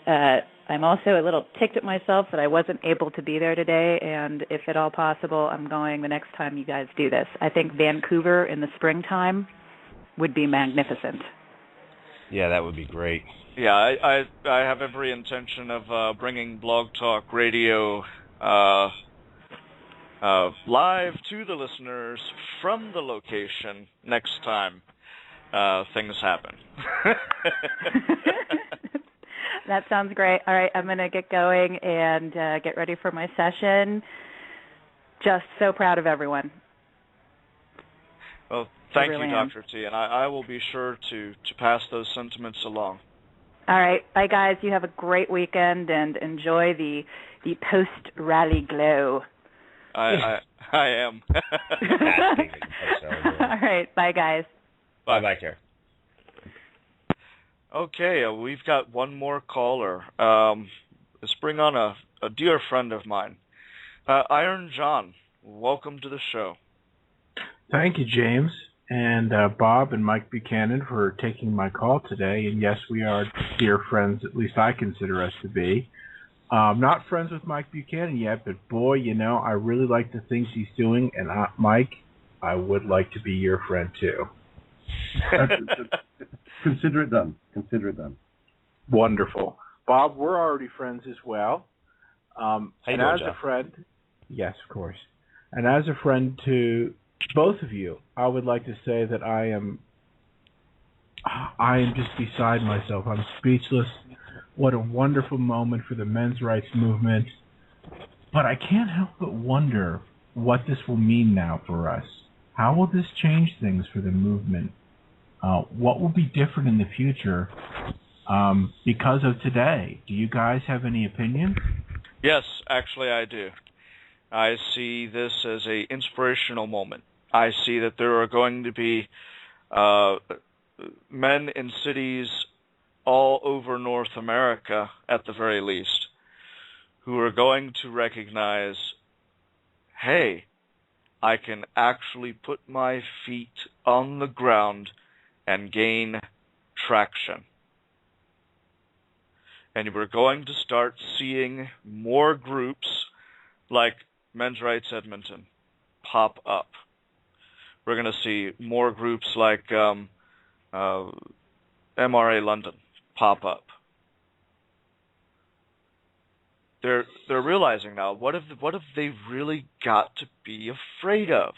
I'm also a little ticked at myself that I wasn't able to be there today, and if at all possible, I'm going the next time you guys do this. I think Vancouver in the springtime would be magnificent. Yeah, that would be great. Yeah, I have every intention of bringing Blog Talk Radio live to the listeners from the location next time things happen. That sounds great. All right, I'm going to get going and get ready for my session. Just so proud of everyone. Well, thank you, Dr. T, and I will be sure to pass those sentiments along. All right. Bye, guys. You have a great weekend and enjoy the post-rally glow. I am. All right. Bye, guys. Bye, Karen. Okay, we've got one more caller. Let's bring on a dear friend of mine. Iron John, welcome to the show. Thank you, James. and Bob and Mike Buchanan for taking my call today. And yes, we are dear friends, at least I consider us to be. Not friends with Mike Buchanan yet, but boy, I really like the things he's doing. And Mike, I would like to be your friend too. Consider it done. Consider it done. Wonderful. Bob, we're already friends as well. And as Jeff? a friend, yes, of course. And as a friend to both of you, I would like to say that I am just beside myself. I'm speechless. What a wonderful moment for the men's rights movement. But I can't help but wonder what this will mean now for us. How will this change things for the movement? What will be different in the future because of today? Do you guys have any opinion? Yes, actually I do. I see this as an inspirational moment. I see that there are going to be men in cities all over North America, at the very least, who are going to recognize, hey, I can actually put my feet on the ground and gain traction. And we're going to start seeing more groups like Men's Rights Edmonton pop up. We're going to see more groups like MRA London pop up. They're realizing now, what have they really got to be afraid of?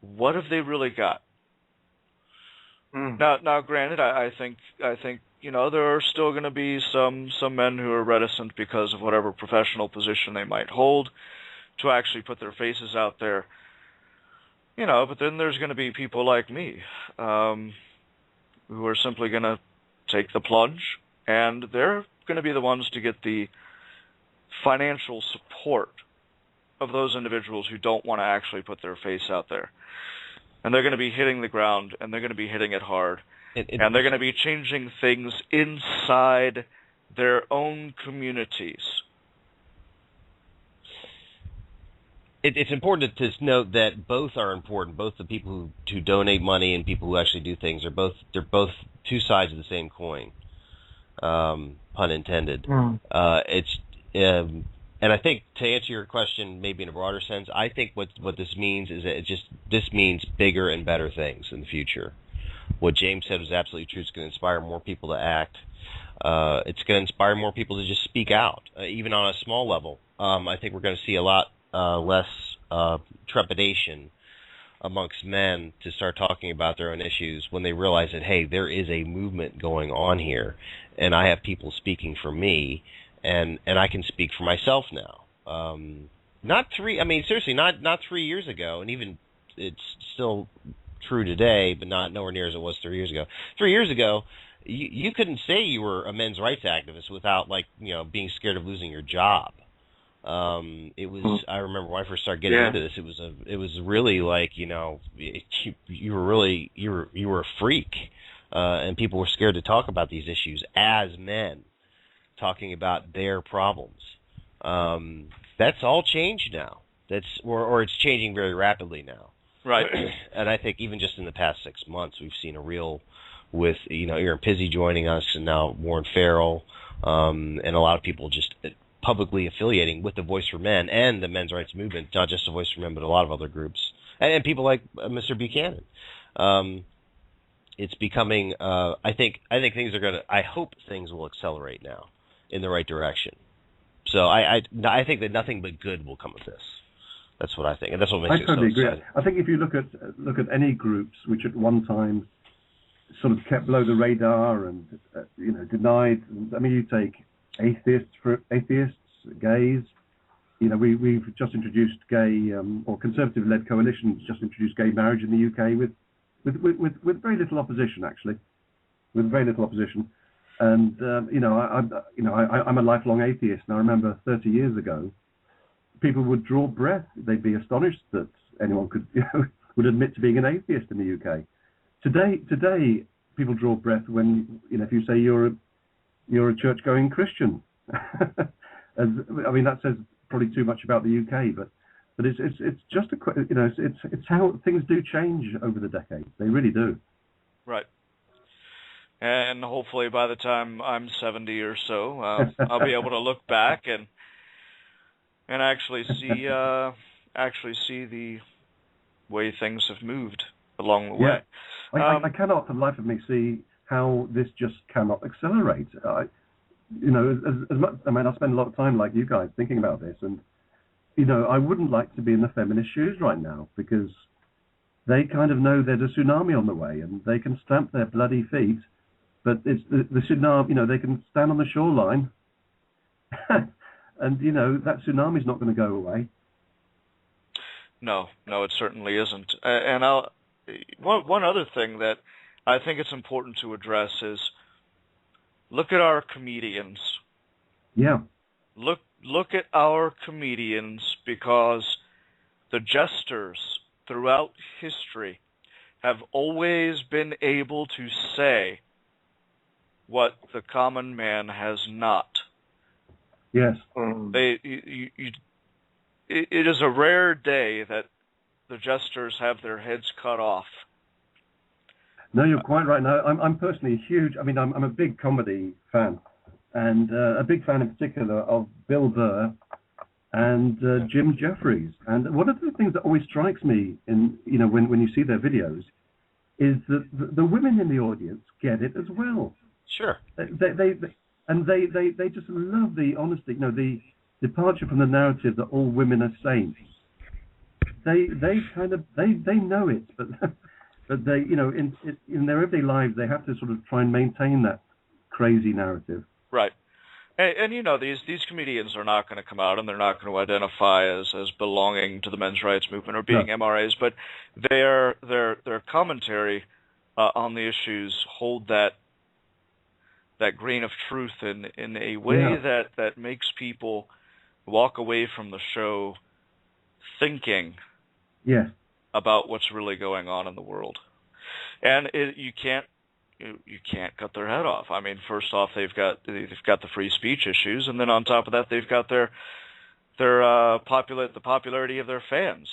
What have they really got? Now, granted, I think there are still going to be some men who are reticent because of whatever professional position they might hold to actually put their faces out there. But then there's going to be people like me who are simply going to take the plunge, and they're going to be the ones to get the financial support of those individuals who don't want to actually put their face out there. And they're going to be hitting the ground, and they're going to be hitting it hard. And they're going to be changing things inside their own communities. It's important to note that both are important. Both the people who donate money and people who actually do things they're both two sides of the same coin. Pun intended. And I think to answer your question, maybe in a broader sense, I think what this means is that this means bigger and better things in the future. What James said was absolutely true. It's going to inspire more people to act. It's going to inspire more people to just speak out, even on a small level. I think we're going to see a lot less trepidation amongst men to start talking about their own issues when they realize that, hey, there is a movement going on here, and I have speaking for me, and I can speak for myself now. Not 3 years ago, and even it's still true today, but nowhere near as it was 3 years ago. 3 years ago, you couldn't say you were a men's rights activist without being scared of losing your job. It was. I remember when I first started getting into this. It was really like you were a freak, and people were scared to talk about these issues as men, talking about their problems. That's all changed now. Or it's changing very rapidly now. Right. And I think even just in the past 6 months, we've seen a real, with Erin Pizzey joining us, and now Warren Farrell, and a lot of people just publicly affiliating with the Voice for Men and the men's rights movement, not just the Voice for Men, but a lot of other groups, and people like Mr. Buchanan. It's becoming. I think things are going to. I hope things will accelerate now in the right direction. So I think that nothing but good will come of this. That's what I think, and that's what makes it so exciting. I think if you look at any groups which at one time sort of kept below the radar and denied. I mean, you take atheists, gays. We've just introduced gay or conservative-led coalitions just introduced gay marriage in the UK with very little opposition, actually, with very little opposition. And I'm a lifelong atheist, and I remember 30 years ago, people would draw breath. They'd be astonished that anyone would admit to being an atheist in the UK. Today, people draw breath when if you say you're a church-going Christian. I mean, that says probably too much about the UK, but But it's just it's how things do change over the decades. They really do. Right. And hopefully by the time I'm 70 or so, I'll be able to look back and actually see the way things have moved along the way. I cannot for the life of me see how this just cannot accelerate. As much, I spend a lot of time, like you guys, thinking about this, and I wouldn't like to be in the feminist shoes right now, because they kind of know there's a tsunami on the way, and they can stamp their bloody feet, but it's the tsunami. They can stand on the shoreline, and that tsunami's not going to go away. No, it certainly isn't. And one other thing that I think it's important to address is, look at our comedians. Yeah. Look at our comedians, because the jesters throughout history have always been able to say what the common man has not. Yes. It is a rare day that the jesters have their heads cut off. No, you're quite right. No, I'm personally huge. I'm a big comedy fan, and a big fan in particular of Bill Burr and Jim Jeffries. And one of the things that always strikes me when you see their videos is that the women in the audience get it as well. Sure. They just love the honesty. The departure from the narrative that all women are saints. They know it, but they in their everyday lives they have to sort of try and maintain that crazy narrative. Right. And these comedians are not going to come out and they're not going to identify as belonging to the men's rights movement or being MRAs, but their commentary on the issues hold that grain of truth in a way that makes people walk away from the show thinking about what's really going on in the world. And you can't cut their head off. First off, they've got the free speech issues, and then on top of that, they've got the popularity of their fans.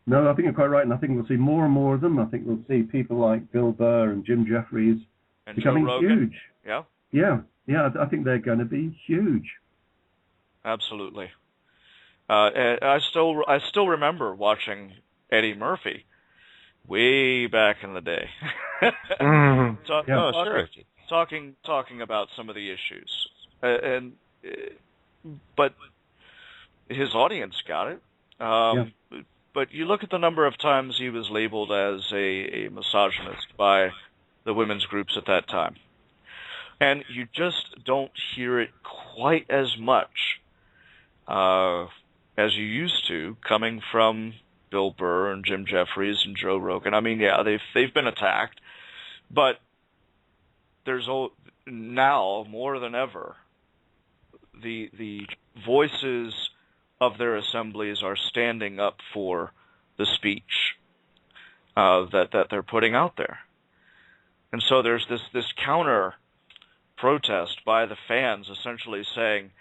No, I think you're quite right, and I think we'll see more and more of them. I think we'll see people like Bill Burr and Jim Jeffries and becoming Joe Rogan. huge. Yeah. I think they're going to be huge. Absolutely. And I still remember watching Eddie Murphy way back in the day. Talking about some of the issues, but his audience got it. But you look at the number of times he was labeled as a misogynist by the women's groups at that time, and you just don't hear it quite as much as you used to, coming from Bill Burr and Jim Jeffries and Joe Rogan. They've been attacked, but there's now more than ever the voices of their assemblies are standing up for the speech that they're putting out there, and so there's this counter protest by the fans, essentially saying,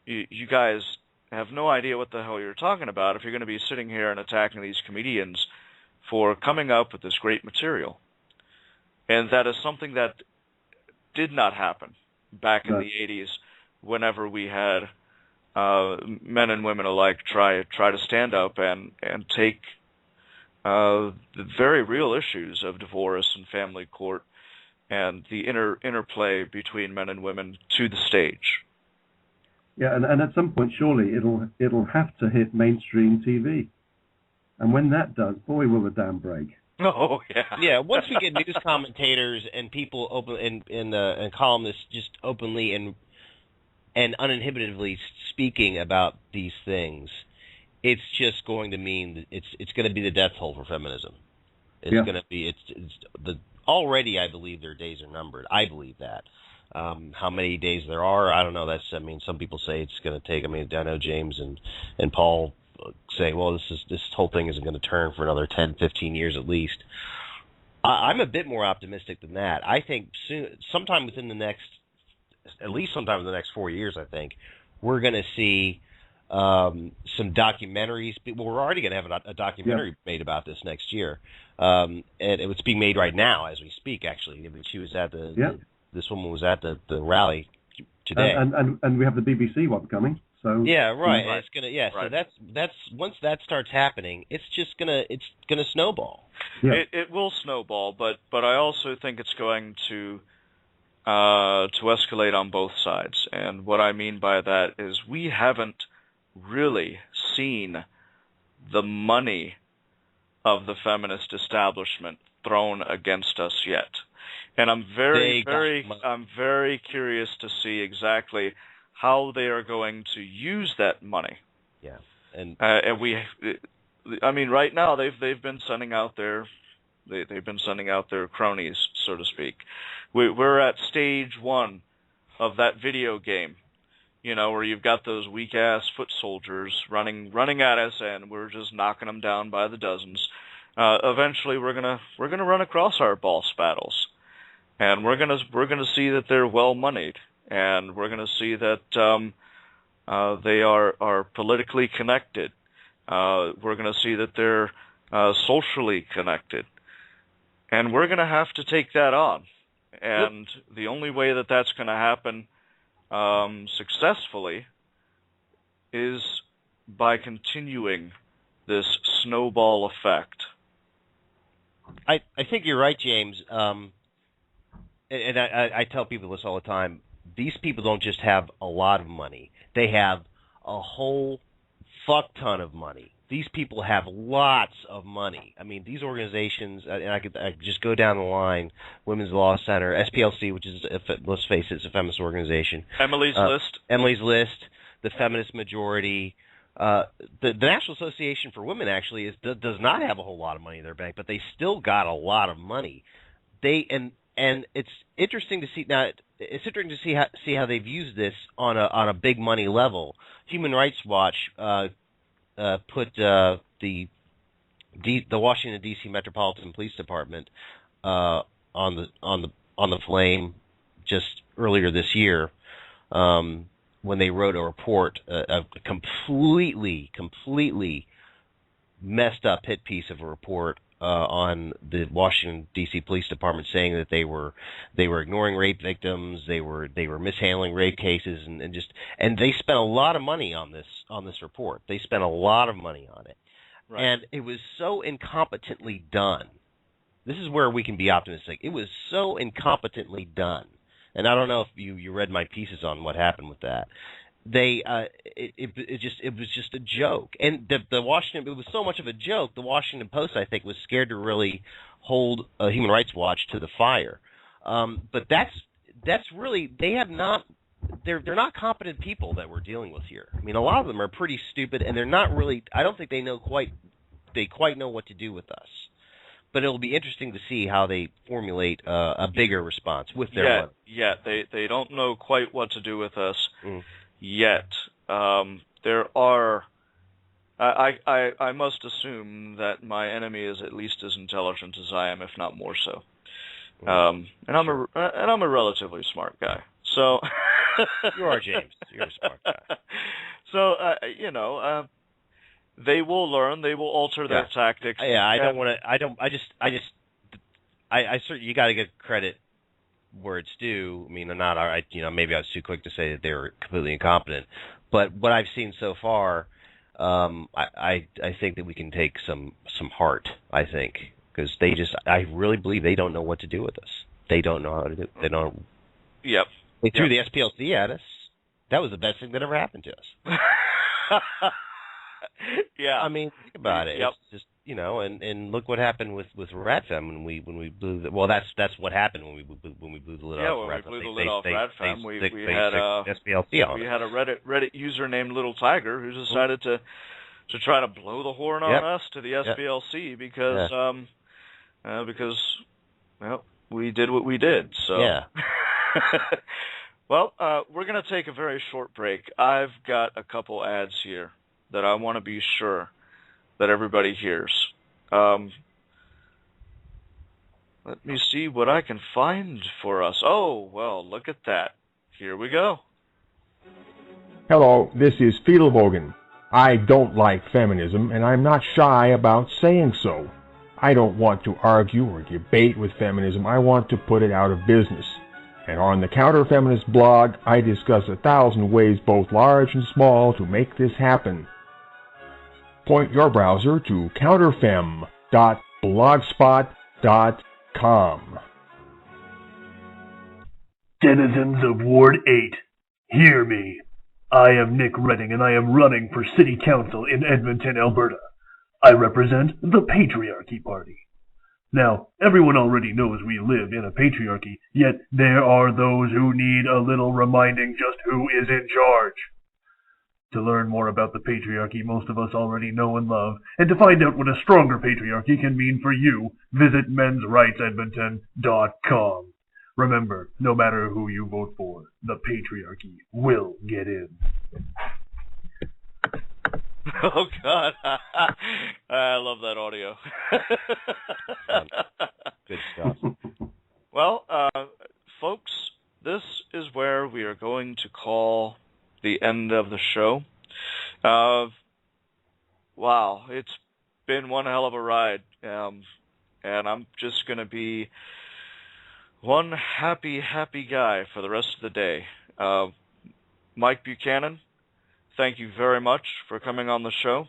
"You guys have no idea what the hell you're talking about if you're going to be sitting here and attacking these comedians for coming up with this great material." And that is something that did not happen back in the 80s, whenever we had men and women alike try to stand up and take the very real issues of divorce and family court and the interplay between men and women to the stage. Yeah, and at some point, surely it'll have to hit mainstream TV, and when that does, boy, will the dam break. Oh yeah, yeah. Once we get news commentators and people open and columnists just openly and uninhibitedly speaking about these things, it's just going to mean that it's going to be the death toll for feminism. It's going to be already. I believe their days are numbered. I believe that. How many days there are, I don't know. Some people say it's going to take. I know James and Paul say, well, this whole thing isn't going to turn for another 10, 15 years at least. I'm a bit more optimistic than that. I think sometime within the next 4 years, I think we're going to see some documentaries. Well, we're already going to have a documentary made about this next year, and it's being made right now as we speak. Actually, I mean, she was at this woman was at the rally today, and we have the BBC one coming. So yeah, right. And it's gonna So that's once that starts happening, it's gonna snowball. Yeah. It will snowball, but I also think it's going to escalate on both sides. And what I mean by that is we haven't really seen the money of the feminist establishment thrown against us yet. And I'm very curious to see exactly how they are going to use that money. Yeah. And I mean, right now they've been sending out their cronies, so to speak. We're at stage 1 of that video game, where you've got those weak ass foot soldiers running at us, and we're just knocking them down by the dozens. Eventually, we're gonna run across our boss battles, and we're gonna see that they're well moneyed, and we're gonna see that they are politically connected. We're gonna see that they're socially connected. And we're going to have to take that on. And the only way that that's going to happen successfully is by continuing this snowball effect. I think you're right, James. And I tell people this all the time. These people don't just have a lot of money. They have a whole fuck ton of money. These people have lots of money. I mean, these organizations, and I could just go down the line: Women's Law Center, SPLC, which is, let's face it, it's a feminist organization. Emily's List, the Feminist Majority. The National Association for Women actually does not have a whole lot of money in their bank, but they still got a lot of money. And it's interesting to see now. It's interesting to see how they've used this on a big money level. Human Rights Watch put the Washington D.C. Metropolitan Police Department on the flame just earlier this year when they wrote a report, a completely messed up hit piece of a report on the Washington D.C. Police Department, saying that they were ignoring rape victims, they were mishandling rape cases, and they spent a lot of money on this report. They spent a lot of money on it, right. And it was so incompetently done. This is where we can be optimistic. It was so incompetently done, and I don't know if you read my pieces on what happened with that. It was just a joke, and the Washington, it was so much of a joke. The Washington Post, I think, was scared to really hold Human Rights Watch to the fire. But that's really, they're not competent people that we're dealing with here. I mean, a lot of them are pretty stupid, and they're not really. I don't think they quite know what to do with us. But it'll be interesting to see how they formulate a bigger response with their money. Yeah, they don't know quite what to do with us. Yet. There are. I must assume that my enemy is at least as intelligent as I am, if not more so. And I'm a relatively smart guy. So. You are, James. You're a smart guy. So they will learn. They will alter their tactics. Yeah, I don't want to. I certainly, you got to give credit where it's due. I mean, maybe I was too quick to say that they were completely incompetent, but what I've seen so far, I think that we can take some heart. I think because I really believe they don't know what to do with us. They don't know how to do it. They don't. Yep. They threw the SPLC at us. That was the best thing that ever happened to us. Yeah. I mean, think about it. Yep. It's just, and look what happened with RadFem when we blew the. Well, that's what happened when we blew the lid off. Yeah, when we blew the lid off RadFem, we had SPLC on. We had a Reddit user named Little Tiger who decided to try to blow the horn on us to the SPLC because we did what we did. So yeah. Well, we're going to take a very short break. I've got a couple ads here that I want to be sure that everybody hears. Let me see what I can find for us. Oh, well, look at that. Here we go. Hello, this is Fiedel Bogen. I don't like feminism, and I'm not shy about saying so. I don't want to argue or debate with feminism. I want to put it out of business. And on the Counter-Feminist blog, I discuss 1,000 ways, both large and small, to make this happen. Point your browser to counterfem.blogspot.com. Denizens of Ward 8, hear me. I am Nick Redding, and I am running for City Council in Edmonton, Alberta. I represent the Patriarchy Party. Now, everyone already knows we live in a patriarchy, yet there are those who need a little reminding just who is in charge. To learn more about the patriarchy most of us already know and love, and to find out what a stronger patriarchy can mean for you, visit mensrightsedmonton.com. Remember, no matter who you vote for, the patriarchy will get in. Oh, God. I love that audio. Good stuff. Well, folks, this is where we are going to call the end of the show. Wow, it's been one hell of a ride. And I'm just going to be one happy guy for the rest of the day. Mike Buchanan, thank you very much for coming on the show.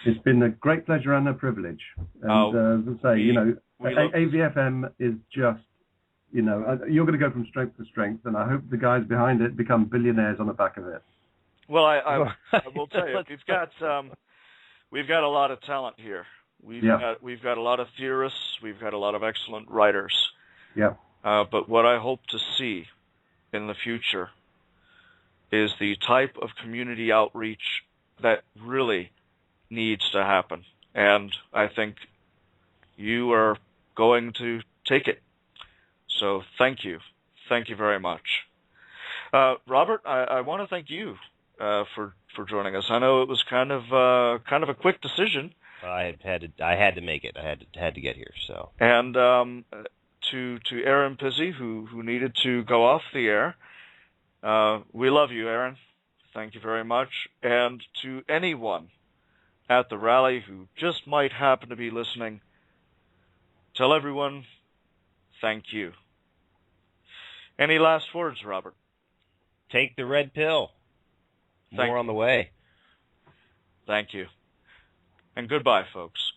It's been a great pleasure and a privilege. And as I say, AVfM is just, you're going to go from strength to strength, and I hope the guys behind it become billionaires on the back of it. Well, I will tell you, we've got a lot of talent here. We've got a lot of theorists. We've got a lot of excellent writers. Yeah. But what I hope to see in the future is the type of community outreach that really needs to happen. And I think you are going to take it. So thank you. Thank you very much. Robert, I want to thank you for joining us. I know it was kind of a quick decision. I had to make it. I had to get here. So. And to Erin Pizzey, who needed to go off the air. We love you, Erin. Thank you very much. And to anyone at the rally who just might happen to be listening, tell everyone thank you. Any last words, Robert? Take the red pill. More on the way. Thank you. And goodbye, folks.